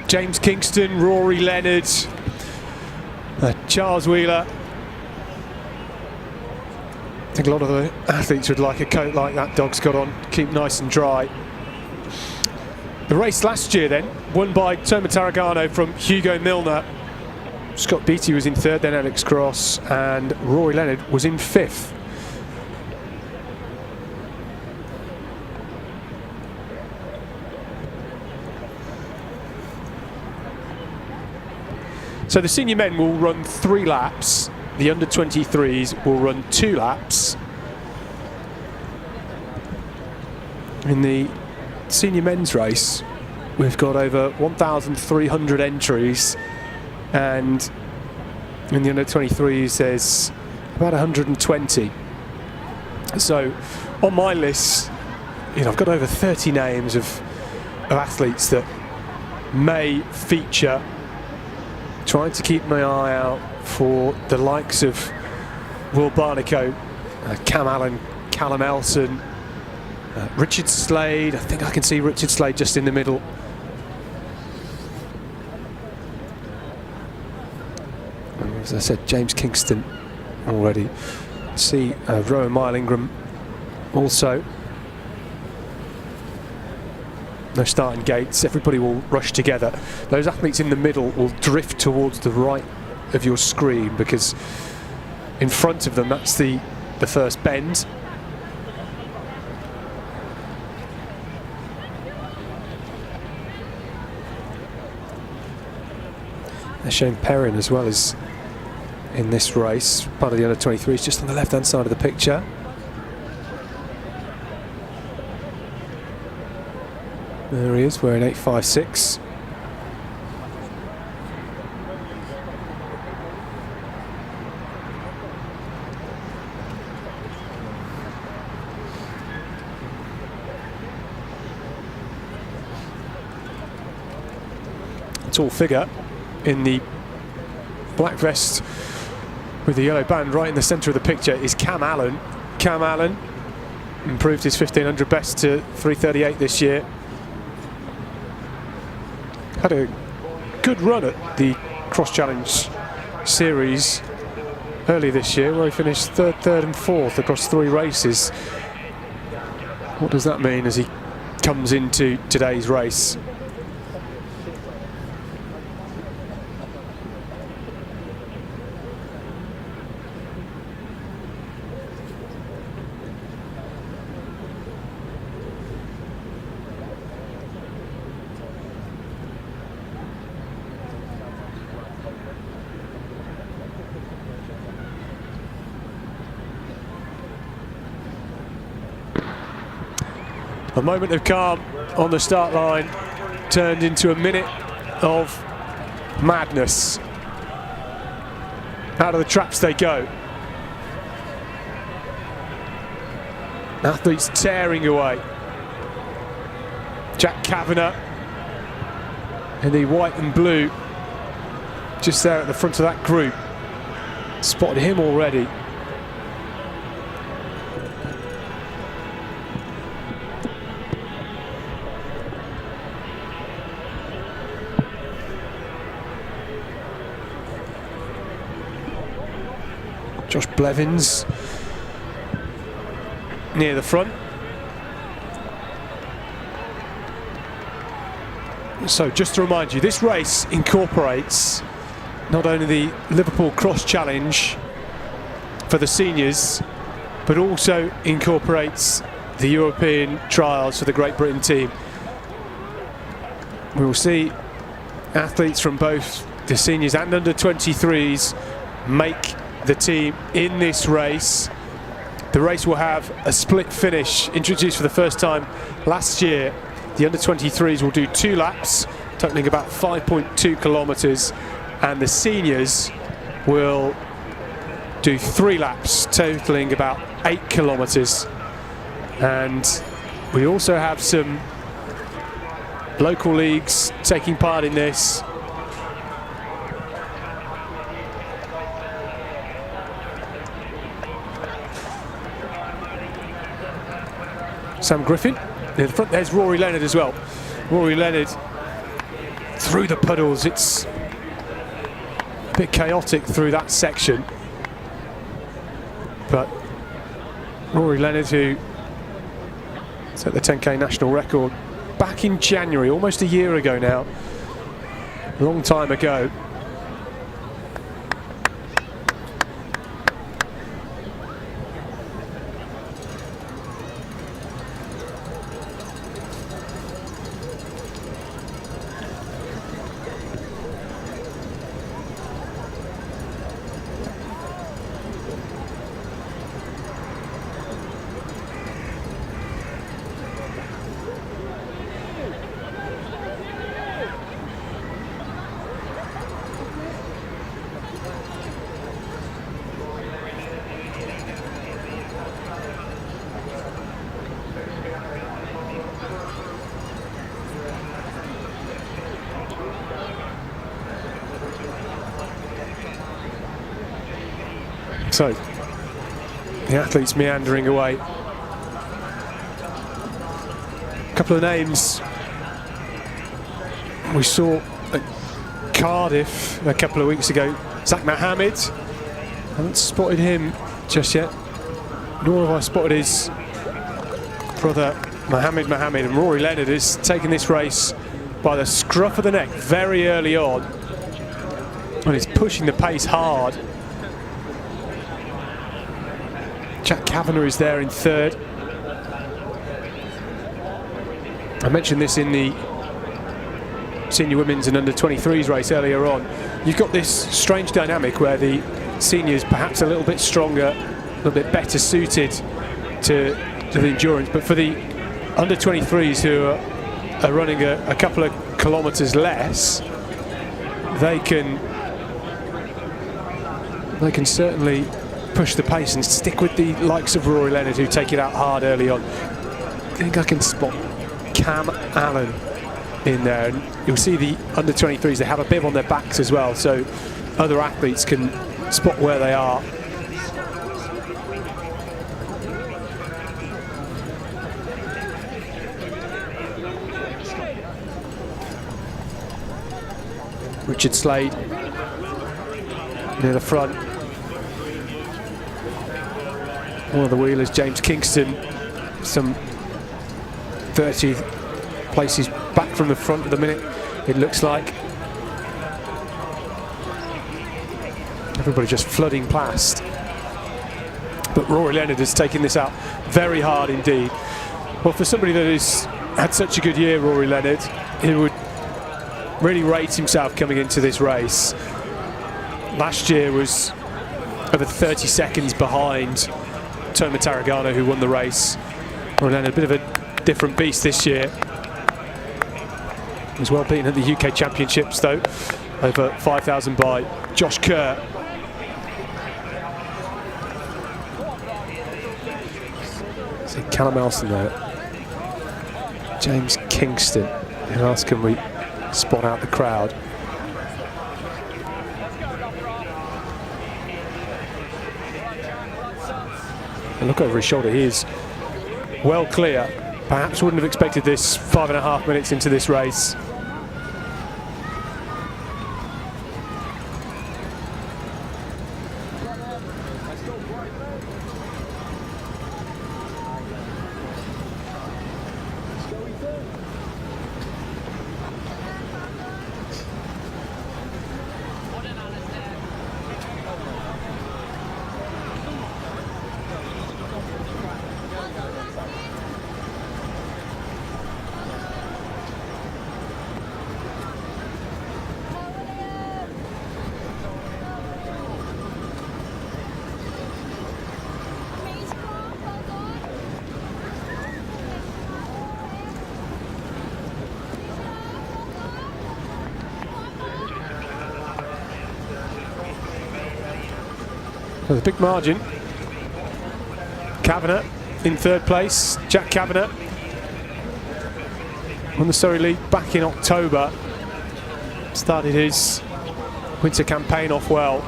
James Kingston, Rory Leonard, Charles Wheeler. I think a lot of the athletes would like a coat like that dog's got on, keep nice and dry. The race last year then, won by Toma Tarragano from Hugo Milner. Scott Beattie was in third, then Alex Cross, and Rory Leonard was in fifth. So the senior men will run 3 laps, the under 23s will run 2 laps. In the senior men's race, we've got over 1,300 entries, and in the under 23s there's about 120. So on my list, I've got over 30 names of athletes that may feature. Trying to keep my eye out for the likes of Will Barnicoat, Cam Allen, Callum Elson, Richard Slade. I think I can see Richard Slade just in the middle. As I said, James Kingston already. See Rowan Mile-Ingram also. No starting gates, everybody will rush together. Those athletes in the middle will drift towards the right of your screen, because in front of them that's the first bend. They're showing Perrin as well as in this race, part of the under 23s, just on the left hand side of the picture. There he is, wearing 856. A tall figure in the black vest with the yellow band right in the centre of the picture is Cam Allen. Cam Allen improved his 1500 best to 3:38 this year. Had a good run at the Cross Challenge series early this year, where he finished third and fourth across 3 races. What does that mean as he comes into today's race? A moment of calm on the start line turned into a minute of madness. Out of the traps they go. Athletes tearing away. Jack Kavanagh in the white and blue, just there at the front of that group. Spotted him already. Josh Blevins near the front. So just to remind you, this race incorporates not only the Liverpool Cross Challenge for the seniors, but also incorporates the European trials for the Great Britain team. We will see athletes from both the seniors and under 23s make the team in this race. The race will have a split finish, introduced for the first time last year. The under 23s will do 2 laps, totaling about 5.2 kilometres, and the seniors will do 3 laps, totaling about 8 kilometres. And we also have some local leagues taking part in this. Sam Griffin in the front. There's Rory Leonard as well. Rory Leonard through the puddles. It's a bit chaotic through that section, but Rory Leonard, who set the 10k national record back in January, almost a year ago now, a long time ago. So, the athletes meandering away. A couple of names we saw at Cardiff a couple of weeks ago. Zach Mohammed, haven't spotted him just yet, nor have I spotted his brother Mohammed. And Rory Leonard is taking this race by the scruff of the neck very early on, and he's pushing the pace hard. Jack Kavanagh is there in third. I mentioned this in the senior women's and under 23s race earlier on. You've got this strange dynamic where the seniors perhaps a little bit stronger, a little bit better suited to the endurance, but for the under 23s who are running a couple of kilometres less, they can certainly push the pace and stick with the likes of Rory Leonard, who take it out hard early on. I think I can spot Cam Allen in there, and you'll see the under 23s, they have a bib on their backs as well, so other athletes can spot where they are. Richard Slade near the front. One of the wheelers, James Kingston, some 30 places back from the front at the minute, it looks like. Everybody just flooding past. But Rory Leonard is taking this out very hard indeed. Well, for somebody that has had such a good year, Rory Leonard, he would really rate himself coming into this race. Last year was over 30 seconds behind Toma Tarragona, who won the race. Rory Leonard, a bit of a different beast this year. He was well beaten at the UK Championships though, over 5,000 by Josh Kerr. See Callum Elson there. James Kingston. Who else can we spot out the crowd? And look over his shoulder, he is well clear. Perhaps wouldn't have expected this 5.5 minutes into this race. With a big margin. Kavanagh in third place. Jack Kavanagh won the Surrey League back in October. Started his winter campaign off well.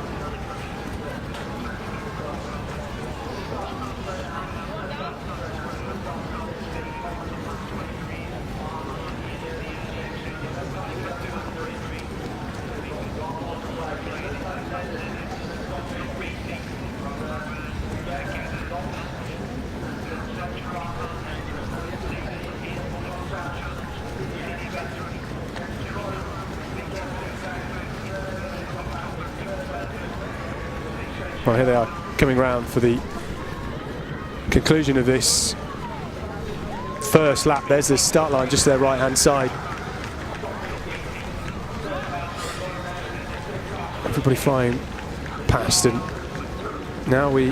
Well, here they are coming round for the conclusion of this first lap. There's the start line just to their right hand side. Everybody flying past, and now we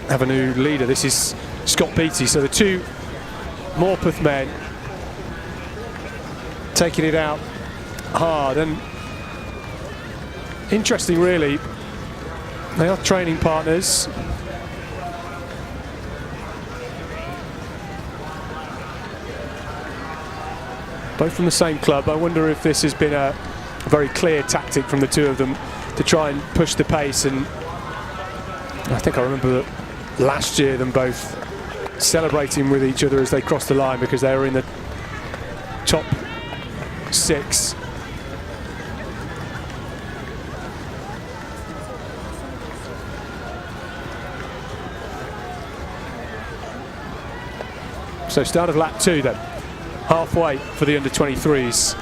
have a new leader. This is Scott Beattie. So the two Morpeth men taking it out hard, and interesting really. They are training partners. Both from the same club. I wonder if this has been a very clear tactic from the two of them to try and push the pace. And I think I remember last year them both celebrating with each other as they crossed the line because they were in the top 6. So start of lap 2 then, halfway for the under-23s.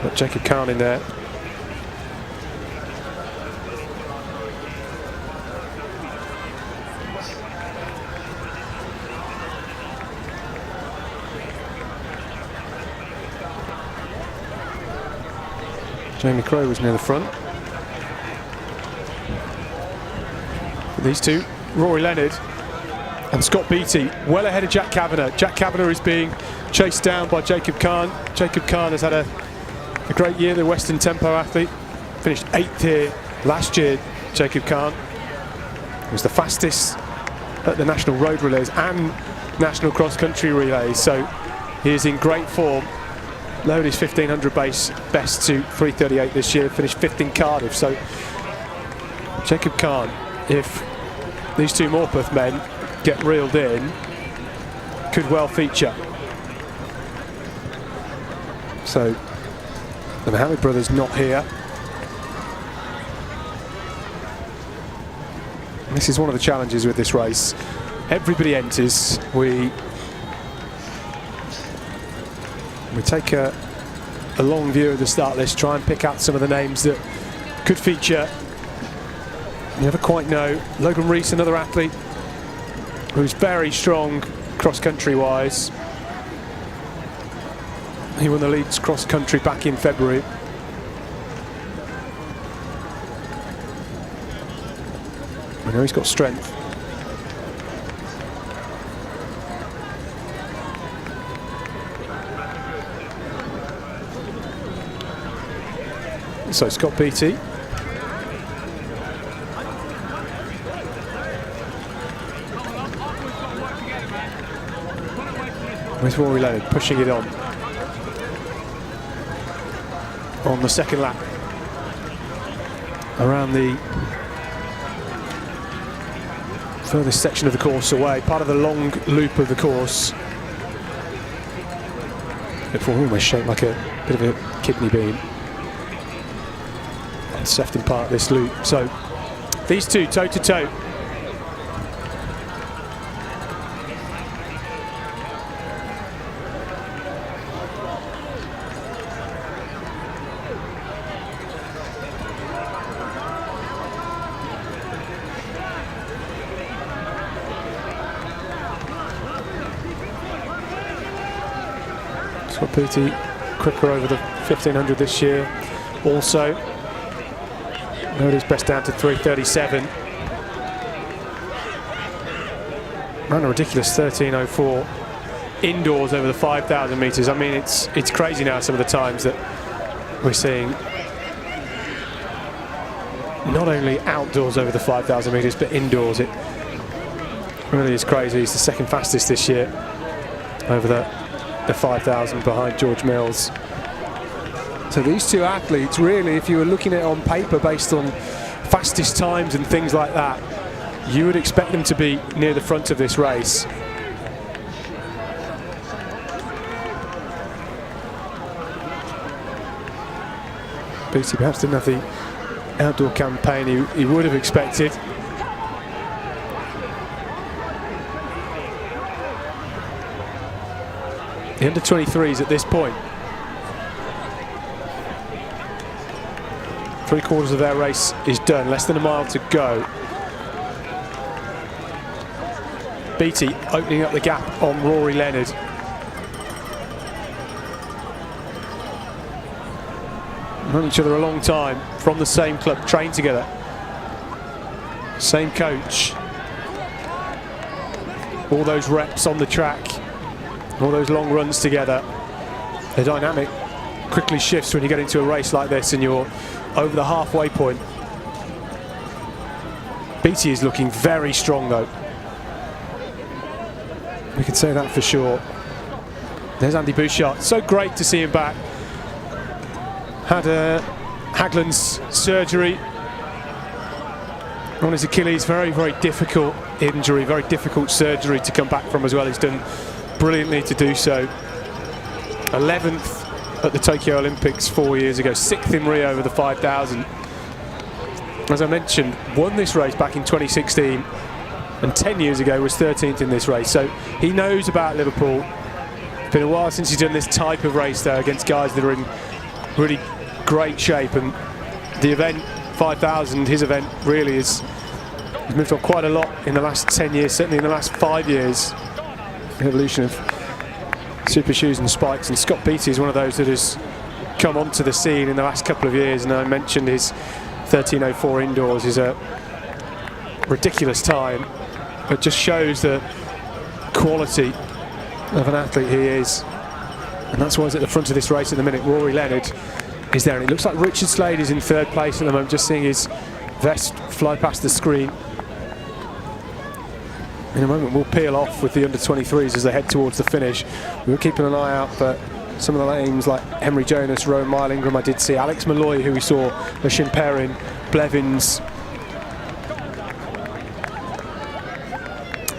Got Jacob Kahn in there. Jamie Crowe was near the front. These two, Rory Leonard and Scott Beattie, well ahead of Jack Kavanagh. Jack Kavanagh is being chased down by Jacob Kahn. Jacob Kahn has had a great year, the Western Tempo athlete. Finished 8th here last year, Jacob Kahn. He was the fastest at the National Road Relays and National Cross Country Relays, so he is in great form. Lowered his 1500 base best to 3:38 this year, finished 5th in Cardiff. So Jacob Kahn, if these two Morpeth men get reeled in, could well feature. So the Mohammed brothers not here. This is one of the challenges with this race. Everybody enters. We take a long view of the start list, try and pick out some of the names that could feature. You never quite know. Logan Rees, another athlete who's very strong cross-country wise. He won the Leeds cross-country back in February. I know he's got strength. So Scott Beattie. With Rory Leonard pushing it on the second lap. Around the furthest section of the course away, part of the long loop of the course. It almost shaped like a bit of a kidney bean. Sefton Park, this loop. So these two toe to toe. Scott Beattie quicker over the 1500 this year also. Rode his best down to 3:37. Ran a ridiculous 13:04 indoors over the 5,000 metres. I mean, it's crazy now some of the times that we're seeing not only outdoors over the 5,000 metres but indoors. It really is crazy. He's the second fastest this year over the 5,000 behind George Mills. So these two athletes, really, if you were looking at it on paper based on fastest times and things like that, you would expect them to be near the front of this race. Beattie perhaps didn't have the outdoor campaign he would have expected. The under-23s at this point, 3/4 of their race is done, less than a mile to go. Beattie opening up the gap on Rory Leonard. Known each other a long time, from the same club, trained together, same coach. All those reps on the track, all those long runs together. The dynamic quickly shifts when you get into a race like this and you're over the halfway point. Beattie is looking very strong though. We can say that for sure. There's Andy Bouchard. So great to see him back. Had Hagland's surgery on his Achilles. Very, very difficult injury, very difficult surgery to come back from as well. He's done brilliantly to do so. 11th at the Tokyo Olympics 4 years ago, 6th in Rio over the 5,000. As I mentioned, won this race back in 2016 and 10 years ago was 13th in this race. So he knows about Liverpool. It's been a while since he's done this type of race though, against guys that are in really great shape, and the event 5,000, his event, really he's moved on quite a lot in the last 10 years, certainly in the last 5 years. The evolution of super shoes and spikes, and Scott Beattie is one of those that has come onto the scene in the last couple of years, and I mentioned his 13:04 indoors is a ridiculous time, but just shows the quality of an athlete he is, and that's why he's at the front of this race at the minute. Rory Leonard is there, and it looks like Richard Slade is in third place at the moment, just seeing his vest fly past the screen. In a moment we'll peel off with the under-23s as they head towards the finish. We were keeping an eye out for some of the names like Henry Jonas, Rowan Mile Ingram. I did see Alex Malloy, who we saw, Lashin Perrin, Blevins.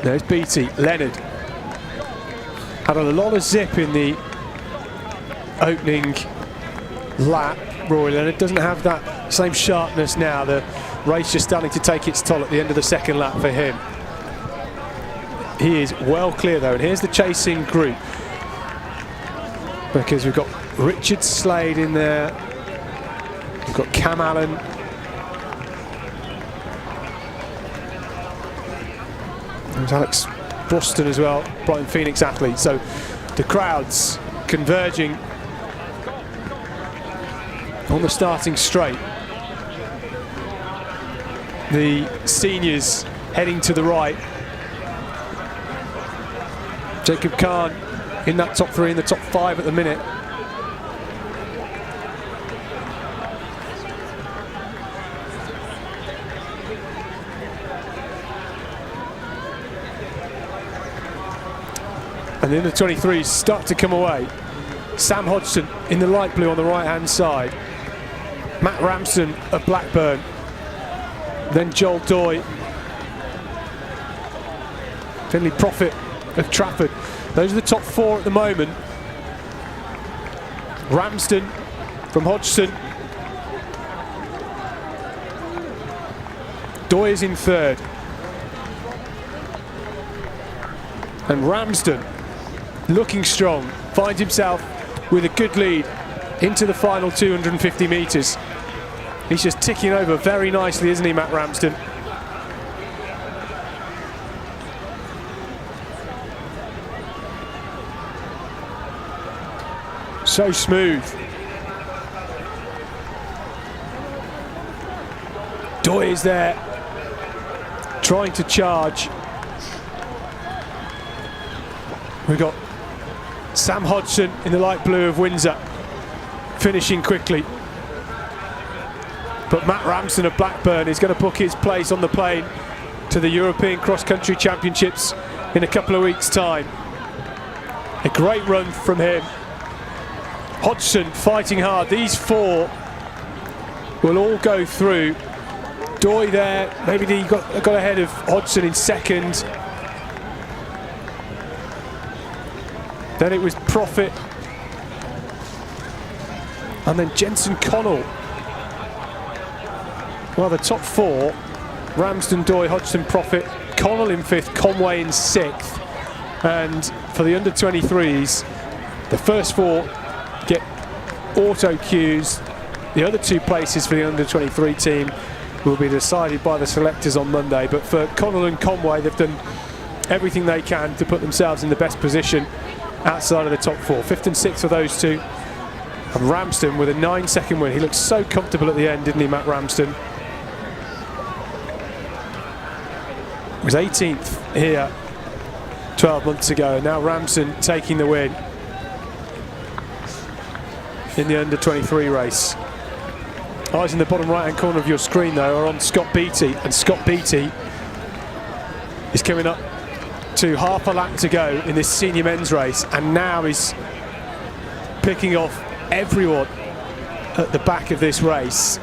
There's Beattie. Leonard had a lot of zip in the opening lap. Rory Leonard doesn't have that same sharpness now. The race just starting to take its toll at the end of the second lap for him. He is well clear though, and here's the chasing group, because we've got Richard Slade in there, we've got Cam Allen, there's Alex Broston as well, Brighton Phoenix athlete. So the crowds converging on the starting straight. The seniors heading to the right. Jacob Khan in that top three, in the top five at the minute. And then the 23s start to come away. Sam Hodgson in the light blue on the right hand side. Matt Ramsden of Blackburn. Then Joel Doy. Finley Prophet of Trafford. Those are the top four at the moment. Ramsden from Hodgson. Doy is in third. And Ramsden, looking strong, finds himself with a good lead into the final 250 metres. He's just ticking over very nicely, isn't he, Matt Ramsden? So smooth. Doy is there, trying to charge. We've got Sam Hodgson in the light blue of Windsor, finishing quickly. But Matt Ramsden of Blackburn is going to book his place on the plane to the European Cross Country Championships in a couple of weeks' time. A great run from him. Hodgson fighting hard. These four will all go through. Doy there, maybe he got ahead of Hodgson in second. Then it was Profit. And then Jensen Connell. Well, the top four, Ramsden, Doy, Hodgson, Profit, Connell in fifth, Conway in sixth. And for the under-23s, the first four get auto cues. The other two places for the under-23 team will be decided by the selectors on Monday. But for Connell and Conway, they've done everything they can to put themselves in the best position outside of the top four. Fifth and sixth for those two. And Ramsden with a 9-second win. He looked so comfortable at the end, didn't he, Matt Ramsden? He was 18th here 12 months ago, and now Ramsden taking the win in the under-23 race. Eyes in the bottom right-hand corner of your screen, though, are on Scott Beattie, and Scott Beattie is coming up to half a lap to go in this senior men's race, and now is picking off everyone at the back of this race.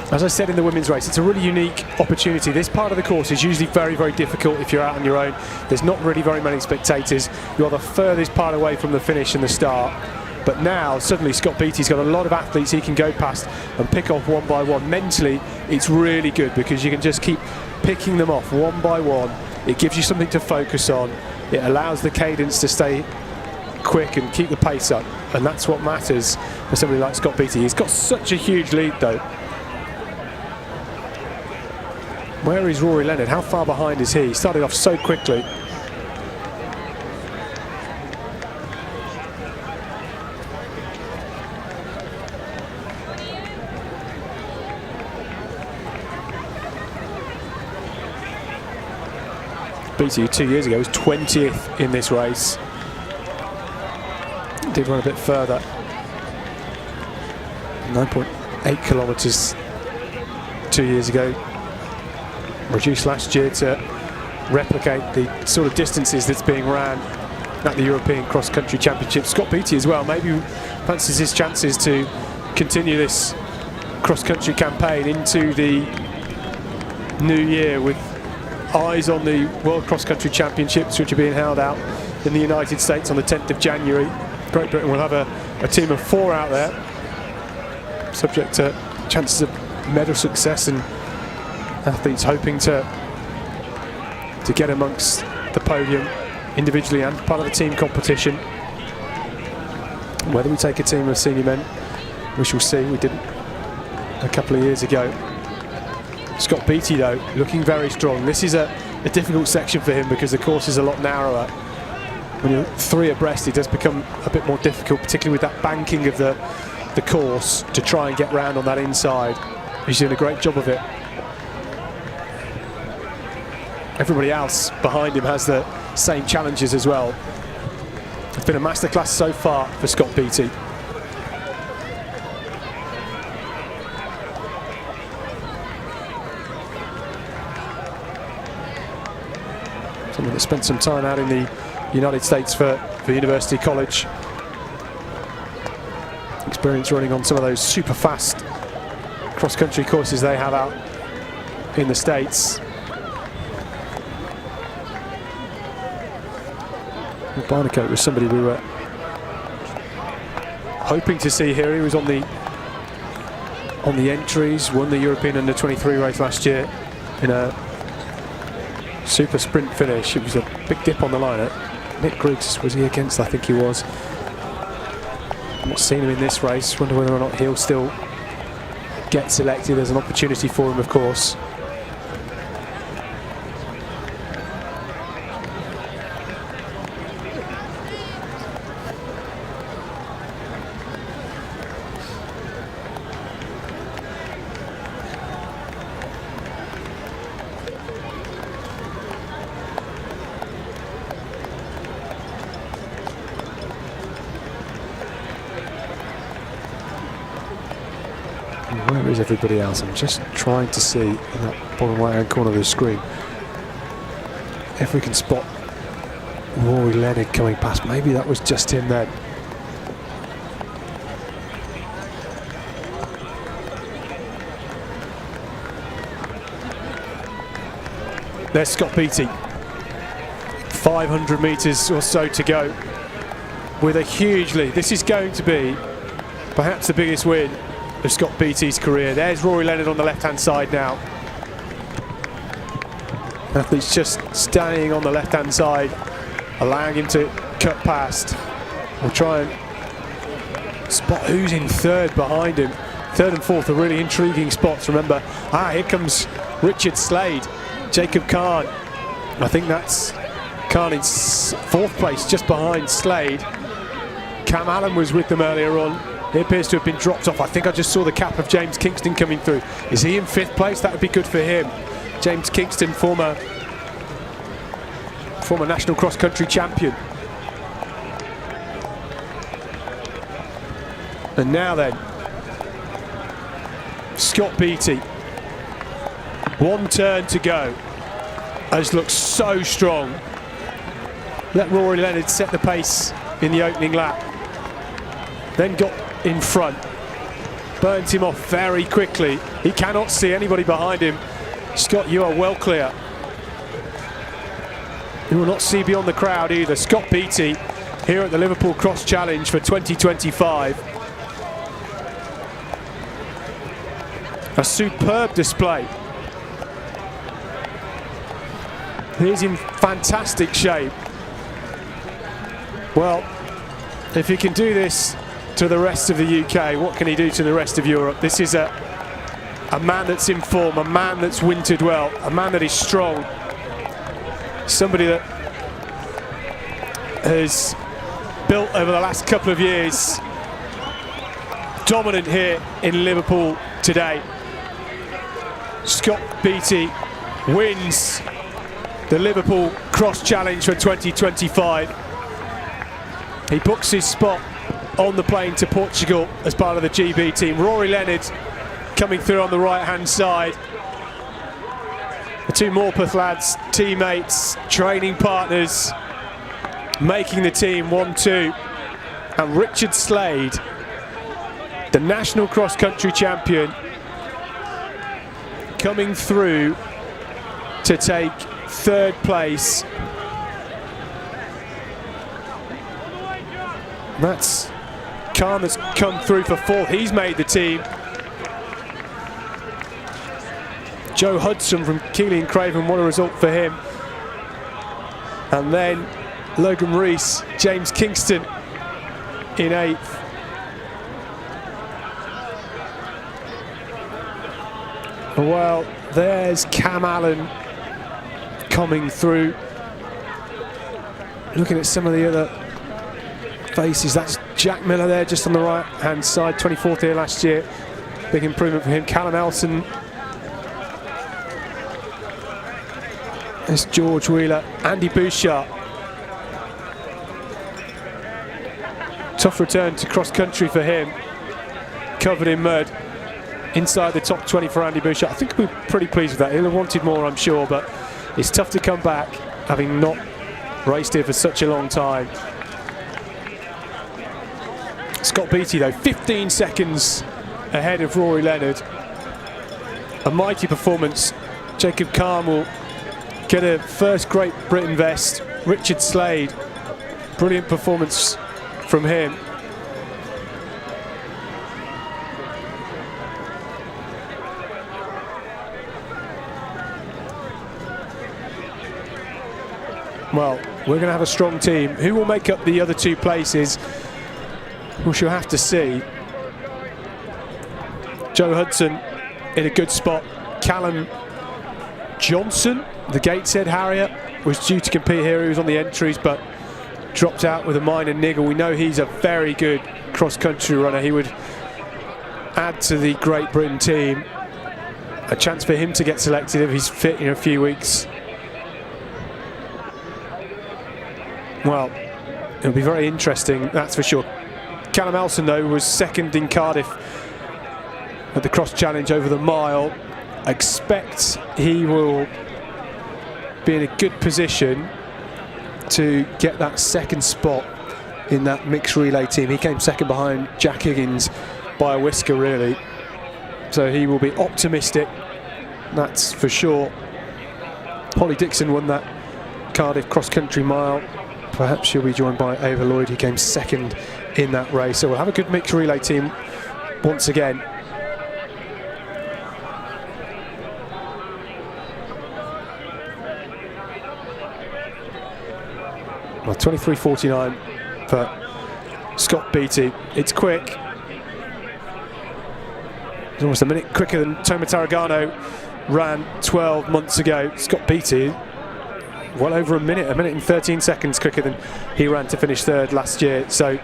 As I said in the women's race, it's a really unique opportunity. This part of the course is usually very, very difficult if you're out on your own. There's not really very many spectators. You're the furthest part away from the finish and the start. But now, suddenly, Scott Beattie's got a lot of athletes he can go past and pick off one by one. Mentally, it's really good because you can just keep picking them off one by one. It gives you something to focus on. It allows the cadence to stay quick and keep the pace up. And that's what matters for somebody like Scott Beattie. He's got such a huge lead, though. Where is Rory Leonard? How far behind is he? He started off so quickly. Beattie 2 years ago was 20th in this race. Did run a bit further. 9.8 kilometres 2 years ago. Reduced last year to replicate the sort of distances that's being ran at the European Cross Country Championship. Scott Beattie as well, maybe fancies his chances to continue this cross country campaign into the new year with eyes on the World Cross Country Championships, which are being held out in the United States on the 10th of January. Great Britain will have a team of 4 out there, subject to chances of medal success and athletes hoping to get amongst the podium individually and part of the team competition. Whether we take a team of senior men, we shall see. We didn't a couple of years ago. Scott Beattie, though, looking very strong. This is a difficult section for him because the course is a lot narrower. When you're 3 abreast, it does become a bit more difficult, particularly with that banking of the course, to try and get round on that inside. He's doing a great job of it. Everybody else behind him has the same challenges as well. It's been a masterclass so far for Scott Beattie. Someone that spent some time out in the United States for University College. Experience running on some of those super fast cross-country courses they have out in the States. Barnacote was somebody we were hoping to see here. He was on the entries, won the European Under-23 race last year in a super sprint finish. It was a big dip on the line. Nick Griggs was he against? I think he was. Not seen him in this race. Wonder whether or not he'll still get selected. There's an opportunity for him, of course. Where is everybody else? I'm just trying to see in that bottom right hand corner of the screen if we can spot Rory Leonard coming past. Maybe that was just him then. There's Scott Beattie. 500 metres or so to go with a huge lead. This is going to be perhaps the biggest win of Scott Beattie's career. There's Rory Leonard on the left-hand side now. Athlete's just staying on the left-hand side, allowing him to cut past. We'll try and spot who's in third behind him. Third and fourth are really intriguing spots. Remember, here comes Richard Slade, Jacob Kahn. I think that's Kahn in fourth place, just behind Slade. Cam Allen was with them earlier on. He appears to have been dropped off. I think I just saw the cap of James Kingston coming through. Is he in fifth place? That would be good for him. James Kingston, former national cross-country champion. And now then, Scott Beattie. One turn to go. Has looked so strong. Let Rory Leonard set the pace in the opening lap. Then got in front. Burnt him off very quickly. He cannot see anybody behind him. Scott, you are well clear. You will not see beyond the crowd either. Scott Beattie here at the Liverpool Cross Challenge for 2025. A superb display. He's in fantastic shape. Well, if he can do this to the rest of the UK, what can he do to the rest of Europe? This is a man that's in form, a man that's wintered well, a man that is strong, somebody that has built over the last couple of years, dominant here in Liverpool today. Scott Beattie wins the Liverpool Cross Challenge for 2025. He books his spot on the plane to Portugal as part of the GB team. Rory Leonard coming through on the right-hand side. The two Morpeth lads, teammates, training partners, making the team 1-2. And Richard Slade, the national cross-country champion, coming through to take third place. That's Khan that's come through for fourth. He's made the team. Joe Hudson from Keighley and Craven, what a result for him. And then Logan Rees, James Kingston in eighth. Well, there's Cam Allen coming through. Looking at some of the other faces, that's Jack Miller there just on the right hand side, 24th here last year. Big improvement for him. Callum Elson. There's George Wheeler, Andy Bouchard. Tough return to cross country for him, covered in mud. Inside the top 20 for Andy Bouchard. I think we're pretty pleased with that. He'll have wanted more, I'm sure, but it's tough to come back having not raced here for such a long time. Scott Beattie though, 15 seconds ahead of Rory Leonard. A mighty performance. Jacob Kahn will get a first Great Britain vest. Richard Slade, brilliant performance from him. Well, we're going to have a strong team. Who will make up the other two places? We shall have to see. Joe Hudson in a good spot. Callum Johnson, the Gateshead Harrier, was due to compete here. He was on the entries but dropped out with a minor niggle. We know he's a very good cross-country runner. He would add to the Great Britain team. A chance for him to get selected if he's fit in a few weeks. Well, it'll be very interesting, that's for sure. Callum Elson, though, was second in Cardiff at the cross challenge over the mile. I expect he will be in a good position to get that second spot in that mixed relay team. He came second behind Jack Higgins by a whisker, really. So he will be optimistic, that's for sure. Holly Dixon won that Cardiff cross-country mile. Perhaps she'll be joined by Ava Lloyd, who came second in that race. So we'll have a good mixed relay team once again. Well, 23:49 for Scott Beattie. It's quick. It's almost a minute quicker than Toma Tarragano ran 12 months ago. Scott Beattie, well over a minute and 13 seconds quicker than he ran to finish third last year. So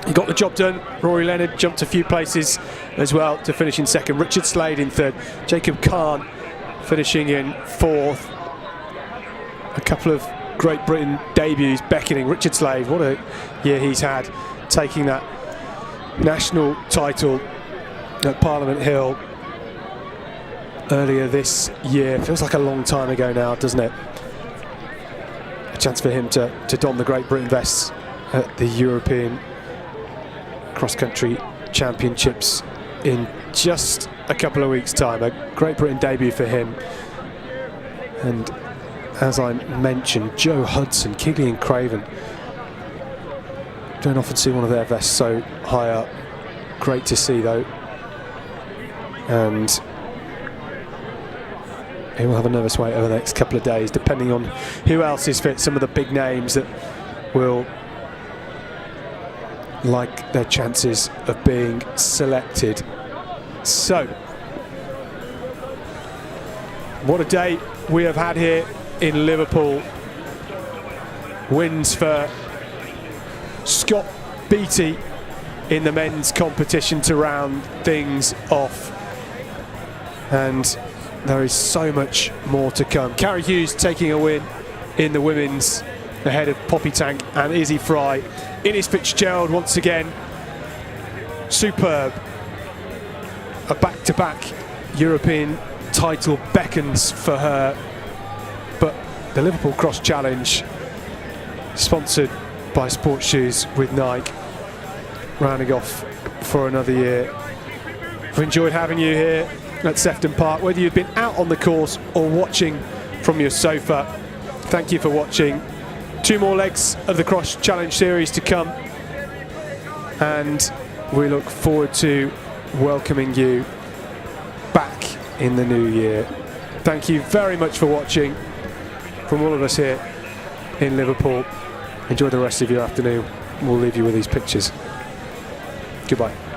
he got the job done. Rory Leonard jumped a few places as well to finish in second. Richard Slade in third. Jacob Kahn finishing in fourth. A couple of Great Britain debuts beckoning. Richard Slade, what a year he's had, taking that national title at Parliament Hill earlier this year. Feels like a long time ago now, doesn't it? A chance for him to don the Great Britain vests at the European cross-country championships in just a couple of weeks' time. A Great Britain debut for him. And as I mentioned, Joe Hudson, Killian Craven, don't often see one of their vests so high up. Great to see, though. And he will have a nervous wait over the next couple of days, depending on who else is fit. Some of the big names that will like their chances of being selected. So, what a day we have had here in Liverpool. Wins for Scott Beattie in the men's competition to round things off. And there is so much more to come. Carrie Hughes taking a win in the women's ahead of Poppy Tank and Izzy Fry. Ines Fitzgerald once again, superb. A back-to-back European title beckons for her. But the Liverpool Cross Challenge, sponsored by Sports Shoes with Nike, rounding off for another year. I've enjoyed having you here at Sefton Park, whether you've been out on the course or watching from your sofa. Thank you for watching. 2 more legs of the Cross Challenge series to come, and we look forward to welcoming you back in the new year. Thank you very much for watching from all of us here in Liverpool. Enjoy the rest of your afternoon. We'll leave you with these pictures. Goodbye.